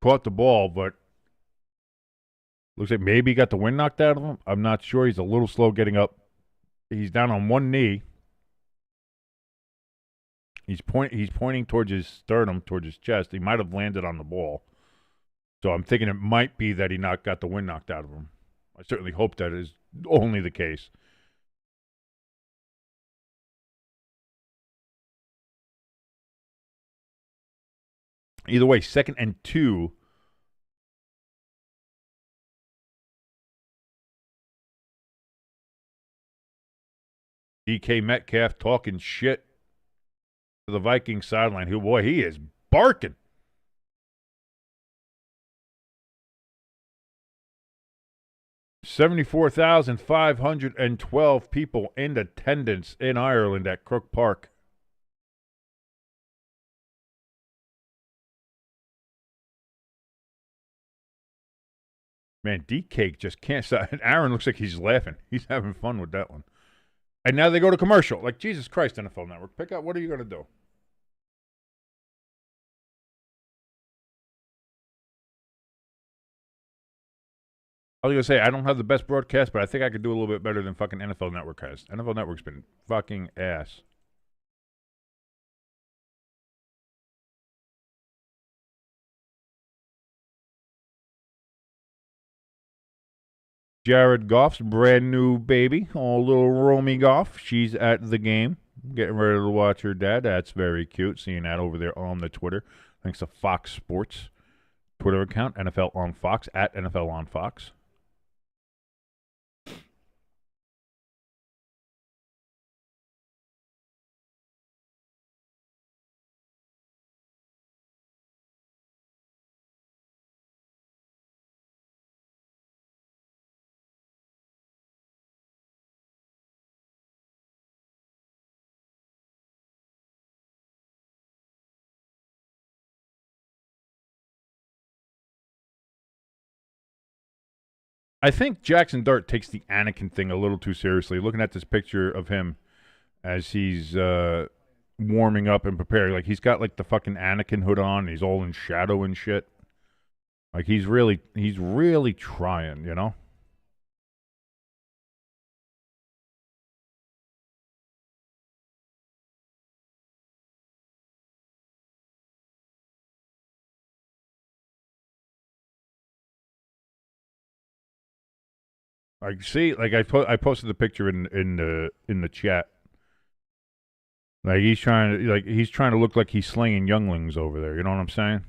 caught the ball, but looks like maybe he got the wind knocked out of him. I'm not sure. He's a little slow getting up. He's down on one knee. He's pointing towards his sternum, towards his chest. He might have landed on the ball. So I'm thinking it might be that he got the wind knocked out of him. I certainly hope that is only the case. Either way, 2nd and 2. DK Metcalf talking shit to the Vikings sideline. He is barking. $74,512 people in attendance in Ireland at Croke Park. Man, D-Cake just can't stop. And Aaron looks like he's laughing. He's having fun with that one. And now they go to commercial. Like, Jesus Christ, NFL Network. Pick up. What are you going to do? I was going to say, I don't have the best broadcast, but I think I could do a little bit better than fucking NFL Network has. NFL Network's been fucking ass. Jared Goff's brand new baby, little Romy Goff. She's at the game, getting ready to watch her dad. That's very cute, seeing that over there on the Twitter. Thanks to Fox Sports Twitter account, NFL on Fox, at NFL on Fox. I think Jackson Dart takes the Anakin thing a little too seriously. Looking at this picture of him as he's warming up and preparing, like he's got like the fucking Anakin hood on. And he's all in shadow and shit. Like he's really trying, you know. Like see, like I posted the picture in the chat. Like he's trying to look like he's slaying younglings over there. You know what I'm saying?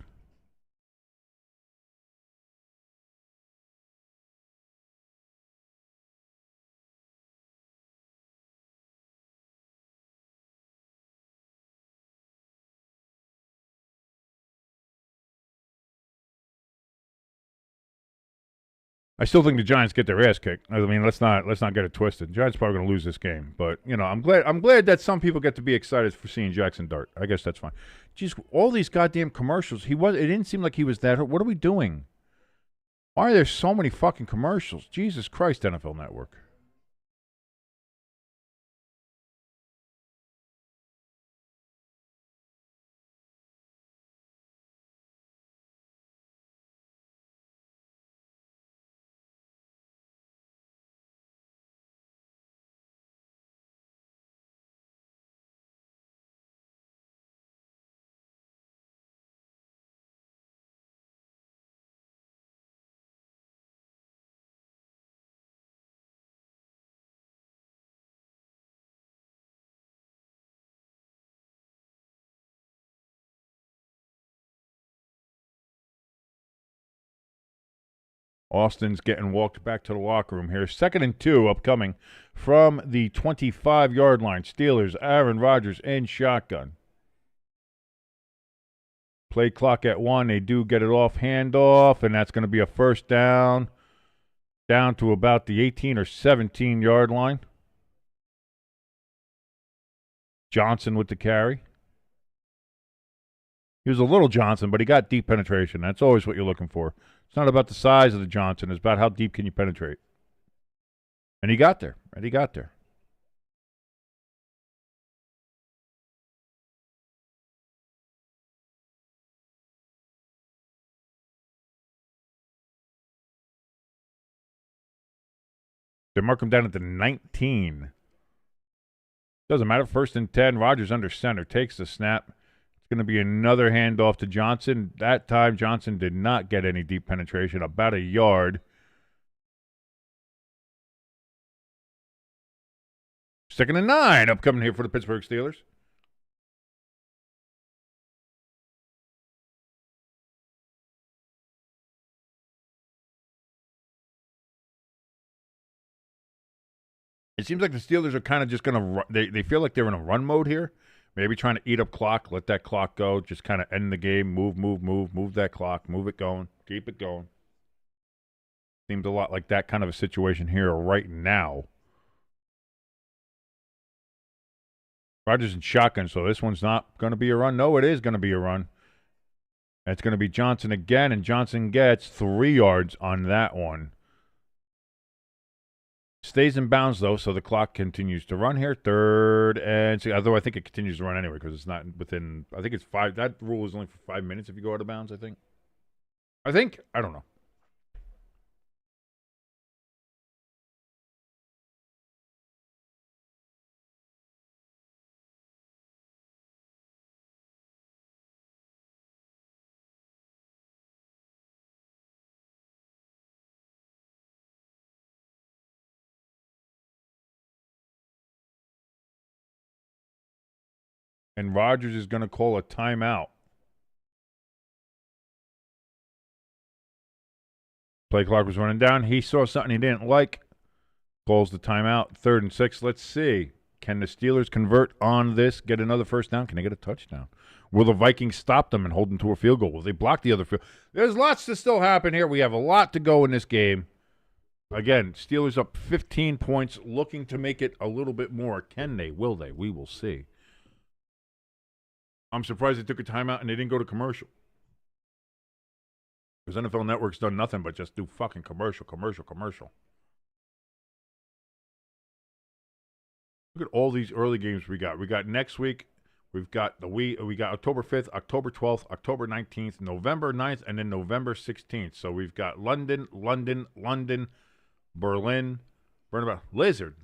I still think the Giants get their ass kicked. I mean, let's not get it twisted. The Giants are probably going to lose this game, but you know, I'm glad that some people get to be excited for seeing Jackson Dart. I guess that's fine. Jeez, all these goddamn commercials. It didn't seem like he was that hurt. What are we doing? Why are there so many fucking commercials? Jesus Christ, NFL Network. Austin's getting walked back to the locker room here. 2nd and 2 upcoming from the 25-yard line. Steelers, Aaron Rodgers in shotgun. Play clock at 1. They do get it off, handoff, and that's going to be a first down to about the 18 or 17-yard line. Johnson with the carry. He was a little Johnson, but he got deep penetration. That's always what you're looking for. It's not about the size of the Johnson. It's about how deep can you penetrate. And he got there. They mark him down at the 19. Doesn't matter. 1st and 10. Rodgers under center. Takes the snap. It's going to be another handoff to Johnson. That time, Johnson did not get any deep penetration. About a yard. 2nd and 9 upcoming here for the Pittsburgh Steelers. It seems like the Steelers are kind of just going to they feel like they're in a run mode here. Maybe trying to eat up clock, let that clock go, just kind of end the game, move that clock, move it going, keep it going. Seems a lot like that kind of a situation here right now. Rodgers in shotgun, so this one's not going to be a run. No, it is going to be a run. It's going to be Johnson again, and Johnson gets 3 yards on that one. Stays in bounds, though, so the clock continues to run here. 3rd and 6, although I think it continues to run anyway because it's not within, I think it's 5. That rule is only for 5 minutes if you go out of bounds, I think. I don't know. And Rodgers is going to call a timeout. Play clock was running down. He saw something he didn't like. Calls the timeout. 3rd and 6. Let's see. Can the Steelers convert on this, get another first down? Can they get a touchdown? Will the Vikings stop them and hold them to a field goal? Will they block the other field? There's lots to still happen here. We have a lot to go in this game. Again, Steelers up 15 points, looking to make it a little bit more. Can they? Will they? We will see. I'm surprised they took a timeout and they didn't go to commercial. Because NFL Network's done nothing but just do fucking commercial. Look at all these early games we got. We got next week. We got October 5th, October 12th, October 19th, November 9th, and then November 16th. So we've got London, Berlin, Burnabout, Lizard.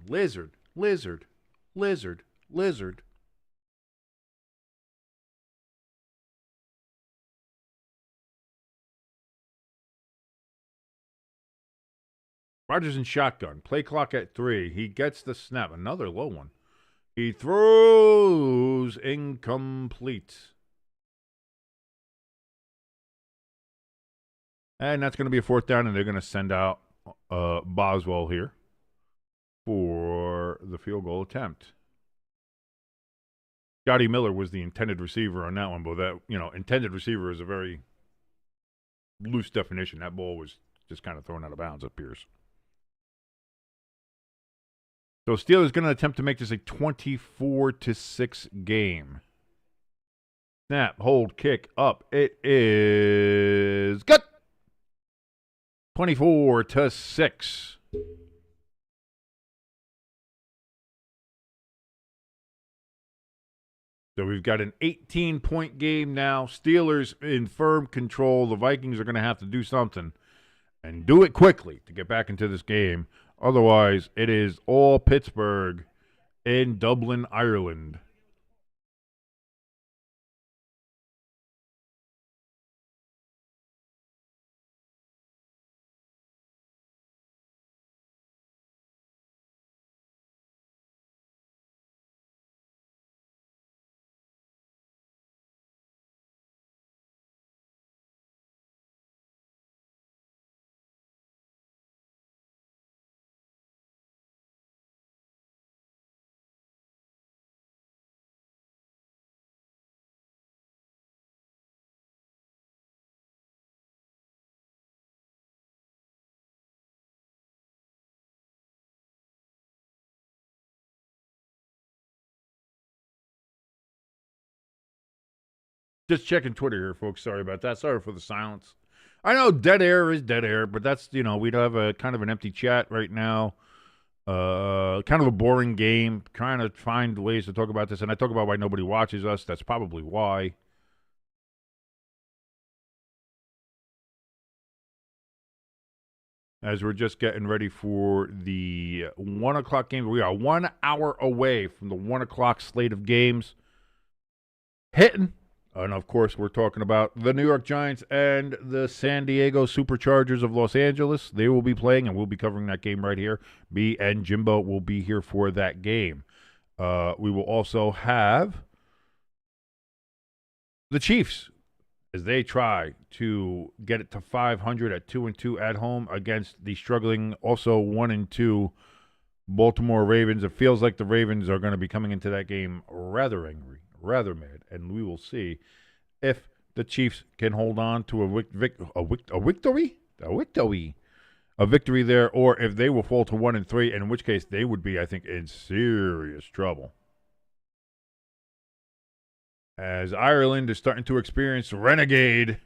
Rodgers in shotgun. Play clock at 3. He gets the snap. Another low one. He throws incomplete. And that's going to be a 4th down, and they're going to send out Boswell here for the field goal attempt. Scotty Miller was the intended receiver on that one, but that, intended receiver is a very loose definition. That ball was just kind of thrown out of bounds, it appears. So Steelers going to attempt to make this a 24-6 game. Snap, hold, kick, up. It is good. 24-6. So we've got an 18-point game now. Steelers in firm control. The Vikings are going to have to do something and do it quickly to get back into this game. Otherwise, it is all Pittsburgh in Dublin, Ireland. Just checking Twitter here, folks. Sorry about that. Sorry for the silence. I know dead air is dead air, but that's, we'd have a kind of an empty chat right now. Kind of a boring game. Trying to find ways to talk about this, and I talk about why nobody watches us. That's probably why. As we're just getting ready for the 1 o'clock game. We are 1 hour away from the 1 o'clock slate of games. Hitting. And, of course, we're talking about the New York Giants and the San Diego Superchargers of Los Angeles. They will be playing, and we'll be covering that game right here. B and Jimbo will be here for that game. We will also have the Chiefs as they try to get it to 500 at 2-2 at home against the struggling, also 1-2 Baltimore Ravens. It feels like the Ravens are going to be coming into that game rather angry, rather mad, and we will see if the Chiefs can hold on to a victory there, or if they will fall to 1-3, in which case they would be, I think, in serious trouble. As Ireland is starting to experience renegade.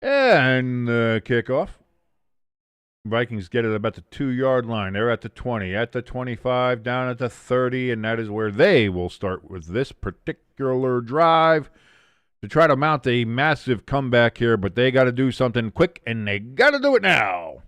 And kickoff. Vikings get it about the 2-yard line. They're at the 20, at the 25, down at the 30, and that is where they will start with this particular drive to try to mount a massive comeback here, but they got to do something quick, and they got to do it now.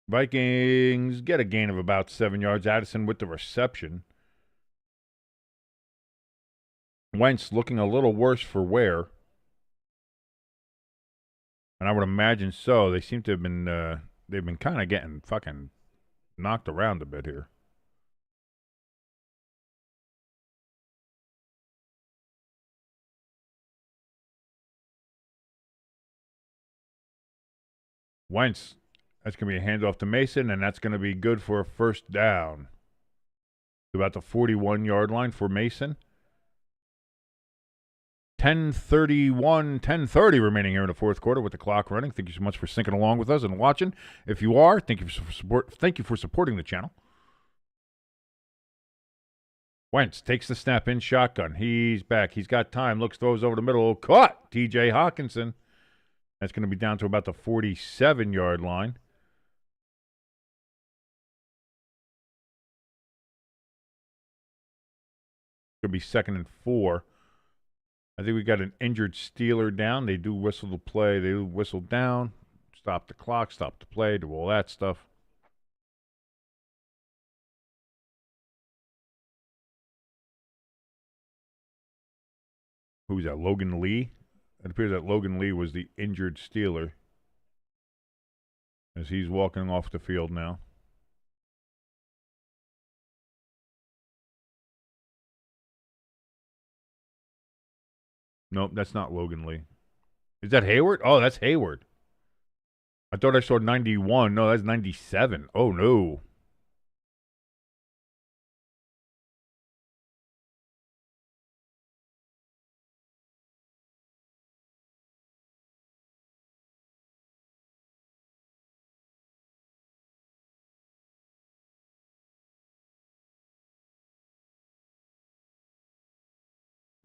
Vikings get a gain of about 7 yards. Addison with the reception. Wentz looking a little worse for wear. And I would imagine so. They seem to have been, they've been kind of getting fucking knocked around a bit here. Wentz, that's going to be a handoff to Mason, and that's going to be good for a first down. About the 41-yard line for Mason. 10:30 remaining here in the fourth quarter with the clock running. Thank you so much for syncing along with us and watching. If you are, thank you for supporting the channel. Wentz takes the snap in shotgun. He's back. He's got time. Looks, throws over the middle. Caught. T.J. Hawkinson. That's going to be down to about the 47-yard line. Could be 2nd and 4. I think we got an injured Steeler down. They do whistle the play. They do whistle down. Stop the clock. Stop the play. Do all that stuff. Who's that? Logan Lee? It appears that Logan Lee was the injured Steeler as he's walking off the field now. Nope, that's not Logan Lee. Is that Hayward? Oh, that's Hayward. I thought I saw 91. No, that's 97. Oh, no.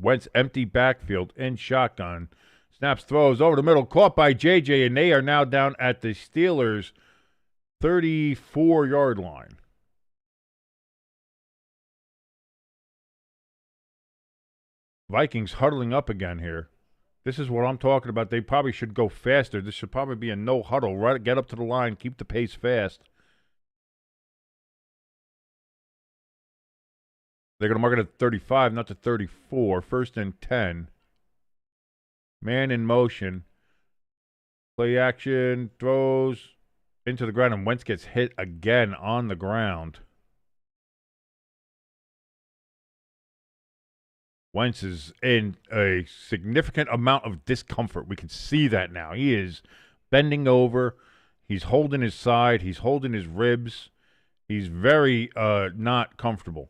Wentz empty backfield in shotgun. Snaps, throws over the middle, caught by JJ, and they are now down at the Steelers' 34-yard line. Vikings huddling up again here. This is what I'm talking about. They probably should go faster. This should probably be a no huddle. Right, get up to the line, keep the pace fast. They're going to mark it at 35, not to 34. 1st and 10. Man in motion. Play action, throws into the ground, and Wentz gets hit again on the ground. Wentz is in a significant amount of discomfort. We can see that now. He is bending over. He's holding his side. He's holding his ribs. He's very not comfortable,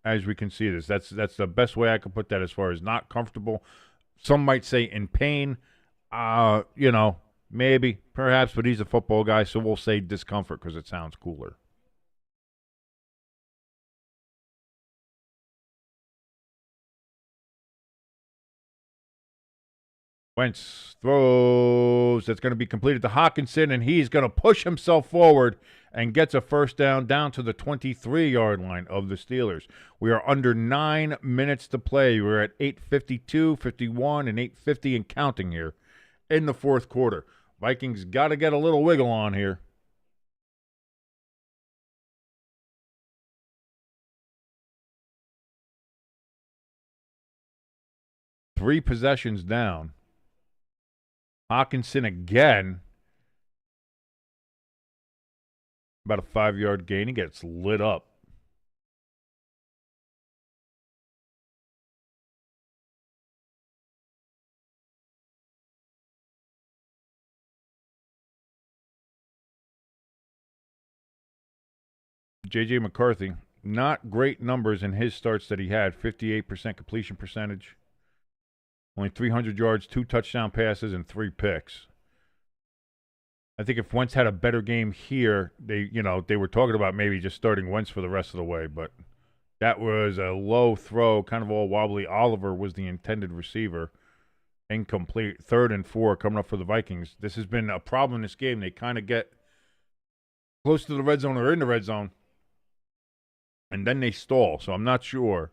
as we can see this. That's the best way I could put that as far as not comfortable. Some might say in pain. Maybe, perhaps, but he's a football guy, so we'll say discomfort because it sounds cooler. Wentz throws. That's going to be completed to Hawkinson, and he's going to push himself forward and gets a first down to the 23-yard line of the Steelers. We are under 9 minutes to play. We're at 8:52, 51, and 8:50 and counting here in the fourth quarter. Vikings got to get a little wiggle on here. Three possessions down. Hawkinson again. About a 5-yard gain. He gets lit up. J.J. McCarthy, not great numbers in his starts that he had. 58% completion percentage. Only 300 yards, 2 touchdown passes, and 3 picks. I think if Wentz had a better game here, they were talking about maybe just starting Wentz for the rest of the way, but that was a low throw, kind of all wobbly. Oliver was the intended receiver. Incomplete. 3rd and 4 coming up for the Vikings. This has been a problem in this game. They kind of get close to the red zone or in the red zone, and then they stall, so I'm not sure.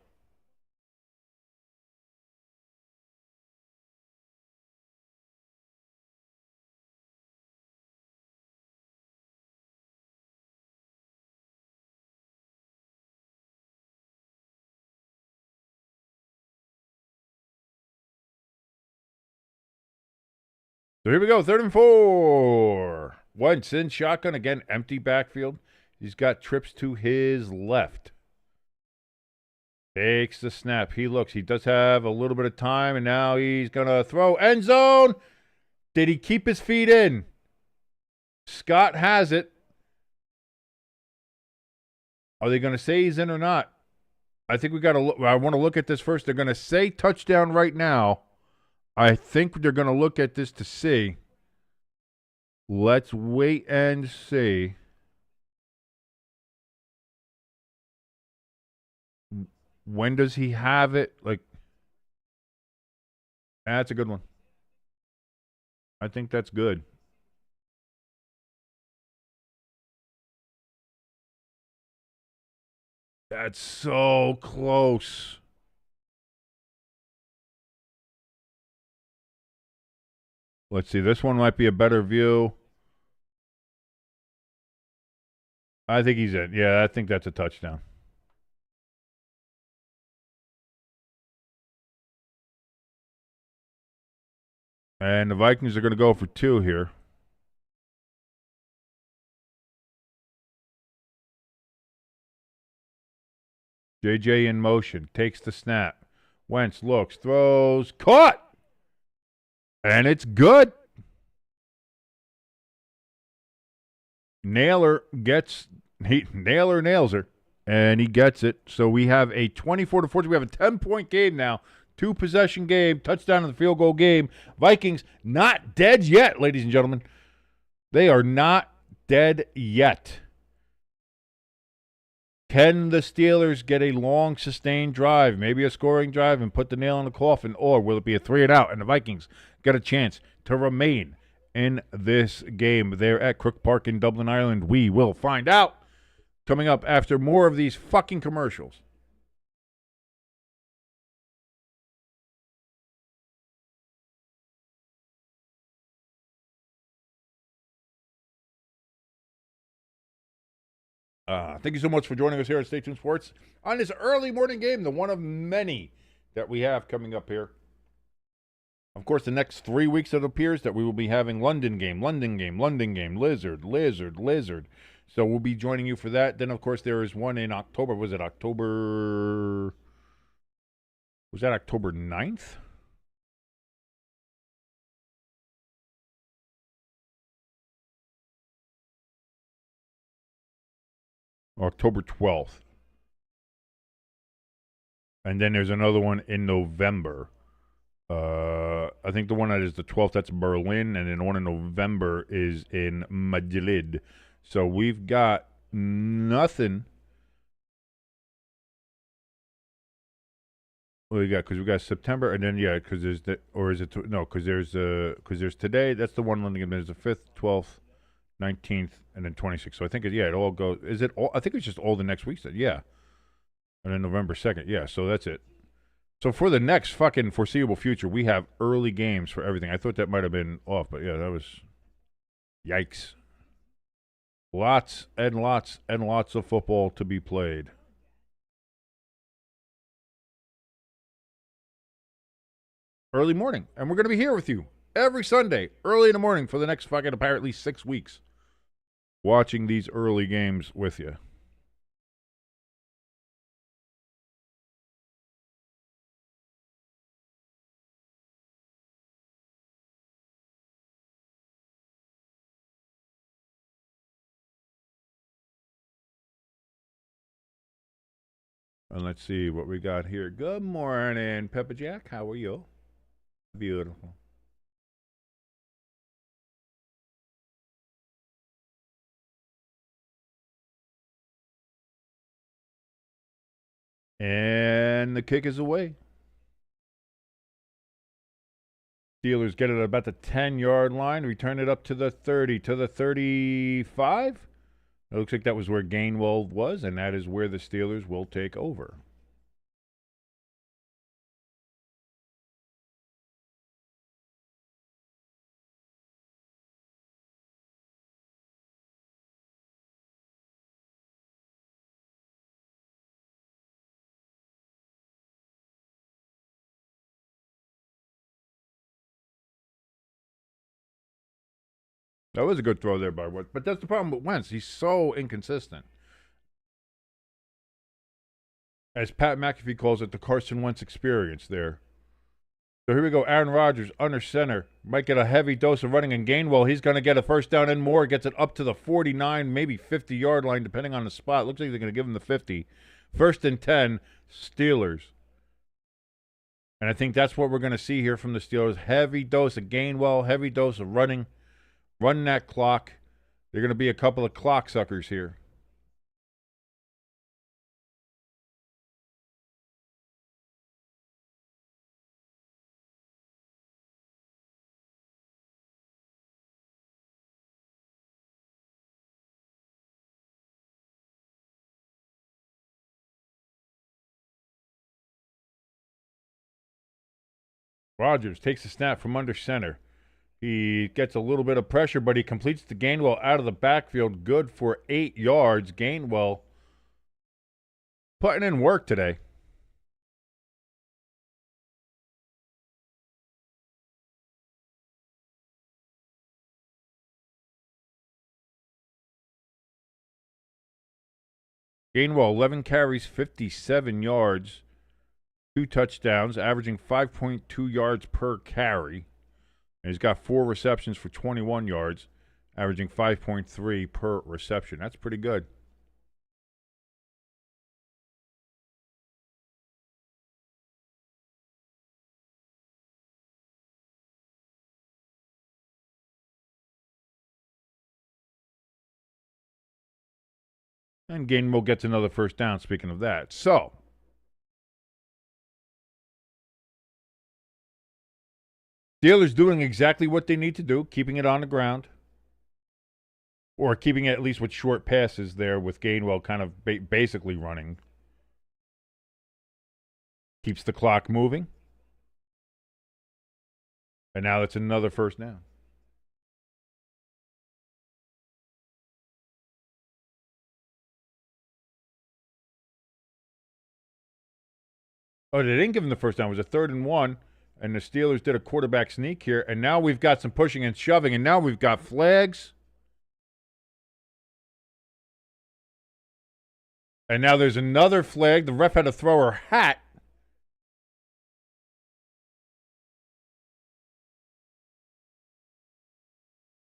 So here we go, 3rd and 4. Wentz in shotgun, again, empty backfield. He's got trips to his left. Takes the snap. He looks. He does have a little bit of time, and now he's going to throw. End zone. Did he keep his feet in? Scott has it. Are they going to say he's in or not? I think we got to look. I want to look at this first. They're going to say touchdown right now. I think they're going to look at this to see. Let's wait and see. When does he have it? That's a good one. I think that's good. That's so close. Let's see. This one might be a better view. I think he's in. Yeah, I think that's a touchdown. And the Vikings are going to go for 2 here. JJ in motion. Takes the snap. Wentz looks. Throws. Caught! And it's good. Naylor nails her. And he gets it. So we have a 24-14. We have a 10-point game now. 2-possession game. Touchdown in the field goal game. Vikings not dead yet, ladies and gentlemen. They are not dead yet. Can the Steelers get a long, sustained drive, maybe a scoring drive, and put the nail in the coffin? Or will it be a 3-and-out, and the Vikings get a chance to remain in this game there at Croke Park in Dublin, Ireland? We will find out. Coming up after more of these fucking commercials. Thank you so much for joining us here at Stay Tuned Sports on this early morning game, the one of many that we have coming up here. Of course, the next 3 weeks it appears that we will be having London game, Lizard. So we'll be joining you for that. Then, of course, there is one in October. Was that October 9th? October 12th. And then there's another one in November. I think the one that is the 12th, that's Berlin, and then the one in November is in Madrid. So we've got nothing. What do we got? Because we got September, and then because there's there's today. That's the one London. There's the 5th, 12th, 19th, and then 26th. So I think it all goes. Is it all? I think it's just all the next weeks. Yeah, and then November 2nd. Yeah, so that's it. So for the next fucking foreseeable future, we have early games for everything. I thought that might have been off, but yeah, that was yikes. Lots and lots and lots of football to be played. Early morning. And we're going to be here with you every Sunday, early in the morning for the next fucking apparently 6 weeks. Watching these early games with you. And let's see what we got here. Good morning, Peppa Jack. How are you? Beautiful. And the kick is away. Steelers get it at about the 10-yard line. Return it up to the 30, to the 35. It looks like that was where Gainwell was, and that is where the Steelers will take over. That was a good throw there by Wentz. But that's the problem with Wentz. He's so inconsistent. As Pat McAfee calls it, the Carson Wentz experience there. So here we go. Aaron Rodgers under center. Might get a heavy dose of running, and Gainwell, he's going to get a first down and more. Gets it up to the 49, maybe 50-yard line, depending on the spot. Looks like they're going to give him the 50. First and 10, Steelers. And I think that's what we're going to see here from the Steelers. Heavy dose of Gainwell, heavy dose of running that clock. They're going to be a couple of clock suckers here. Rodgers takes a snap from under center. He gets a little bit of pressure, but he completes the Gainwell out of the backfield. Good for 8 yards. Gainwell putting in work today. Gainwell, 11 carries, 57 yards, 2 touchdowns, averaging 5.2 yards per carry. And he's got 4 receptions for 21 yards, averaging 5.3 per reception. That's pretty good. And Gainwell gets another first down, speaking of that. So, Steelers doing exactly what they need to do, keeping it on the ground. Or keeping it at least with short passes there with Gainwell kind of basically running. Keeps the clock moving. And now it's another first down. Oh, they didn't give him the first down. It was a 3rd and 1. And the Steelers did a quarterback sneak here. And now we've got some pushing and shoving. And now we've got flags. And now there's another flag. The ref had to throw her hat.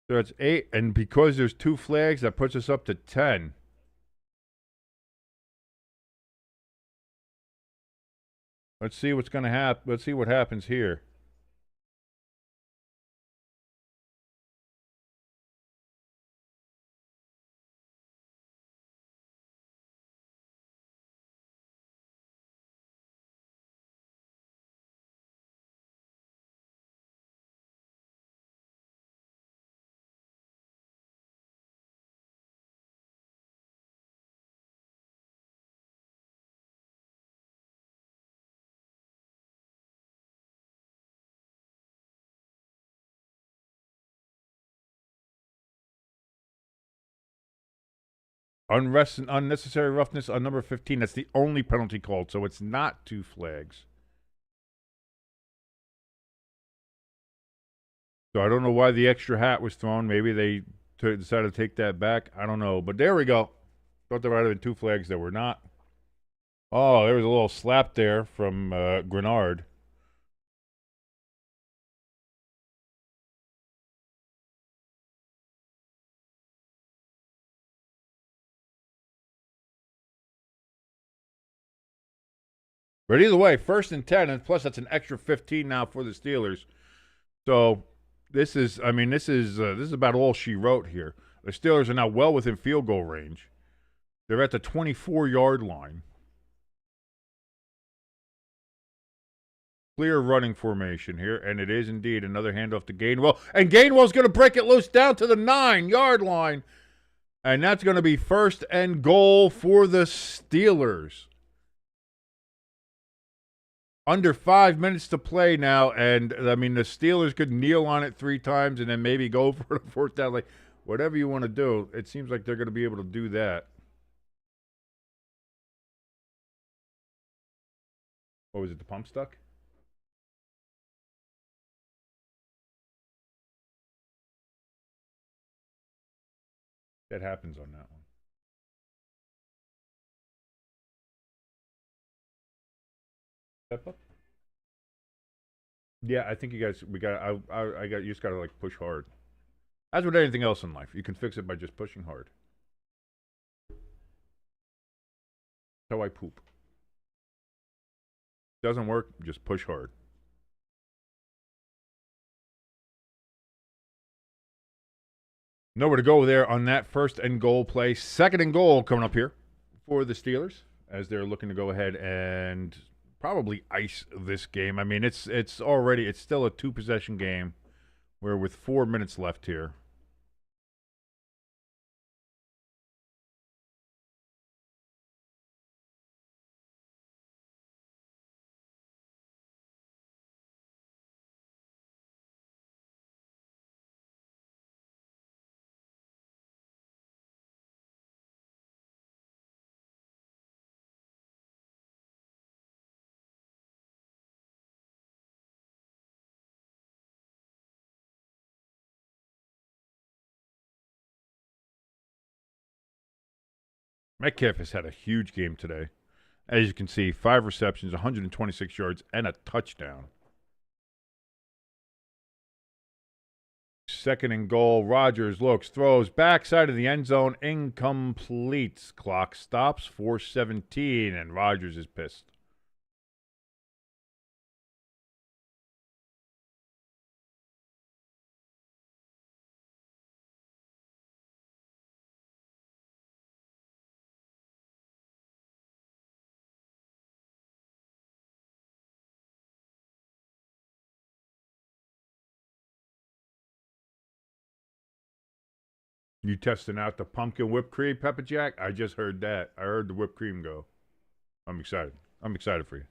So it's 8. And because there's 2 flags, that puts us up to 10. Let's see what's going to happen. Let's see what happens here. Unnecessary roughness on number 15. That's the only penalty called, so it's not 2 flags. So I don't know why the extra hat was thrown. Maybe they decided to take that back. I don't know. But there we go. Thought there might have been 2 flags. There were not. Oh, there was a little slap there from Grenard. But either way, 1st and 10, and plus that's an extra 15 now for the Steelers. So this is about all she wrote here. The Steelers are now well within field goal range. They're at the 24-yard line. Clear running formation here, and it is indeed another handoff to Gainwell. And Gainwell's going to break it loose down to the 9-yard line. And that's going to be 1st and goal for the Steelers. Under 5 minutes to play now, and I mean the Steelers could kneel on it 3 times and then maybe go for the 4th down. Like whatever you want to do, it seems like they're going to be able to do that. What was it? The pump stuck? That happens on that one. Step up. Yeah, I think you guys. We got. I got. You just gotta like push hard. As with anything else in life, you can fix it by just pushing hard. That's how I poop. Doesn't work. Just push hard. Nowhere to go there on that first and goal play. Second and goal coming up here for the Steelers as they're looking to go ahead and probably ice this game. I mean, it's still a 2-possession game where with 4 minutes left here. Metcalf has had a huge game today. As you can see, 5 receptions, 126 yards, and a touchdown. Second and goal. Rodgers looks, throws, backside of the end zone, incomplete. Clock stops, 4:17, and Rodgers is pissed. You testing out the pumpkin whipped cream, Pepper Jack? I just heard that. I heard the whipped cream go. I'm excited. I'm excited for you.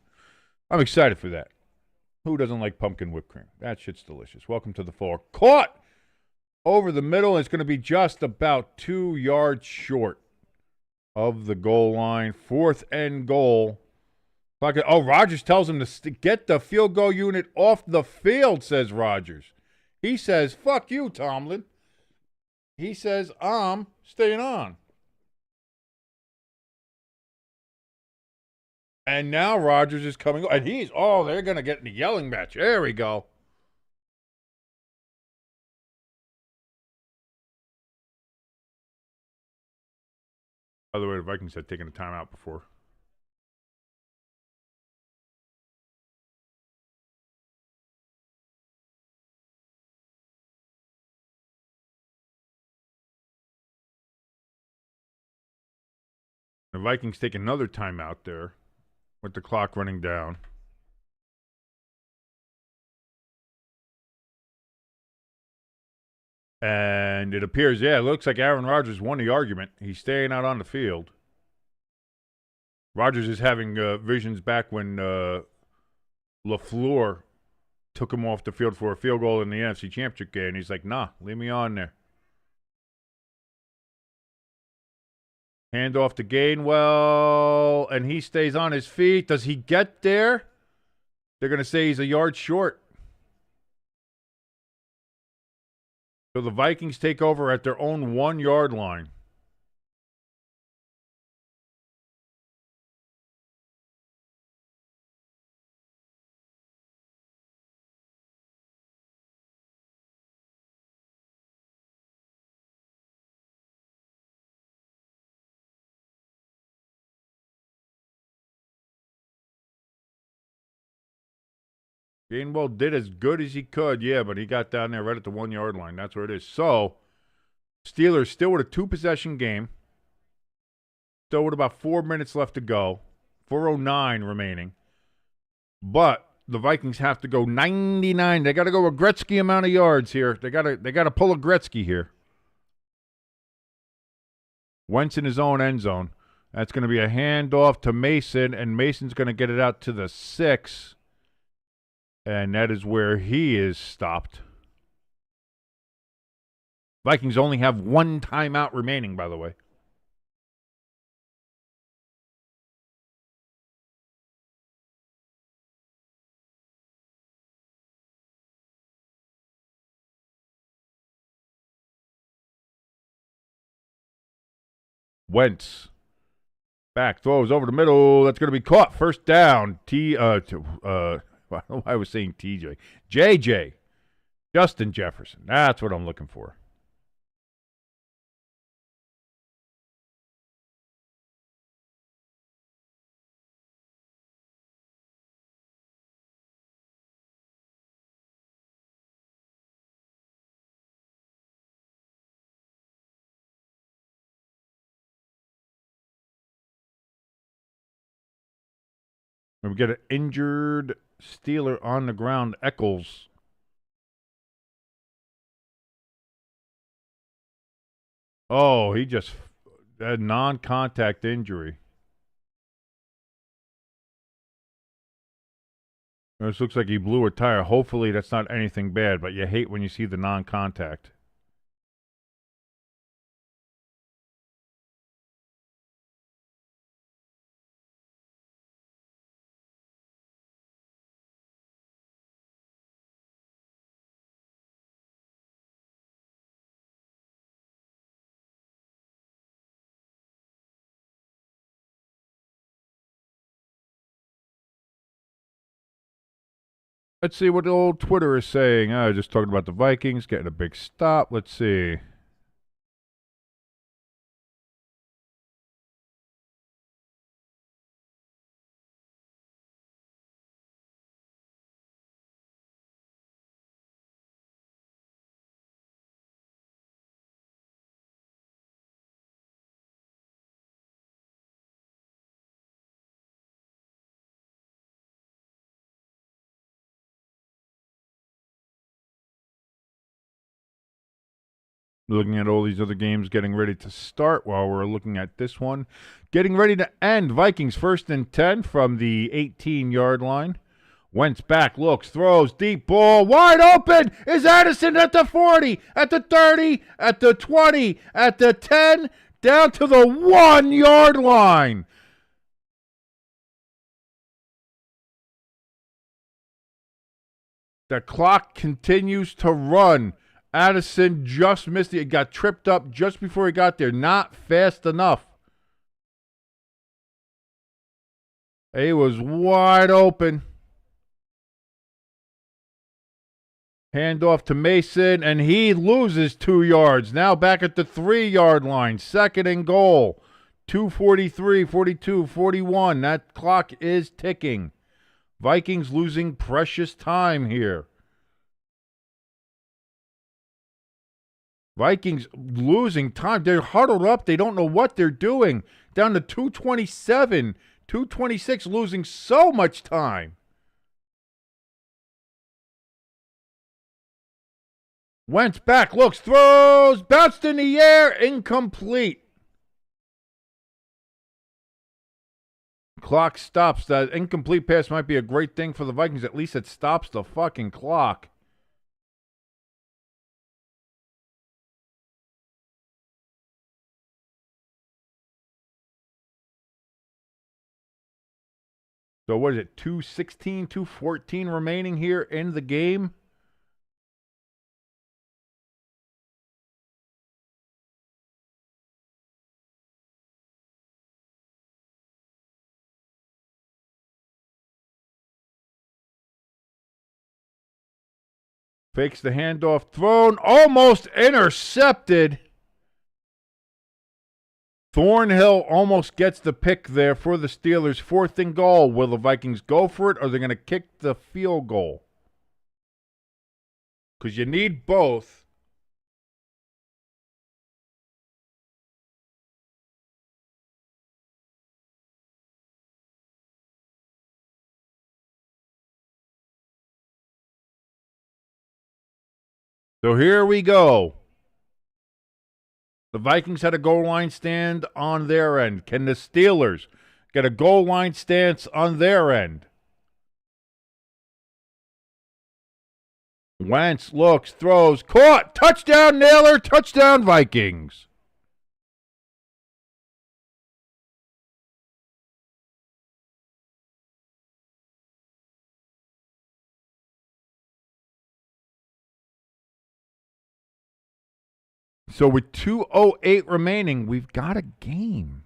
I'm excited for that. Who doesn't like pumpkin whipped cream? That shit's delicious. Welcome to the floor. Caught over the middle. It's going to be just about 2 yards short of the goal line. Fourth and goal. Oh, Rodgers tells him to get the field goal unit off the field, says Rodgers. He says, fuck you, Tomlin. He says, I'm staying on. And now Rodgers is coming. And they're going to get in a yelling match. There we go. By the way, the Vikings had taken a timeout before. The Vikings take another timeout there with the clock running down. And it appears, it looks like Aaron Rodgers won the argument. He's staying out on the field. Rodgers is having visions back when LaFleur took him off the field for a field goal in the NFC Championship game. He's like, nah, leave me on there. Hand off to Gainwell, and he stays on his feet. Does he get there? They're going to say he's a yard short. So the Vikings take over at their own 1-yard line. Gainwell did as good as he could, but he got down there right at the 1-yard line. That's where it is. So, Steelers still with a 2-possession game. Still with about 4 minutes left to go. 4:09 remaining. But the Vikings have to go 99. They got to go a Gretzky amount of yards here. They got to pull a Gretzky here. Wentz in his own end zone. That's going to be a handoff to Mason, and Mason's going to get it out to the 6. And that is where he is stopped. Vikings only have 1 timeout remaining, by the way. Wentz. Back throws over the middle. That's going to be caught. First down. I was saying TJ. JJ. Justin Jefferson. That's what I'm looking for. And we get an injured Steeler on the ground. Eccles. Oh, he just had non-contact injury. This looks like he blew a tire. Hopefully that's not anything bad, but you hate when you see the non-contact. Let's see what the old Twitter is saying. Just talking about the Vikings getting a big stop. Let's see. Looking at all these other games getting ready to start while we're looking at this one. Getting ready to end. Vikings 1st and 10 from the 18-yard line. Wentz back, looks, throws, deep ball, wide open. Is Addison at the 40, at the 30, at the 20, at the 10, down to the 1-yard line. The clock continues to run. Addison just missed it. It got tripped up just before he got there. Not fast enough. He was wide open. Handoff to Mason, and he loses 2 yards. Now back at the 3-yard line. 2nd and goal. 2:43, 42, 41. That clock is ticking. Vikings losing precious time here. Vikings losing time. They're huddled up. They don't know what they're doing. Down to 2:27, 2:26, losing so much time. Wentz back, looks, throws, bounced in the air, incomplete. Clock stops. That incomplete pass might be a great thing for the Vikings. At least it stops the fucking clock. So what is it, 2:16, 2:14 remaining here in the game? Fakes the handoff, thrown, almost intercepted. Thornhill almost gets the pick there for the Steelers. 4th and goal. Will the Vikings go for it, or are they going to kick the field goal? Because you need both. So here we go. The Vikings had a goal line stand on their end. Can the Steelers get a goal line stance on their end? Wentz looks, throws, caught, touchdown Naylor, touchdown Vikings. So with 2:08 remaining, we've got a game.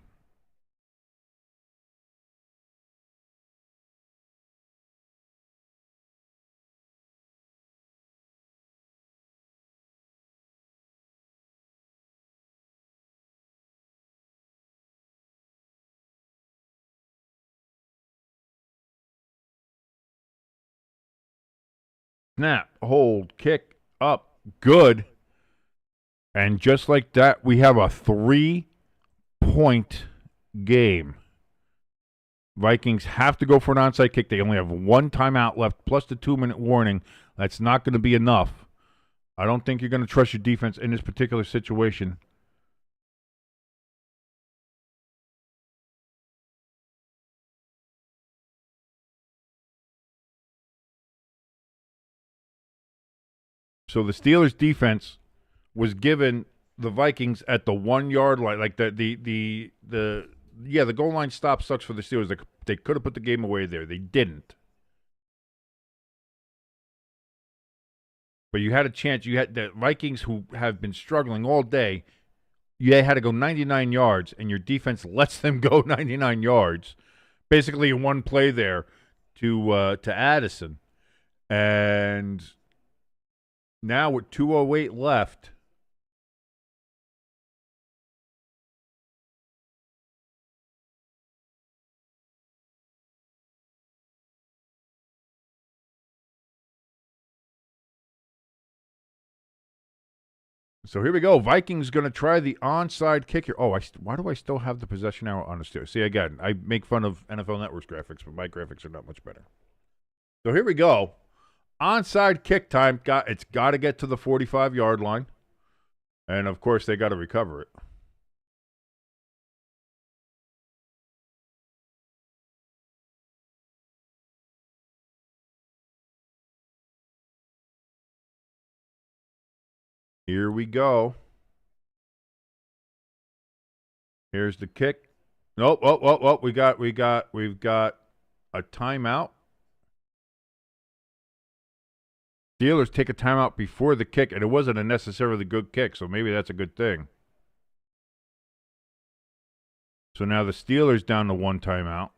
Snap, hold, kick, up, good. And just like that, we have a 3-point game. Vikings have to go for an onside kick. They only have one timeout left, plus the 2-minute warning. That's not going to be enough. I don't think you're going to trust your defense in this particular situation. So the Steelers' defense was given the Vikings at the 1-yard line, like the goal line stop sucks for the Steelers. They could have put the game away there. They didn't. But you had a chance. You had the Vikings, who have been struggling all day. You had to go 99 yards, and your defense lets them go 99 yards, basically in one play there to Addison. And now with 2:08 left, so here we go. Vikings going to try the onside kick here. Oh, why do I still have the possession arrow on the Steelers? See, again, I make fun of NFL Network's graphics, but my graphics are not much better. So here we go. Onside kick time. It's got to get to the 45-yard line. And, of course, they got to recover it. Here we go. Here's the kick. Nope. Oh. We've got a timeout. Steelers take a timeout before the kick, and it wasn't a necessarily good kick, so maybe that's a good thing. So now the Steelers down to one timeout.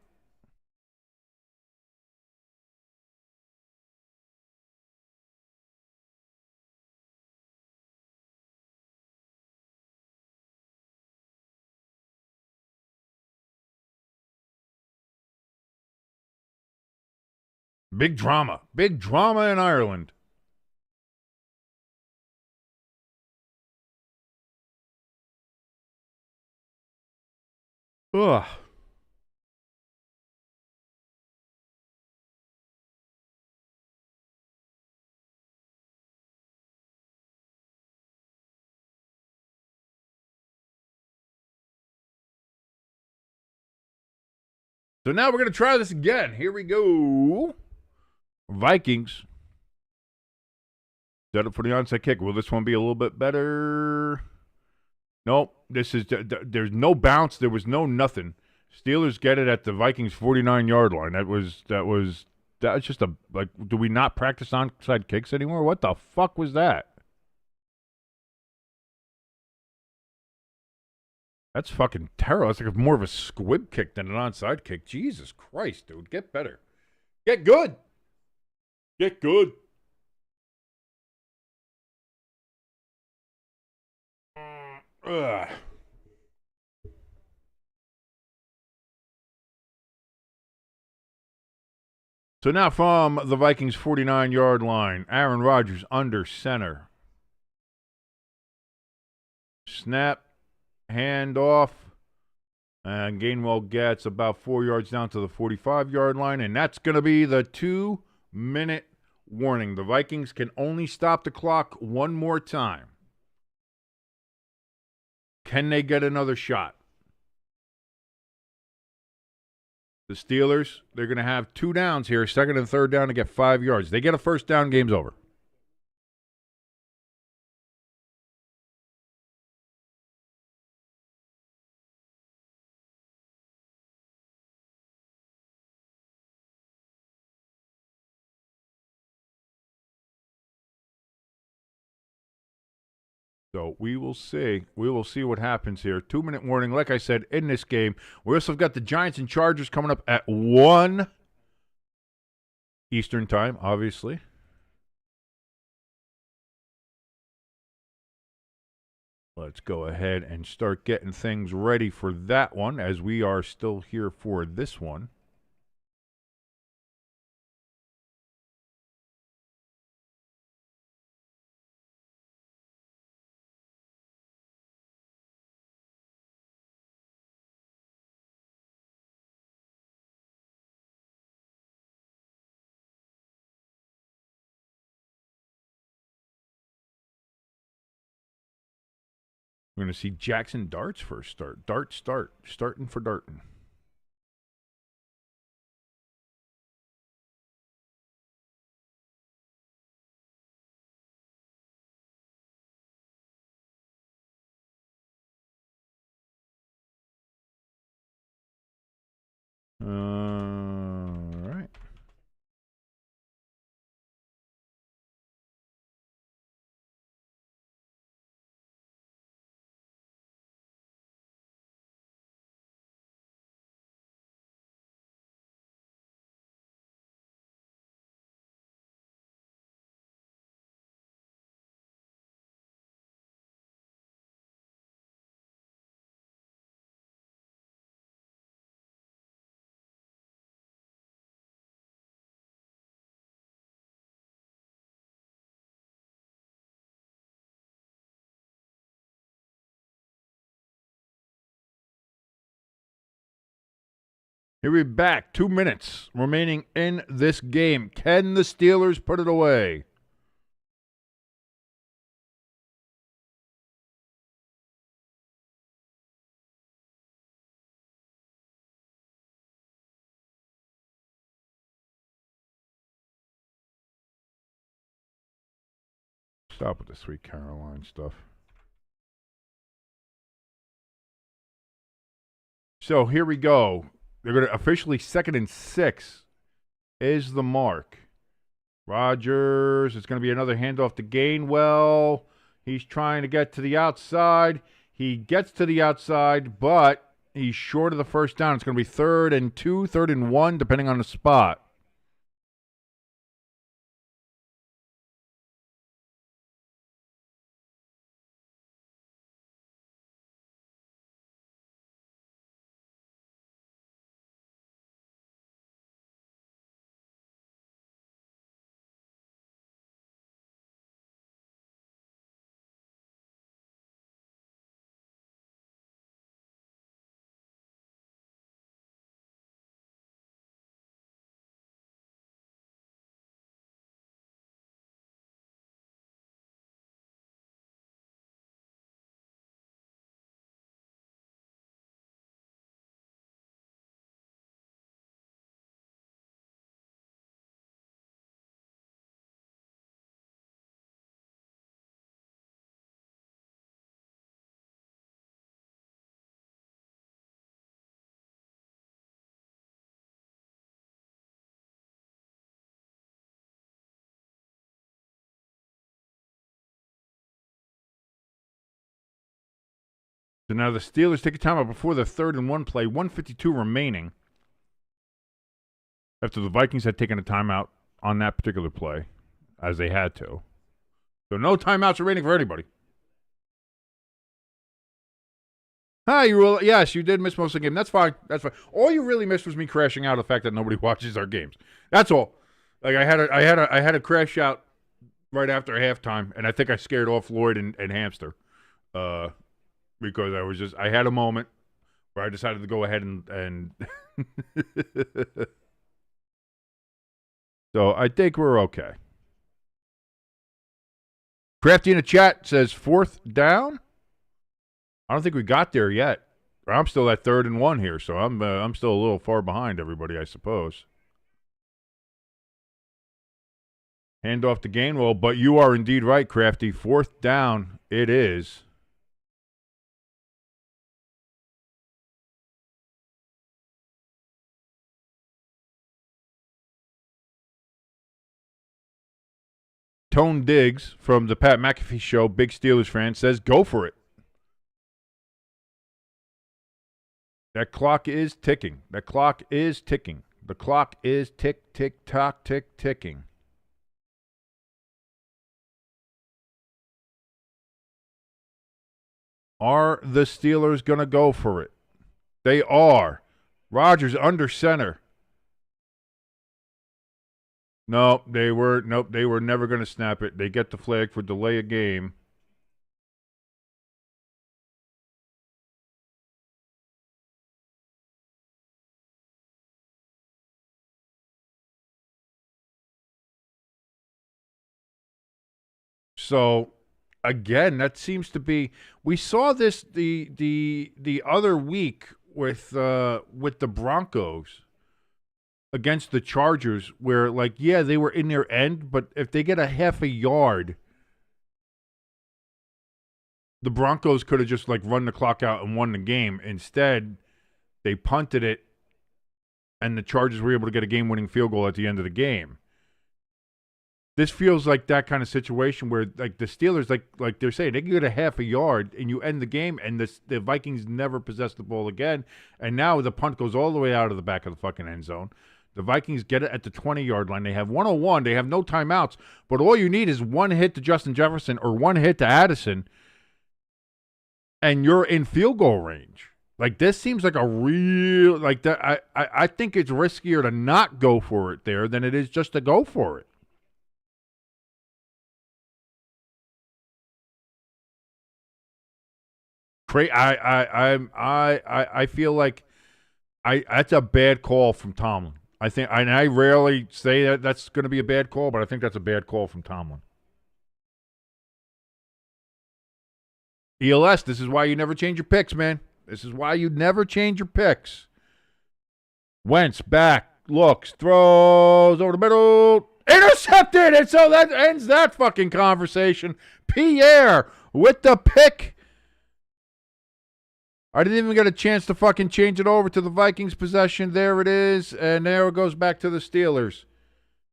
Big drama. Big drama in Ireland. Ugh. So now we're going to try this again. Here we go. Vikings set up for the onside kick. Will this one be a little bit better? Nope. There's no bounce. There was no nothing. Steelers get it at the Vikings 49-yard line. That was just do we not practice onside kicks anymore? What the fuck was that? That's fucking terrible. It's like more of a squib kick than an onside kick. Jesus Christ, dude. Get better. Get good. Get good. Ugh. So now from the Vikings 49-yard line, Aaron Rodgers under center. Snap, hand off, and Gainwell gets about 4 yards down to the 45-yard line, and that's going to be the 2-minute warning. The Vikings can only stop the clock one more time. Can they get another shot? The Steelers, they're going to have 2 downs here, second and third down to get 5 yards. They get a first down, game's over. So we will see. We will see what happens here. 2-minute warning, like I said, in this game. We also got the Giants and Chargers coming up at 1 Eastern time, obviously. Let's go ahead and start getting things ready for that one as we are still here for this one. We're going to see Jackson Dart's first start. Starting for Darton. All right. Here we're back. 2 minutes remaining in this game. Can the Steelers put it away? Stop with the Sweet Caroline stuff. So here we go. They're going to officially 2nd and 6 is the mark. Rodgers, it's going to be another handoff to Gainwell. He's trying to get to the outside. He gets to the outside, but he's short of the first down. It's going to be 3rd and 2, 3rd and 1, depending on the spot. So now the Steelers take a timeout before the 3rd and 1 play, 1:52 remaining. After the Vikings had taken a timeout on that particular play, as they had to. So no timeouts remaining for anybody. Hi, you will. Yes, you did miss most of the game. That's fine. That's fine. All you really missed was me crashing out. The fact that nobody watches our games. That's all. Like I had a crash out right after halftime, and I think I scared off Lloyd and Hamster, because I had a moment where I decided to go ahead and so I think we're okay. Crafty in the chat says 4th down. I don't think we got there yet. I'm still at 3rd and 1 here, so I'm still a little far behind everybody, I suppose. Handoff to Gainwell, but you are indeed right, Crafty. 4th down, it is. Tone Diggs from the Pat McAfee Show, big Steelers fan, says go for it. That clock is ticking. That clock is ticking. The clock is tick, tick, tock, tick, ticking. Are the Steelers going to go for it? They are. Rodgers under center. Nope, they were never going to snap it. They get the flag for delay a game. So again, that seems to be, we saw this the other week with the Broncos against the Chargers, where, like, yeah, they were in their end, but if they get a half a yard, the Broncos could have just, like, run the clock out and won the game. Instead, they punted it, and the Chargers were able to get a game-winning field goal at the end of the game. This feels like that kind of situation where, like, the Steelers, like they're saying, they can get a half a yard and you end the game, and the Vikings never possess the ball again. And now the punt goes all the way out of the back of the fucking end zone. The Vikings get it at the 20-yard line. They have 101. They have no timeouts. But all you need is one hit to Justin Jefferson or one hit to Addison, and you're in field goal range. Like, this seems like a real, like, that. I think it's riskier to not go for it there than it is just to go for it. I feel like that's a bad call from Tomlin. I rarely say that that's going to be a bad call, but I think that's a bad call from Tomlin. ELS, this is why you never change your picks, man. This is why you never change your picks. Wentz back, looks, throws over the middle, intercepted, and so that ends that fucking conversation. Pierre with the pick. I didn't even get a chance to fucking change it over to the Vikings possession. There it is, and there it goes back to the Steelers.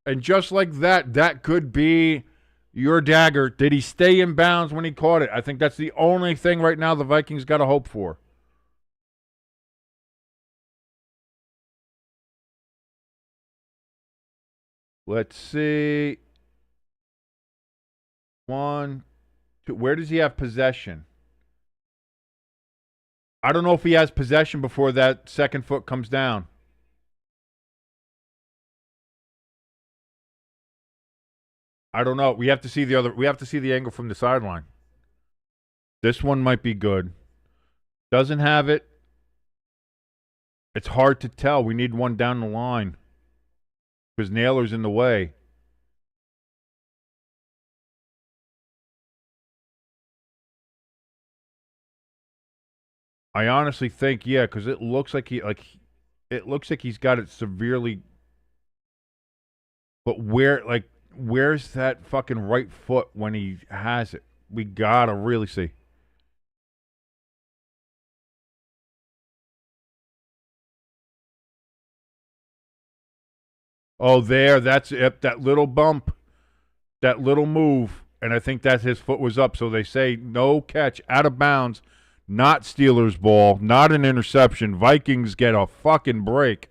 And just like that, that could be your dagger. Did he stay in bounds when he caught it? I think that's the only thing right now the Vikings got to hope for. Let's see. 1, 2. Where does he have possession? I don't know if he has possession before that second foot comes down. I don't know. We have to see the angle from the sideline. This one might be good. Doesn't have it. It's hard to tell. We need one down the line because Naylor's in the way. I honestly think, yeah, because it looks like he's got it severely. But where's that fucking right foot when he has it? We gotta really see. Oh, that's it. That little bump, that little move, and I think that his foot was up. So they say no catch, out of bounds. Not Steelers ball, not an interception. Vikings get a fucking break.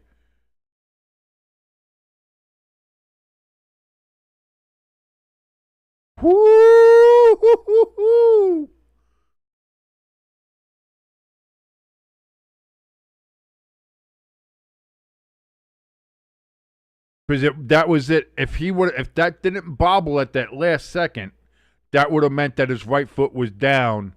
Woo! Because that was it. If that didn't bobble at that last second, that would have meant that his right foot was down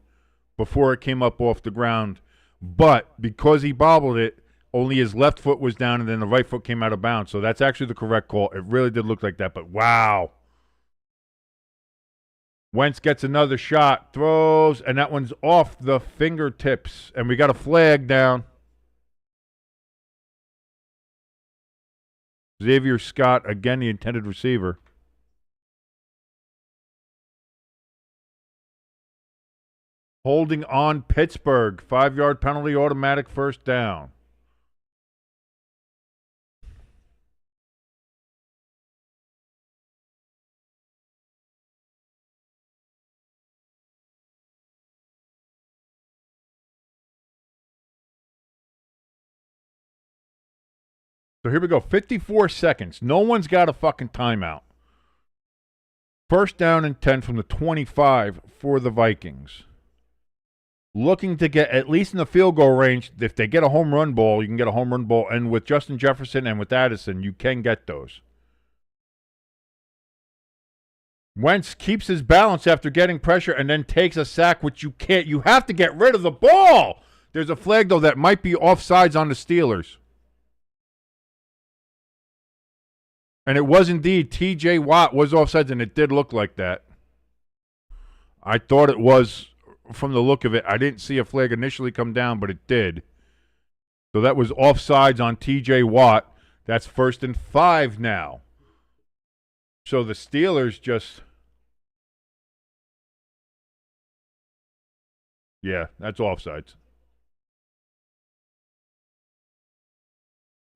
before it came up off the ground. But because he bobbled it, only his left foot was down, and then the right foot came out of bounds. So that's actually the correct call. It really did look like that, but wow. Wentz gets another shot, throws, and that one's off the fingertips. And we got a flag down. Xavier Scott, again, the intended receiver. Holding on Pittsburgh. 5-yard penalty, automatic first down. So here we go. 54 seconds. No one's got a fucking timeout. First down and 10 from the 25 for the Vikings. Looking to get at least in the field goal range. If they get a home run ball, you can get a home run ball. And with Justin Jefferson and with Addison, you can get those. Wentz keeps his balance after getting pressure and then takes a sack, which you can't. You have to get rid of the ball. There's a flag, though, that might be offsides on the Steelers. And it was indeed. T.J. Watt was offsides, and it did look like that. I thought it was from the look of it. I didn't see a flag initially come down, but it did. So that was offsides on T.J. Watt. That's 1st and 5 now. So the Steelers just... Yeah, that's offsides.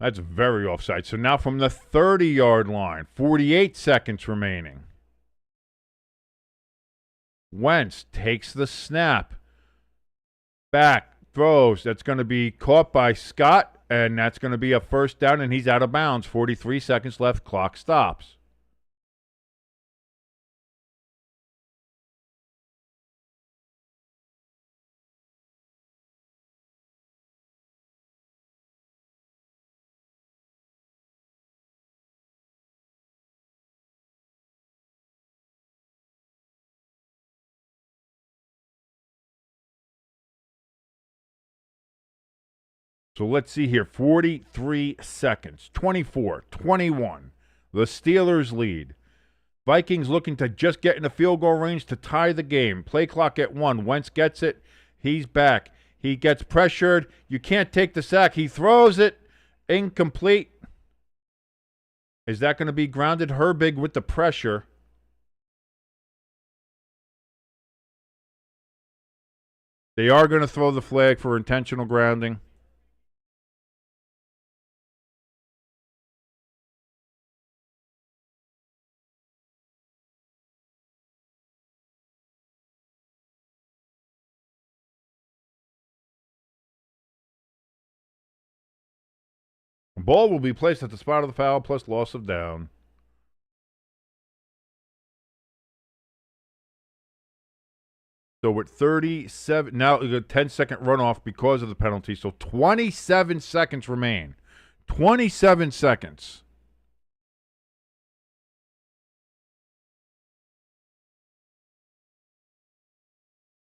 That's very offside. So now from the 30-yard line, 48 seconds remaining. Wentz takes the snap. Back, throws. That's going to be caught by Scott, and that's going to be a first down, and he's out of bounds. 43 seconds left. Clock stops. So let's see here. 43 seconds. 24, 21. The Steelers lead. Vikings looking to just get in the field goal range to tie the game. Play clock at 1. Wentz gets it. He's back. He gets pressured. You can't take the sack. He throws it. Incomplete. Is that going to be grounded? Herbig with the pressure. They are going to throw the flag for intentional grounding. Ball will be placed at the spot of the foul plus loss of down. So with 37, now a 10-second runoff because of the penalty. So 27 seconds remain. 27 seconds.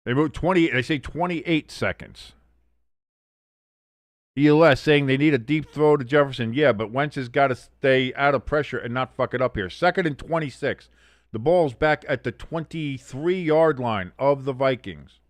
They wrote 20. They say 28 seconds. ELS saying they need a deep throw to Jefferson. Yeah, but Wentz has got to stay out of pressure and not fuck it up here. 2nd and 26. The ball's back at the 23-yard line of the Vikings.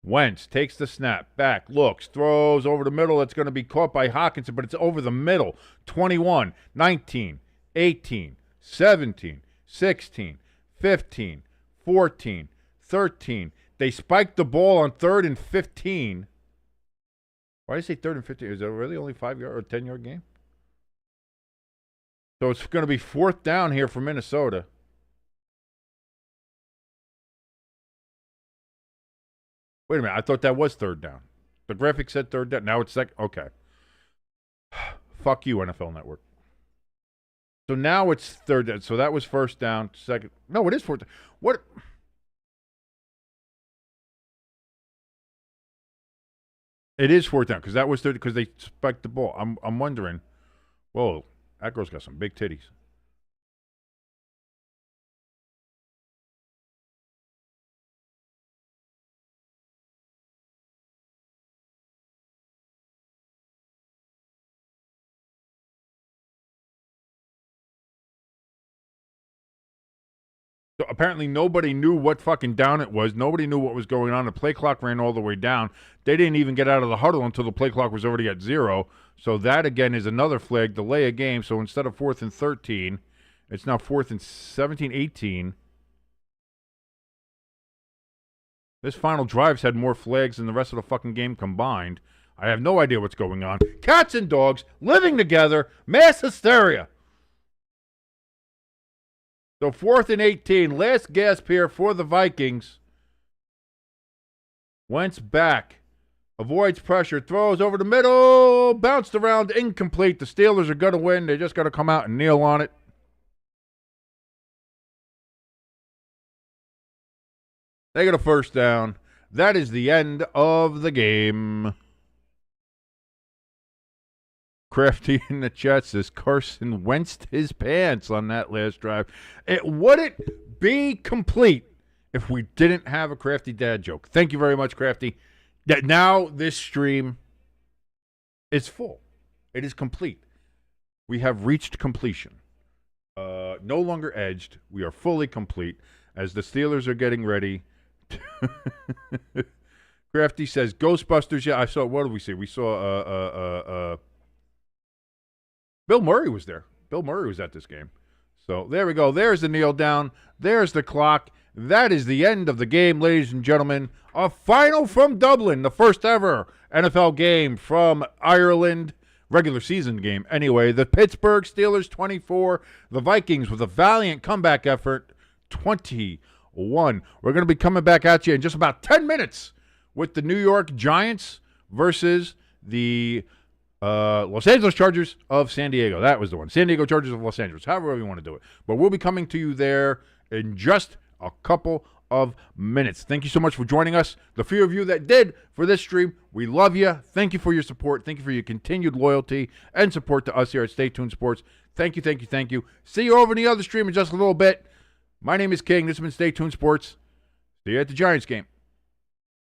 Wentz takes the snap, back, looks, throws over the middle. It's going to be caught by Hawkinson, but it's over the middle. 21, 19, 18, 17, 16, 15, 14, 13. They spiked the ball on 3rd and 15. Why did I say 3rd and 15? Is it really only 5-yard or 10-yard game? So it's going to be 4th down here for Minnesota. Wait a minute. I thought that was 3rd down. The graphic said 3rd down. Now it's 2nd. Okay. Fuck you, NFL Network. So now it's 3rd down. So that was 1st down. 2nd. No, it is 4th down. What? It is 4th down because that was 3rd because they spiked the ball. I'm wondering. Whoa, that girl's got some big titties. So apparently nobody knew what fucking down it was. Nobody knew what was going on. The play clock ran all the way down. They didn't even get out of the huddle until the play clock was already at 0. So that, again, is another flag, delay a game. So instead of 4th and 13, it's now 4th and 17, 18. This final drive's had more flags than the rest of the fucking game combined. I have no idea what's going on. Cats and dogs living together. Mass hysteria. So 4th and 18, last gasp here for the Vikings. Wentz back. Avoids pressure. Throws over the middle. Bounced around. Incomplete. The Steelers are going to win. They just got to come out and kneel on it. They get a first down. That is the end of the game. Crafty in the chat says Carson Wentzed his pants on that last drive. It wouldn't be complete if we didn't have a Crafty dad joke. Thank you very much, Crafty. That now this stream is full. It is complete. We have reached completion. No longer edged. We are fully complete as the Steelers are getting ready. Crafty says Ghostbusters. Yeah, I saw. What did we see? We saw Bill Murray was there. Bill Murray was at this game. So there we go. There's the kneel down. There's the clock. That is the end of the game, ladies and gentlemen. A final from Dublin, the first ever NFL game from Ireland. Regular season game. Anyway, the Pittsburgh Steelers 24. The Vikings with a valiant comeback effort 21. We're going to be coming back at you in just about 10 minutes with the New York Giants versus the Los Angeles Chargers of San Diego. That was the one. San Diego Chargers of Los Angeles. However you want to do it. But we'll be coming to you there in just a couple of minutes. Thank you so much for joining us. The few of you that did for this stream, we love you. Thank you for your support. Thank you for your continued loyalty and support to us here at Stay Tuned Sports. Thank you, thank you, thank you. See you over in the other stream in just a little bit. My name is King. This has been Stay Tuned Sports. See you at the Giants game.